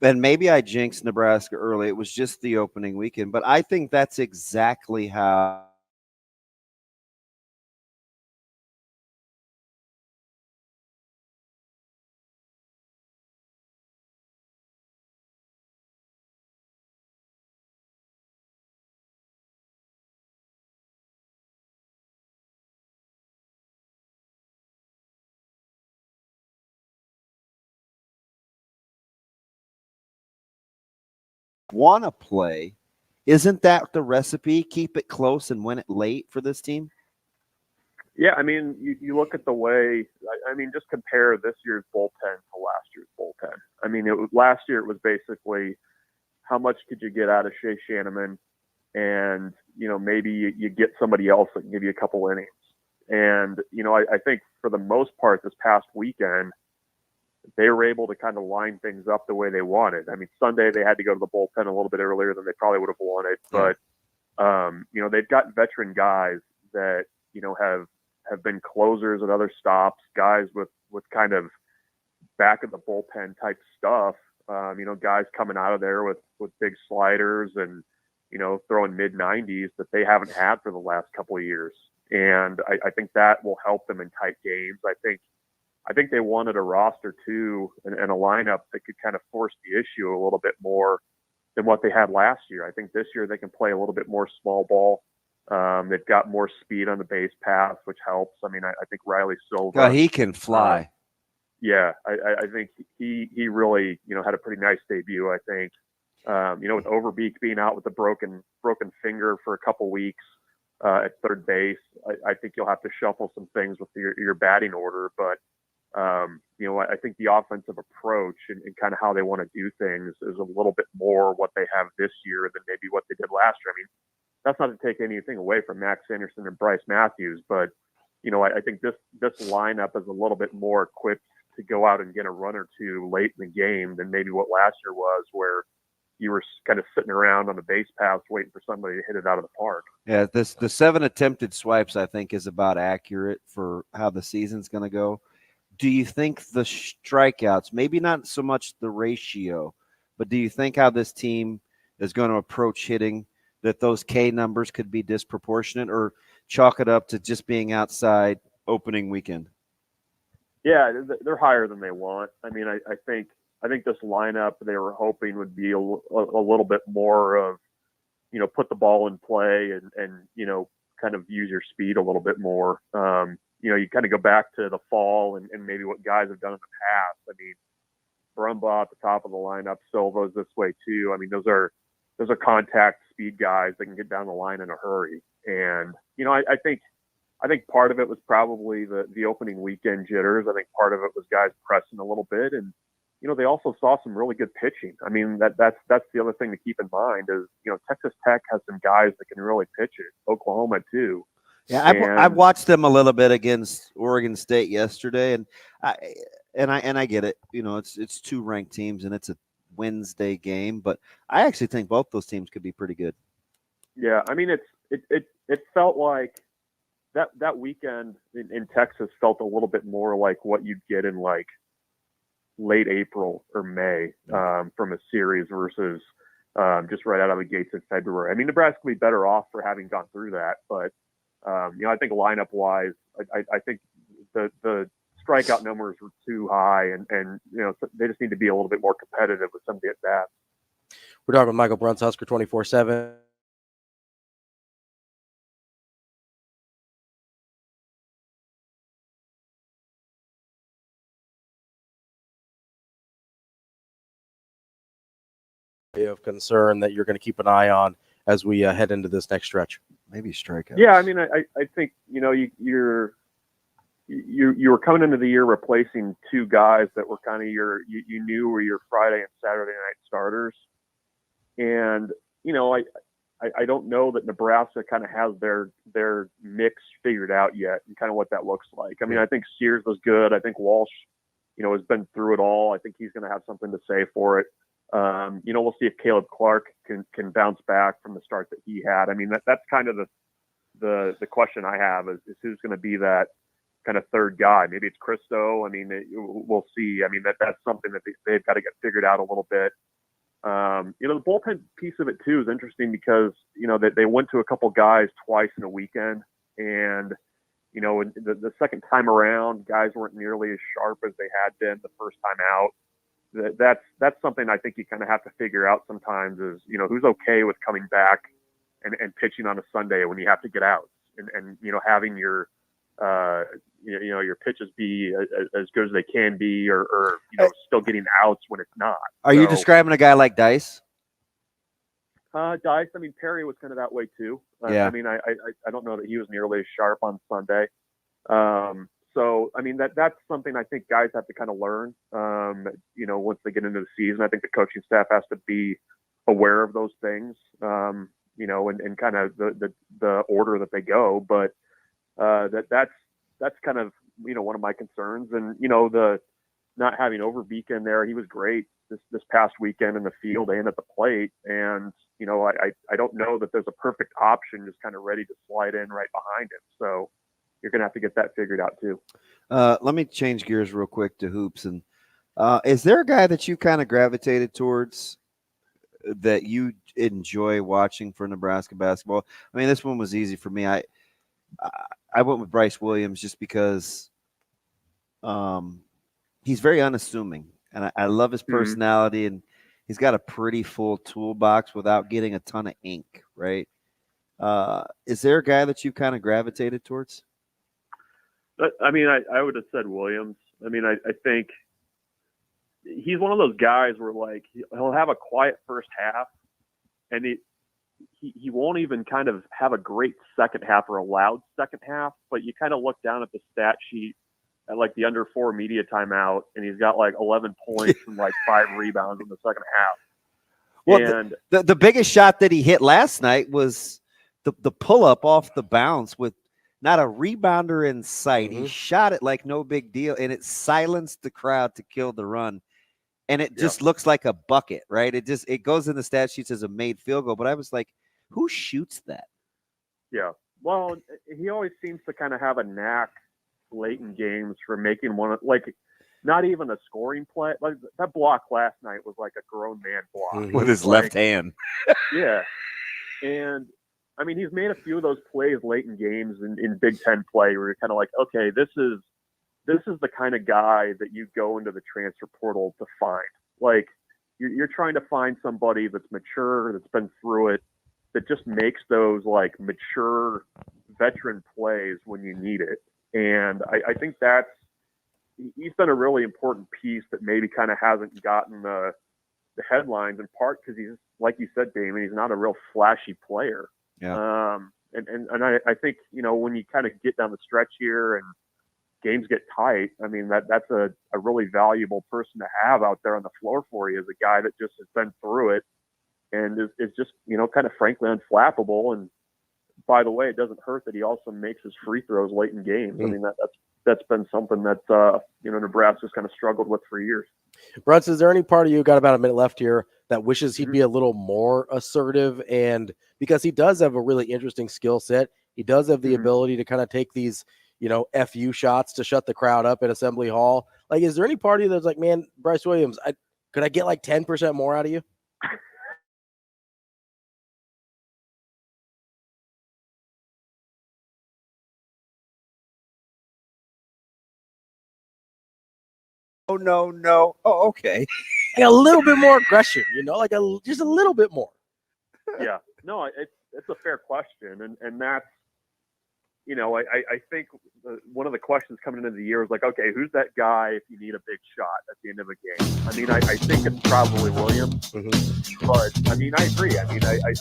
And maybe I jinxed Nebraska early. It was just the opening weekend, but I think that's exactly how want to play. Isn't that the recipe? Keep it close and win it late for this team? Yeah, I mean, you look at the way, just compare this year's bullpen to last year's bullpen. I mean, last year it was basically how much could you get out of Shea Shanneman, and, maybe you get somebody else that can give you a couple innings. And, I think for the most part this past weekend, they were able to kind of line things up the way they wanted. I mean, Sunday they had to go to the bullpen a little bit earlier than they probably would have wanted, but, they've got veteran guys that, have been closers at other stops, guys with kind of back of the bullpen type stuff. Guys coming out of there with big sliders and, throwing mid 90s that they haven't had for the last couple of years. And I think that will help them in tight games. I think they wanted a roster too and a lineup that could kind of force the issue a little bit more than what they had last year. I think this year they can play a little bit more small ball. They've got more speed on the base paths, which helps. I mean, I think Riley Silva. God, he can fly. I think he really, had a pretty nice debut, I think. With Overbeek being out with a broken finger for a couple weeks at third base, I think you'll have to shuffle some things with your batting order. But, I think the offensive approach and kind of how they want to do things is a little bit more what they have this year than maybe what they did last year. I mean, that's not to take anything away from Max Anderson and Bryce Matthews, but, I think this lineup is a little bit more equipped to go out and get a run or two late in the game than maybe what last year was, where you were kind of sitting around on the base paths waiting for somebody to hit it out of the park. Yeah, the 7 attempted swipes, I think, is about accurate for how the season's going to go. Do you think the strikeouts, maybe not so much the ratio, but do you think how this team is going to approach hitting, that those K numbers could be disproportionate, or chalk it up to just being outside opening weekend? Yeah, they're higher than they want. I mean, I think this lineup they were hoping would be a little bit more of, put the ball in play and kind of use your speed a little bit more. You kind of go back to the fall and maybe what guys have done in the past. I mean, Brumbaugh at the top of the lineup, Silva's this way too. I mean, those are contact speed guys that can get down the line in a hurry. And, I think part of it was probably the opening weekend jitters. I think part of it was guys pressing a little bit, and they also saw some really good pitching. I mean, that's the other thing to keep in mind is Texas Tech has some guys that can really pitch it. Oklahoma too. Yeah, I watched them a little bit against Oregon State yesterday, and I get it. It's 2 ranked teams and it's a Wednesday game, but I actually think both those teams could be pretty good. Yeah, I mean, it felt like that weekend in Texas felt a little bit more like what you'd get in like late April or May from a series versus just right out of the gates in February. I mean, Nebraska would be better off for having gone through that, but I think lineup wise, I think the strikeout numbers were too high, and they just need to be a little bit more competitive with some of the at bats. We're talking with Michael Bruntz, Husker 24/7. of concern that you're going to keep an eye on as we head into this next stretch? Maybe strikeouts. Yeah, I mean, I think you were coming into the year replacing two guys that were kind of you knew were your Friday and Saturday night starters, and I don't know that Nebraska kind of has their mix figured out yet and kind of what that looks like. I mean, I think Sears was good. I think Walsh, has been through it all. I think he's going to have something to say for it. We'll see if Caleb Clark can bounce back from the start that he had. I mean, that's kind of the question I have is who's going to be that kind of third guy. Maybe it's Christo. I mean, we'll see. I mean, that's something that they've got to get figured out a little bit. The bullpen piece of it too is interesting because, they went to a couple guys twice in a weekend, and, the second time around, guys weren't nearly as sharp as they had been the first time out. That's something I think you kind of have to figure out sometimes is, who's okay with coming back and pitching on a Sunday when you have to get out and having your pitches be as good as they can be or still getting outs when it's not. Are you describing a guy like Dice? Dice, I mean, Perry was kind of that way too. Yeah. I mean, I don't know that he was nearly as sharp on Sunday. So, I mean, that's something I think guys have to kind of learn, once they get into the season. I think the coaching staff has to be aware of those things, and kind of the order that they go. But that's kind of, one of my concerns. And, the not having Overbeek in there, he was great this past weekend in the field and at the plate. And, I don't know that there's a perfect option just kind of ready to slide in right behind him. So you're going to have to get that figured out too. Let me change gears real quick to hoops. And is there a guy that you kind of gravitated towards that you enjoy watching for Nebraska basketball? I mean, this one was easy for me. I went with Bryce Williams just because he's very unassuming, and I love his personality, and he's got a pretty full toolbox without getting a ton of ink, right? Is there a guy that you kind of gravitated towards? I mean, I would have said Williams. I mean, I think he's one of those guys where, like, he'll have a quiet first half, and he won't even kind of have a great second half or a loud second half, but you kind of look down at the stat sheet at, like, the under 4 media timeout, and he's got, like, 11 points and, like, 5 rebounds in the second half. Well, and the biggest shot that he hit last night was the pull-up off the bounce with not a rebounder in sight. He shot it like no big deal, and it silenced the crowd to kill the run. And it just looks like a bucket, right? It goes in the stat sheets as a made field goal. But I was like, who shoots that? Yeah. Well, he always seems to kind of have a knack late in games for making one, like, not even a scoring play. Like, that block last night was like a grown man block. With his left hand. Yeah. And I mean, he's made a few of those plays late in games in Big Ten play where you're kind of like, okay, this is the kind of guy that you go into the transfer portal to find. Like, you're trying to find somebody that's mature, that's been through it, that just makes those, like, mature veteran plays when you need it. And I think he's been a really important piece that maybe kind of hasn't gotten the headlines, in part because he's, like you said, Damon, he's not a real flashy player. Yeah. And I think, when you kind of get down the stretch here and games get tight, I mean, that's a really valuable person to have out there on the floor for you, as a guy that just has been through it and is just, kind of frankly unflappable. And by the way, it doesn't hurt that he also makes his free throws late in games. I mean, that's been something that, Nebraska's kind of struggled with for years. Bruntz, is there any part of you, got about a minute left here, that wishes he'd be a little more assertive? And because he does have a really interesting skill set, he does have the ability to kind of take these, FU shots to shut the crowd up at Assembly Hall. Like, is there any part of you that's like, man, Bryce Williams, could I get like 10% more out of you? Oh, no. Oh, okay. Like a little bit more aggression, like just a little bit more. Yeah, no, it's a fair question. And that's, I think one of the questions coming into the year is like, okay, who's that guy if you need a big shot at the end of a game? I mean, I think it's probably Williams, but I mean, I agree. I mean, I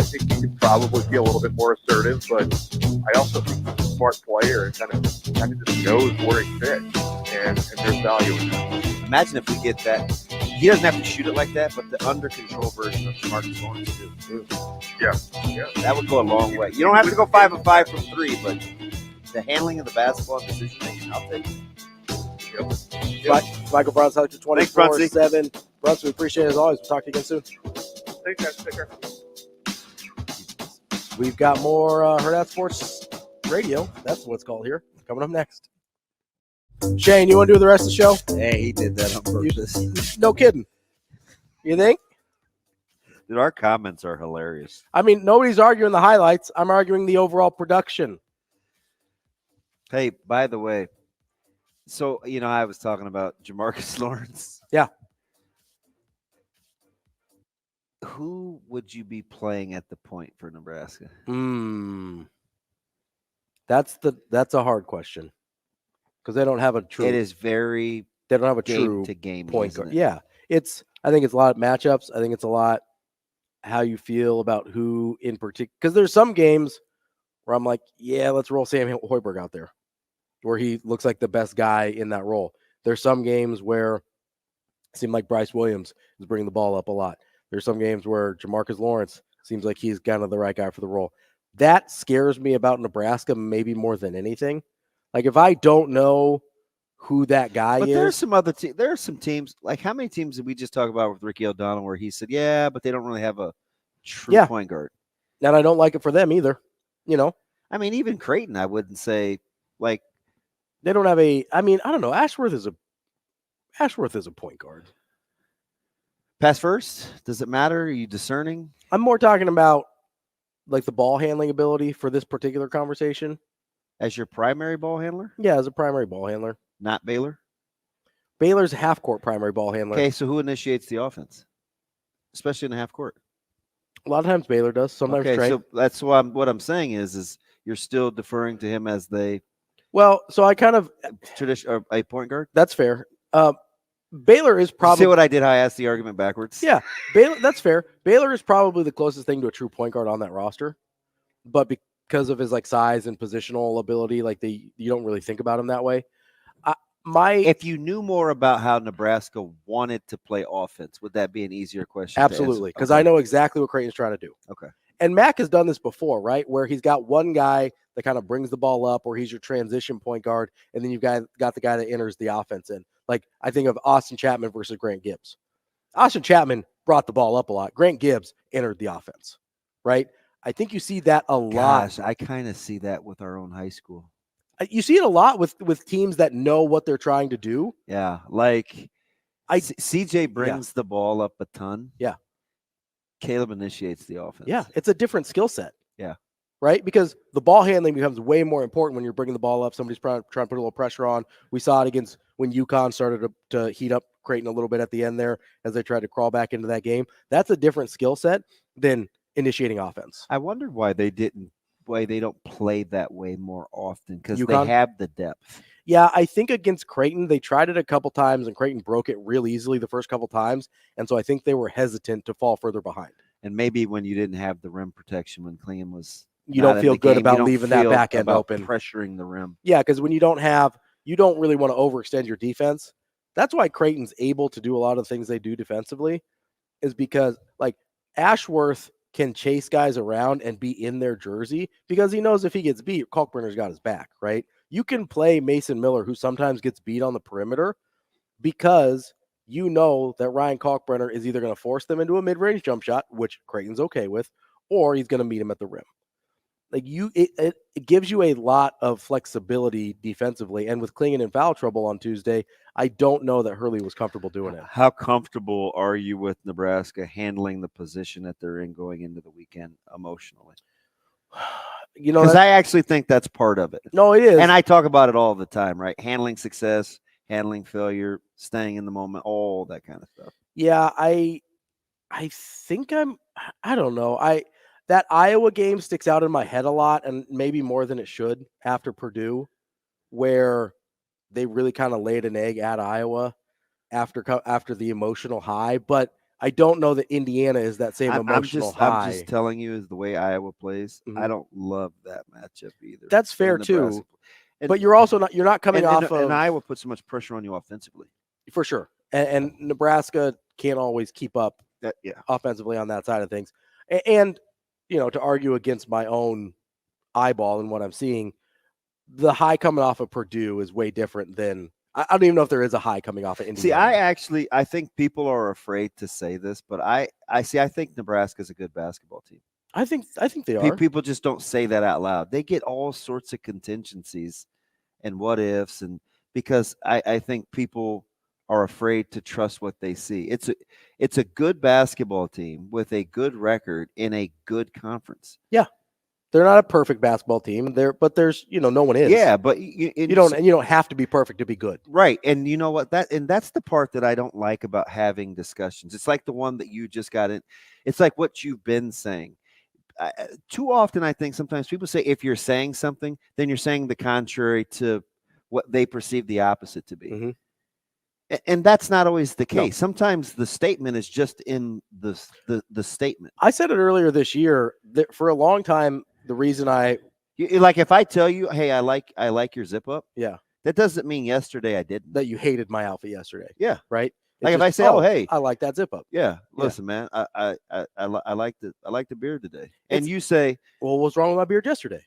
think he could probably be a little bit more assertive, but I also think he's a smart player and kind of just knows where he fits, and there's value in that. Imagine if we get that. He doesn't have to shoot it like that, but the under control version of Marcus Lawrence too. Yeah. That would go a long way. You don't have to go 5 of 5 from 3, but the handling of the basketball and decision making, I'll take it. Michael Bruntz, Huskers 24/7. Bruntzy. Bruntz, we appreciate it as always. We'll talk to you again soon. Thanks, guys. Take care. We've got more Hurrdat Sports Radio. That's what it's called here. Coming up next. Shane, you want to do the rest of the show? Hey, he did that on purpose. No kidding. You think? Dude, our comments are hilarious. I mean, nobody's arguing the highlights. I'm arguing the overall production. Hey, by the way, so, I was talking about Jamarcus Lawrence. Yeah. Who would you be playing at the point for Nebraska? That's a hard question. Because they don't have a true. It is very. They don't have a game true to game point guard. it? Yeah, I think it's a lot of matchups. I think it's a lot how you feel about who in particular. Because there's some games where I'm like, yeah, let's roll Sam Hoiberg out there, where he looks like the best guy in that role. There's some games where it seems like Bryce Williams is bringing the ball up a lot. There's some games where Jamarcus Lawrence seems like he's kind of the right guy for the role. That scares me about Nebraska maybe more than anything. Like, if I don't know who that guy is. There's some other there are some teams. Like, how many teams did we just talk about with Ricky O'Donnell where he said, yeah, but they don't really have a true point guard. And I don't like it for them either. I mean, even Creighton, I wouldn't say, like. They don't have I don't know. Ashworth is a point guard. Pass first? Does it matter? Are you discerning? I'm more talking about, like, the ball handling ability for this particular conversation. As your primary ball handler? Yeah, as a primary ball handler. Not Baylor? Baylor's a half-court primary ball handler. Okay, so who initiates the offense? Especially in the half court. A lot of times Baylor does. Sometimes Trey. So that's what I'm saying is you're still deferring to him as well, so I kind of tradition a point guard? That's fair. Baylor is probably. See what I did? I asked the argument backwards. Yeah, Baylor. That's fair. Baylor is probably the closest thing to a true point guard on that roster, but because of his size and positional ability, you don't really think about him that way. If you knew more about how Nebraska wanted to play offense, would that be an easier question? Absolutely, because I know exactly what Creighton's trying to do. Okay. And Mac has done this before, right? Where he's got one guy that kind of brings the ball up, or he's your transition point guard, and then you've got the guy that enters the offense in. Like, I think of Austin Chapman versus Grant Gibbs. Austin Chapman brought the ball up a lot. Grant Gibbs entered the offense, right? I think you see that a lot. Gosh, I kind of see that with our own high school. You see it a lot with teams that know what they're trying to do. Yeah, like CJ brings the ball up a ton. Yeah. Caleb initiates the offense. Yeah, it's a different skill set. Yeah. Right? Because the ball handling becomes way more important when you're bringing the ball up. Somebody's trying to put a little pressure on. We saw it against when UConn started to heat up Creighton a little bit at the end there as they tried to crawl back into that game. That's a different skill set than initiating offense. I wondered why they don't play that way more often, because they have the depth. Yeah, I think against Creighton, they tried it a couple times, and Creighton broke it real easily the first couple times, and so I think they were hesitant to fall further behind. And maybe when you didn't have the rim protection, when Clean was you don't feel good about leaving that back end open. Pressuring the rim. Yeah, because when you don't really want to overextend your defense. That's why Creighton's able to do a lot of the things they do defensively, is because, like, Ashworth can chase guys around and be in their jersey because he knows if he gets beat, Kalkbrenner's got his back, right? You can play Mason Miller, who sometimes gets beat on the perimeter, because you know that Ryan Kalkbrenner is either going to force them into a mid-range jump shot, which Creighton's okay with, or he's going to meet him at the rim. Like, it gives you a lot of flexibility defensively. And with Klingon in foul trouble on Tuesday, I don't know that Hurley was comfortable doing it. How comfortable are you with Nebraska handling the position that they're in going into the weekend emotionally? Because I actually think that's part of it. No, it is. And I talk about it all the time, right? Handling success, handling failure, staying in the moment, all that kind of stuff. Yeah, I think I don't know. That Iowa game sticks out in my head a lot, and maybe more than it should after Purdue, where they really kind of laid an egg at Iowa after the emotional high. But I don't know that Indiana is that same emotional high. I'm just telling you, is the way Iowa plays. Mhm. I don't love that matchup either. That's fair too. But you're not coming off of. And Iowa puts so much pressure on you offensively. For sure. And Nebraska can't always keep up Yeah. offensively on that side of things. And, to argue against my own eyeball and what I'm seeing, the high coming off of Purdue is way different than – I don't even know if there is a high coming off of Indiana. See, I think people are afraid to say this, but I think Nebraska's a good basketball team. I think they are. People just don't say that out loud. They get all sorts of contingencies and what ifs, and because I think people – are afraid to trust what they see. It's a good basketball team with a good record in a good conference. Yeah, they're not a perfect basketball team. But there's no one is. Yeah, but you don't have to be perfect to be good. Right, and you know what that's the part that I don't like about having discussions. It's like the one that you just got in. It's like what you've been saying. Too often, I think sometimes people say if you're saying something, then you're saying the contrary to what they perceive the opposite to be. Mm-hmm. And that's not always the case. No. Sometimes the statement is just in the statement. I said it earlier this year that for a long time, the reason like if I tell you, hey, I like your zip up. Yeah. That doesn't mean yesterday I didn't. That you hated my outfit yesterday. Yeah. Right. Like if I say, hey, I like that zip up. Yeah. Listen, man, I like the beard today. And you say, well, what's wrong with my beard yesterday?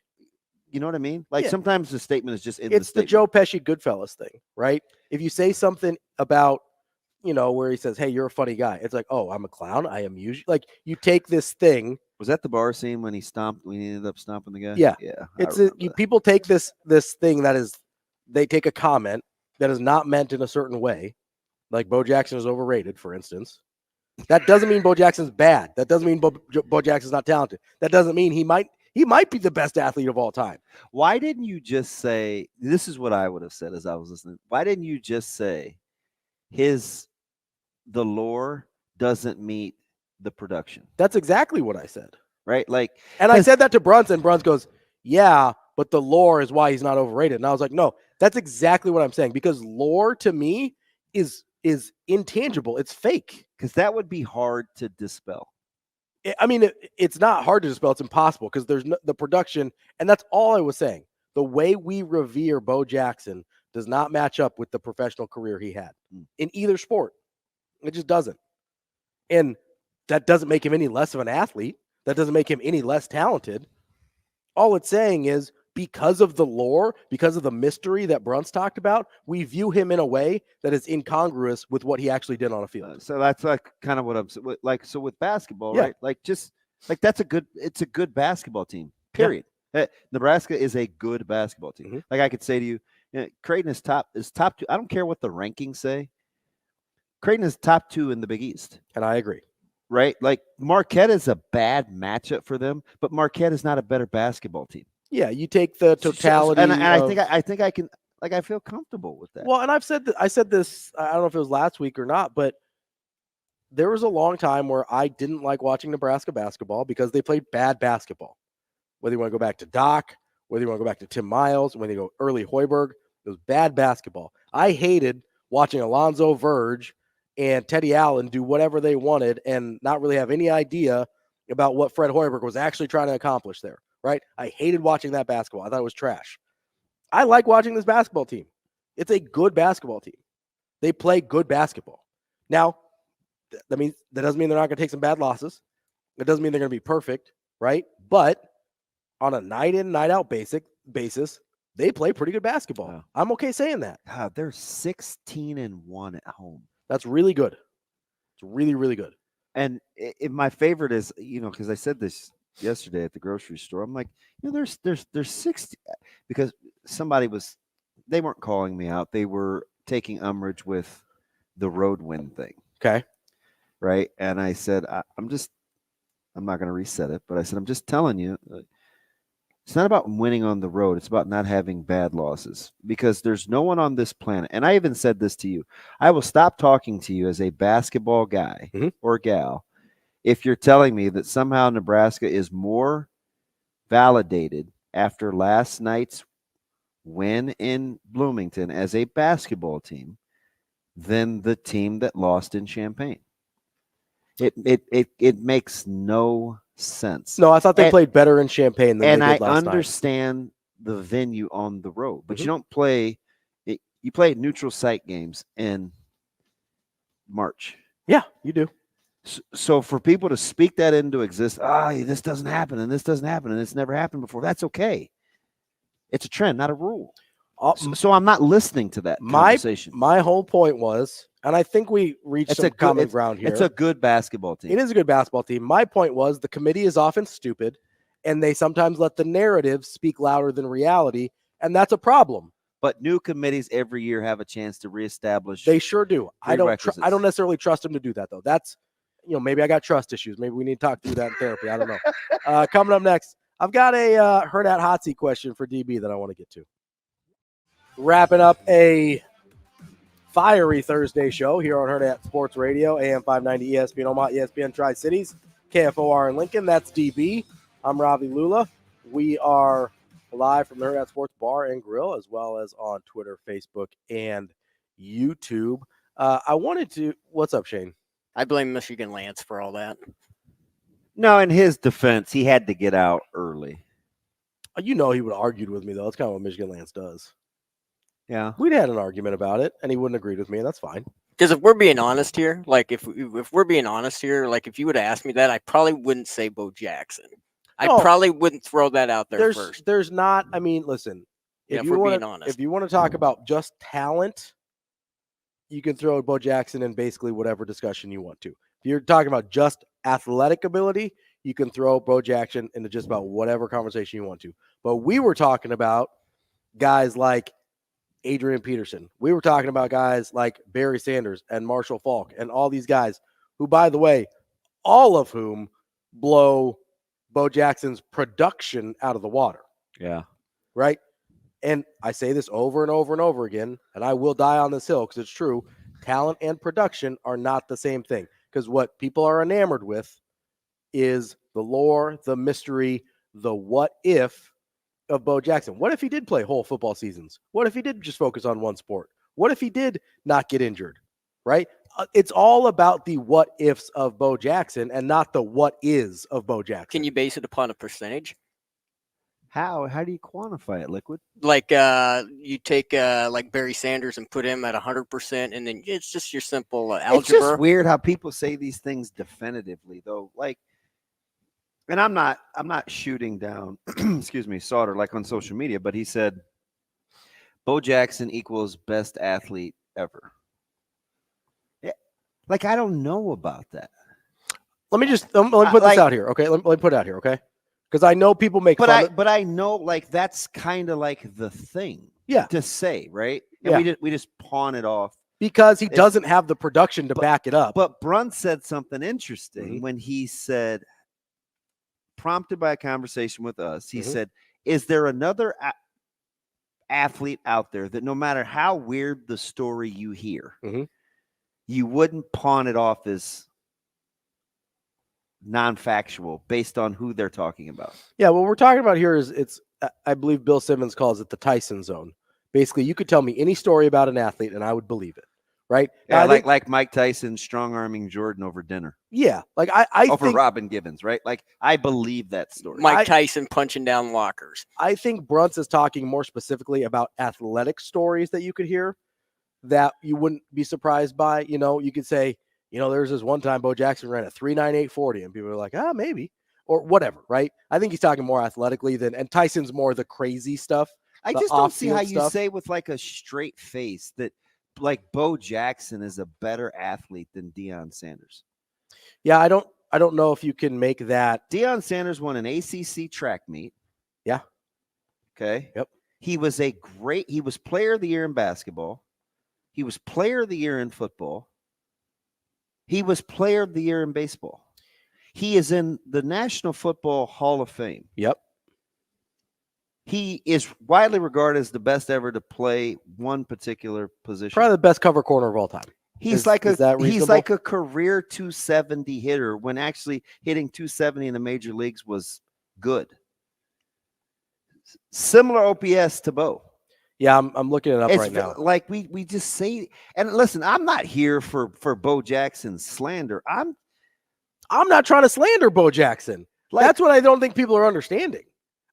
You know what I mean? Like sometimes the statement is just in it's the statement. The Joe Pesci Goodfellas thing, right? If you say something about, where he says, hey, you're a funny guy. It's like, oh, I'm a clown. I am usually like you take this thing. Was that the bar scene when he ended up stomping the guy? Yeah. Yeah. People take this thing they take a comment that is not meant in a certain way. Like Bo Jackson is overrated, for instance. That doesn't mean Bo Jackson's bad. That doesn't mean Bo Jackson's not talented. That doesn't mean he might be the best athlete of all time. Why didn't you just say, this is what I would have said as I was listening. Why didn't you just say the lore doesn't meet the production? That's exactly what I said. Right? And I said that to Bruntz, and Bruntz goes, yeah, but the lore is why he's not overrated. And I was like, no, that's exactly what I'm saying. Because lore to me is intangible. It's fake. Because that would be hard to dispel. I mean, it's not hard to dispel. It's impossible because there's the production. And that's all I was saying. The way we revere Bo Jackson does not match up with the professional career he had in either sport. It just doesn't. And that doesn't make him any less of an athlete. That doesn't make him any less talented. All it's saying is because of the lore, because of the mystery that Bruntz talked about, we view him in a way that is incongruous with what he actually did on a field. So that's like kind of what I'm like. So with basketball, right? Like it's a good basketball team. Period. Yeah. Nebraska is a good basketball team. Mm-hmm. Like I could say to you, Creighton is top 2. I don't care what the rankings say. Creighton is top 2 in the Big East, and I agree. Right? Like Marquette is a bad matchup for them, but Marquette is not a better basketball team. Yeah, you take the totality, and I think I can. Like I feel comfortable with that. Well, and I said this. I don't know if it was last week or not, but there was a long time where I didn't like watching Nebraska basketball because they played bad basketball. Whether you want to go back to Doc, whether you want to go back to Tim Miles, whether you go early Hoiberg, it was bad basketball. I hated watching Alonzo Verge and Teddy Allen do whatever they wanted and not really have any idea about what Fred Hoiberg was actually trying to accomplish there. Right? I hated watching that basketball. I thought it was trash. I like watching this basketball team. It's a good basketball team. They play good basketball. Now, that doesn't mean they're not going to take some bad losses. It doesn't mean they're going to be perfect, right? But on a night in, night out basis, they play pretty good basketball. Yeah. I'm okay saying that. God, they're 16-1 at home. That's really good. It's really, really good. And my favorite is, because I said this yesterday at the grocery store, I'm like, there's 60 because they weren't calling me out. They were taking umbrage with the road win thing. Okay. Right. And I said, I'm not going to reset it, but I said, I'm just telling you, it's not about winning on the road. It's about not having bad losses because there's no one on this planet. And I even said this to you. I will stop talking to you as a basketball guy or gal if you're telling me that somehow Nebraska is more validated after last night's win in Bloomington as a basketball team than the team that lost in Champaign. It makes no sense. No, I thought they played better in Champaign than they did last night. Understand the venue on the road, but you don't play it. You play neutral site games in March. Yeah, you do. So for people to speak that into existence, this doesn't happen and this doesn't happen and it's never happened before, that's okay. It's a trend, not a rule. So I'm not listening to that conversation. My whole point was, and I think we reached some common ground here. It's a good basketball team. It is a good basketball team. My point was the committee is often stupid, and they sometimes let the narrative speak louder than reality, and that's a problem. But new committees every year have a chance to reestablish. They sure do. I don't necessarily trust them to do that, though. That's, maybe I got trust issues. Maybe we need to talk through that in therapy. I don't know. Coming up next, I've got a Hurrdat hot seat question for DB that I want to get to. Wrapping up a fiery Thursday show here on Hurrdat Sports Radio, AM 590 ESPN Omaha, ESPN Tri-Cities, KFOR in Lincoln. That's DB. I'm Ravi Lulla. We are live from the Hurrdat Sports Bar and Grill, as well as on Twitter, Facebook, and YouTube. What's up, Shane? I blame Michigan Lance for all that. No, in his defense, he had to get out early. He would have argued with me, though. That's kind of what Michigan Lance does. Yeah. We'd had an argument about it, and he wouldn't agree with me, and that's fine. Because if we're being honest here, if we're being honest here, if you would have asked me that, I probably wouldn't say Bo Jackson. I probably wouldn't throw that out there first. There's not, listen, if you want to talk about just talent, you can throw Bo Jackson in basically whatever discussion you want to. If you're talking about just athletic ability, you can throw Bo Jackson into just about whatever conversation you want to. But we were talking about guys like Adrian Peterson. We were talking about guys like Barry Sanders and Marshall Faulk and all these guys who, by the way, all of whom blow Bo Jackson's production out of the water. Yeah. Right? And I say this over and over and over again, and I will die on this hill because it's true. Talent and production are not the same thing, because what people are enamored with is the lore, the mystery, the what if of Bo Jackson. What if he did play whole football seasons? What if he did just focus on one sport? What if he did not get injured? Right? It's all about the what ifs of Bo Jackson and not the what is of Bo Jackson. Can you base it upon a percentage? How do you quantify it, Liquid? You take Barry Sanders and put him at 100%, and then it's just your simple algebra. It's just weird how people say these things definitively, though. And I'm not shooting down, excuse me, Sauter, on social media, but he said Bo Jackson equals best athlete ever. Yeah, I don't know about that. Let me put this out here, okay? Let me put it out here, okay? Because I know people make fun. But I know that's kind of the thing, to say, right? And we just pawn it off because he doesn't have the production to back it up. But Bruntz said something interesting when he said, prompted by a conversation with us, he said, "Is there another athlete out there that no matter how weird the story you hear, you wouldn't pawn it off as non-factual based on who they're talking about?" Yeah, what we're talking about here is I believe Bill Simmons calls it the Tyson zone. Basically, you could tell me any story about an athlete and I would believe it, right? Yeah, like Mike Tyson strong-arming Jordan over dinner. Yeah, I over think Robin Gibbons, right? I believe that story. Mike Tyson punching down lockers. I think Bruntz is talking more specifically about athletic stories that you could hear that you wouldn't be surprised by. You could say, there's this one time Bo Jackson ran a 3.9840, and people are like, maybe, or whatever, right? I think he's talking more athletically and Tyson's more the crazy stuff. I just don't see how you say with a straight face that Bo Jackson is a better athlete than Deion Sanders. Yeah, I don't know if you can make that. Deion Sanders won an ACC track meet. Yeah. Okay. Yep. He was player of the year in basketball. He was player of the year in football. He was player of the year in baseball. He is in the National Football Hall of Fame. Yep. He is widely regarded as the best ever to play one particular position. Probably the best cover corner of all time. He's like a career 270 hitter when actually hitting 270 in the major leagues was good. Similar OPS to Bo. Yeah, I'm looking it up right now. Like we just say, and listen, I'm not here for Bo Jackson slander. I'm not trying to slander Bo Jackson. That's what I don't think people are understanding.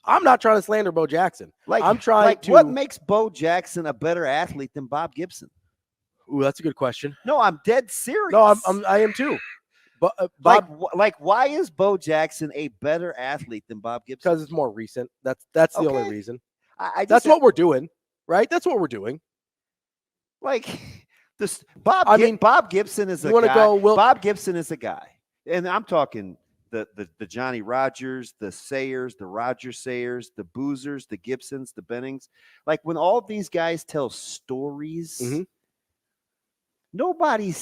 I'm not trying to slander Bo Jackson. I'm trying to. What makes Bo Jackson a better athlete than Bob Gibson? Ooh, that's a good question. No, I'm dead serious. No, I am too. But why is Bo Jackson a better athlete than Bob Gibson? Because it's more recent. That's the only reason. That's what we're doing, right? That's what we're doing. Like this, Bob Gibson is a guy. Bob Gibson is a guy, and I'm talking the Johnny Rogers, the Sayers, the Roger Sayers, the Boozers, the Gibsons, the Bennings. Like when all these guys tell stories. Mm-hmm. Nobody,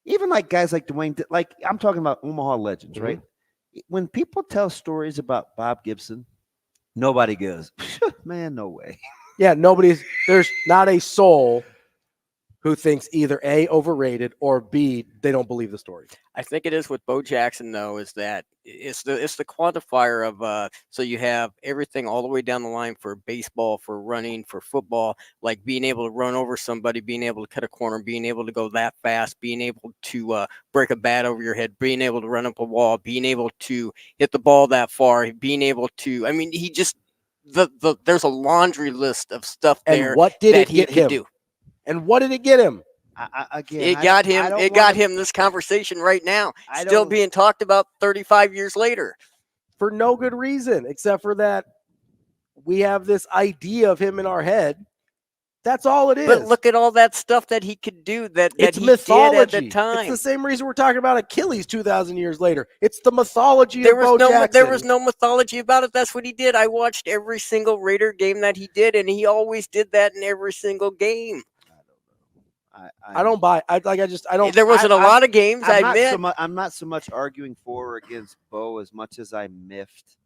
even like guys like Dwayne, like I'm talking about Omaha legends, Mm-hmm. right? When people tell stories about Bob Gibson, nobody goes, man, no way. Yeah, there's not a soul who thinks either A, overrated, or B, they don't believe the story. I think it is with Bo Jackson, though, is that it's the quantifier of so you have everything all the way down the line for baseball, for running, for football, like being able to run over somebody, being able to cut a corner, being able to go that fast, being able to break a bat over your head, being able to run up a wall, being able to hit the ball that far, being able to, I mean, he just there's a laundry list of stuff there. And what did it get him? Do. And what did it get him? It got him this conversation right now, still being talked about 35 years later. For no good reason, except for that we have this idea of him in our head. That's all it is. But look at all that stuff that he could do that he mythology. did at the time. It's the same reason we're talking about Achilles 2,000 years later. It's the mythology of Bo Jackson. There was no mythology about it. That's what he did. I watched every single Raider game that he did, and he always did that in every single game. I don't buy. I don't. There wasn't a lot of games. I admit. I'm not so much arguing for or against Bo as much as I miffed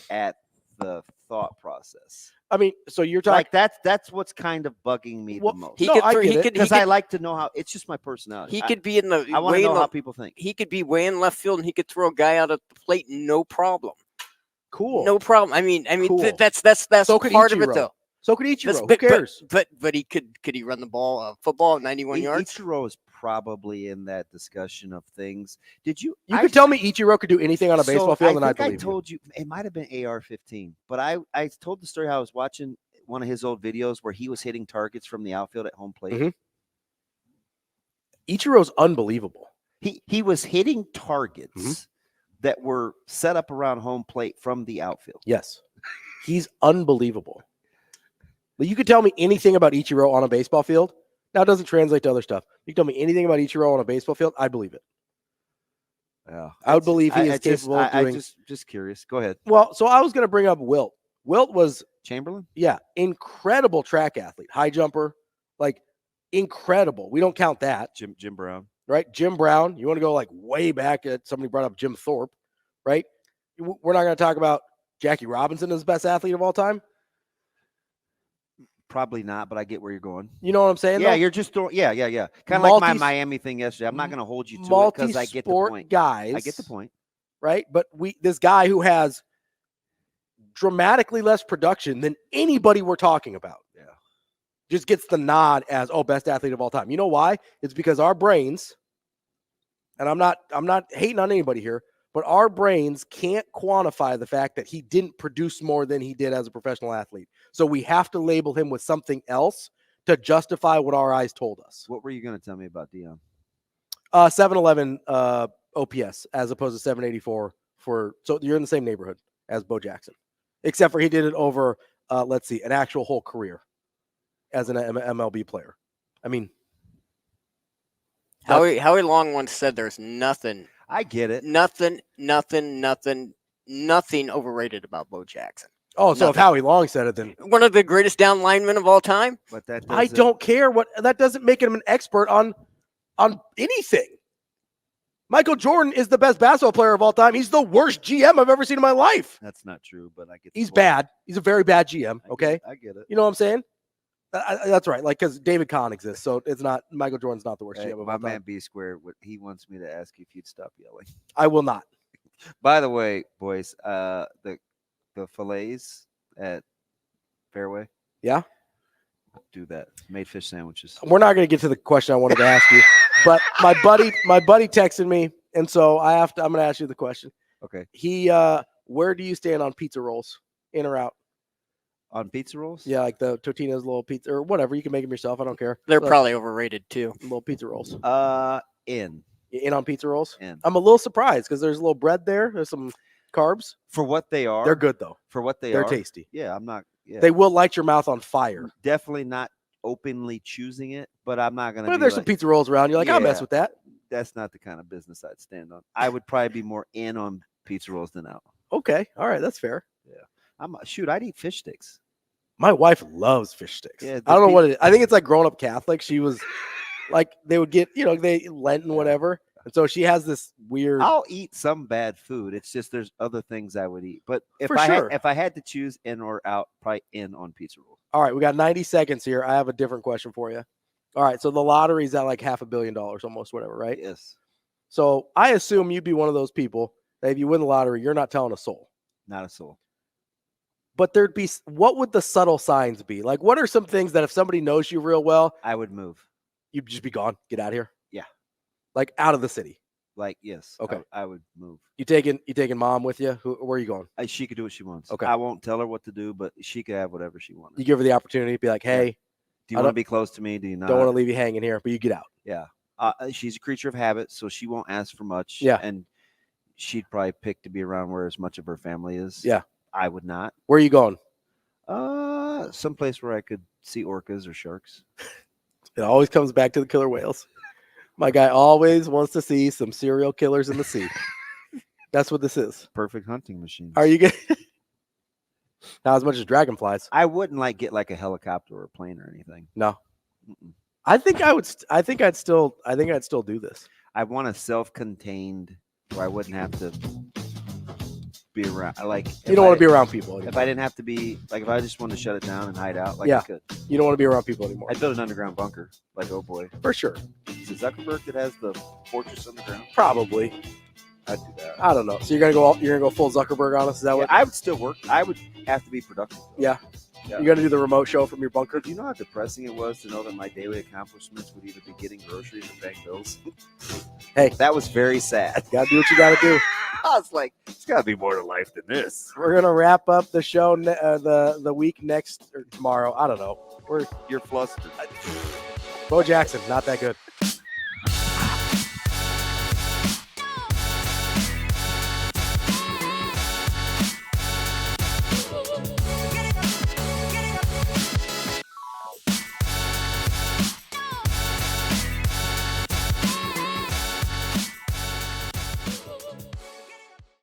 at the thought process. I mean, so you're talking like that's what's kind of bugging me the most. Because I like to know how. It's just my personality. He could be in the. I want to know how people think. He could be way in left field, and he could throw a guy out at the plate, no problem. Cool. No problem. I mean, cool. That's so part of it, though. So could Ichiro. Who cares? But he could he run the ball, football, 91 yards? Ichiro is probably in that discussion of things. Did you? You could tell me Ichiro could do anything on a baseball field, and I believe I told you. It might have been AR-15, but I told the story how I was watching one of his old videos where he was hitting targets from the outfield at home plate. Mm-hmm. Ichiro's unbelievable. He was hitting targets that were set up around home plate from the outfield. Yes, he's unbelievable. But you could tell me anything about Ichiro on a baseball field. Now, it doesn't translate to other stuff. You can tell me anything about Ichiro on a baseball field. I believe it. Yeah, I would believe he is capable of doing. Just curious. Go ahead. Well, so I was going to bring up Wilt. Wilt was Chamberlain. Yeah, incredible track athlete, high jumper, like incredible. We don't count that. Jim Brown, right? Jim Brown. You want to go like way back? Somebody brought up Jim Thorpe, right? We're not going to talk about Jackie Robinson as the best athlete of all time. Probably not, but I get where you're going. You know what I'm saying? Yeah, though? You're just throwing. Yeah. Kind of like my Miami thing yesterday. I'm not going to hold you to it because I get the point. Guys, I get the point. Right, but this guy who has dramatically less production than anybody we're talking about, just gets the nod as best athlete of all time. You know why? It's because our brains, and I'm not hating on anybody here, but our brains can't quantify the fact that he didn't produce more than he did as a professional athlete. So we have to label him with something else to justify what our eyes told us. What were you going to tell me about Dion? 711 OPS as opposed to 784 so you're in the same neighborhood as Bo Jackson, except for he did it over, an actual whole career as an MLB player. I mean, Howie Long once said there's nothing. I get it. Nothing overrated about Bo Jackson. Oh, so if Howie Long said it, then one of the greatest down linemen of all time. But that I don't care that doesn't make him an expert on anything. Michael Jordan is the best basketball player of all time. He's the worst GM I've ever seen in my life. That's not true, but I get. He's bad. He's a very bad GM. Okay, I get it. You know what I'm saying? That's right. Like, because David Kahn exists, so it's not Michael Jordan's not the worst. Hey, GM of my all time. man B Square, he wants me to ask you if you'd stop yelling. I will not. By the way, boys, the fillets at Fairway. Yeah. Do that. Made fish sandwiches. We're not going to get to the question I wanted to ask you, but my buddy texted me, and so I'm going to ask you the question. Okay. Where do you stand on pizza rolls, in or out? On pizza rolls? Yeah, like the Totino's little pizza or whatever. You can make them yourself. I don't care. They're probably overrated too. Little pizza rolls. In on pizza rolls. In. I'm a little surprised because there's a little bread there. There's some carbs. For what they are, they're good though. For what they're are, tasty. Yeah, I'm not. Yeah. They will light your mouth on fire. Definitely not openly choosing it, but I'm not gonna. But if there's some pizza rolls around, you're like, I'll mess with that. That's not the kind of business I'd stand on. I would probably be more in on pizza rolls than out. Okay, all right, that's fair. Yeah, I'd eat fish sticks. My wife loves fish sticks. Yeah, I don't know what it is. I think it's like growing up Catholic. She was like, they would get, they Lent and whatever. And so she has this weird. I'll eat some bad food. It's just there's other things I would eat. But if I had to choose in or out, probably in on pizza rolls. All right, we got 90 seconds here. I have a different question for you. All right, so the lottery's at like $500 million, almost whatever, right? Yes. So I assume you'd be one of those people that if you win the lottery, you're not telling a soul. Not a soul. But what would the subtle signs be? Like, what are some things that if somebody knows you real well, I would move. You'd just be gone. Get out of here. Yeah. Like out of the city. Like, yes. Okay. I would move. You taking mom with you? Where are you going? She could do what she wants. Okay. I won't tell her what to do, but she could have whatever she wants. You give her the opportunity to be like, hey, do you want to be close to me? Do you not? Don't want to leave you hanging here, but you get out. Yeah. She's a creature of habit, so she won't ask for much. Yeah. And she'd probably pick to be around where as much of her family is. Yeah. I would not. Where are you going? Someplace where I could see orcas or sharks. It always comes back to the killer whales. My guy always wants to see some serial killers in the sea. That's what this is. Perfect hunting machine. Are you good? Not as much as dragonflies. I wouldn't get like a helicopter or a plane or anything. No. Mm-mm. I think I'd still do this. I want a self-contained where I wouldn't have to be around. You don't want to be around people anymore. If I didn't have to be if I just wanted to shut it down and hide out, I could. You don't want to be around people anymore. I'd build an underground bunker, oh boy. For sure. Is it Zuckerberg that has the fortress underground? Probably. I'd do that. I don't know. So you're gonna go full Zuckerberg on us? Is that what? I would still work. I would have to be productive. Yeah. You're gonna do the remote show from your bunker? Do you know how depressing it was to know that my daily accomplishments would either be getting groceries or paying bills? Hey, that was very sad. Gotta do what you gotta do. I was like, there's gotta be more to life than this. We're gonna wrap up the show the week next or tomorrow. I don't know. You're flustered. Bo Jackson, not that good.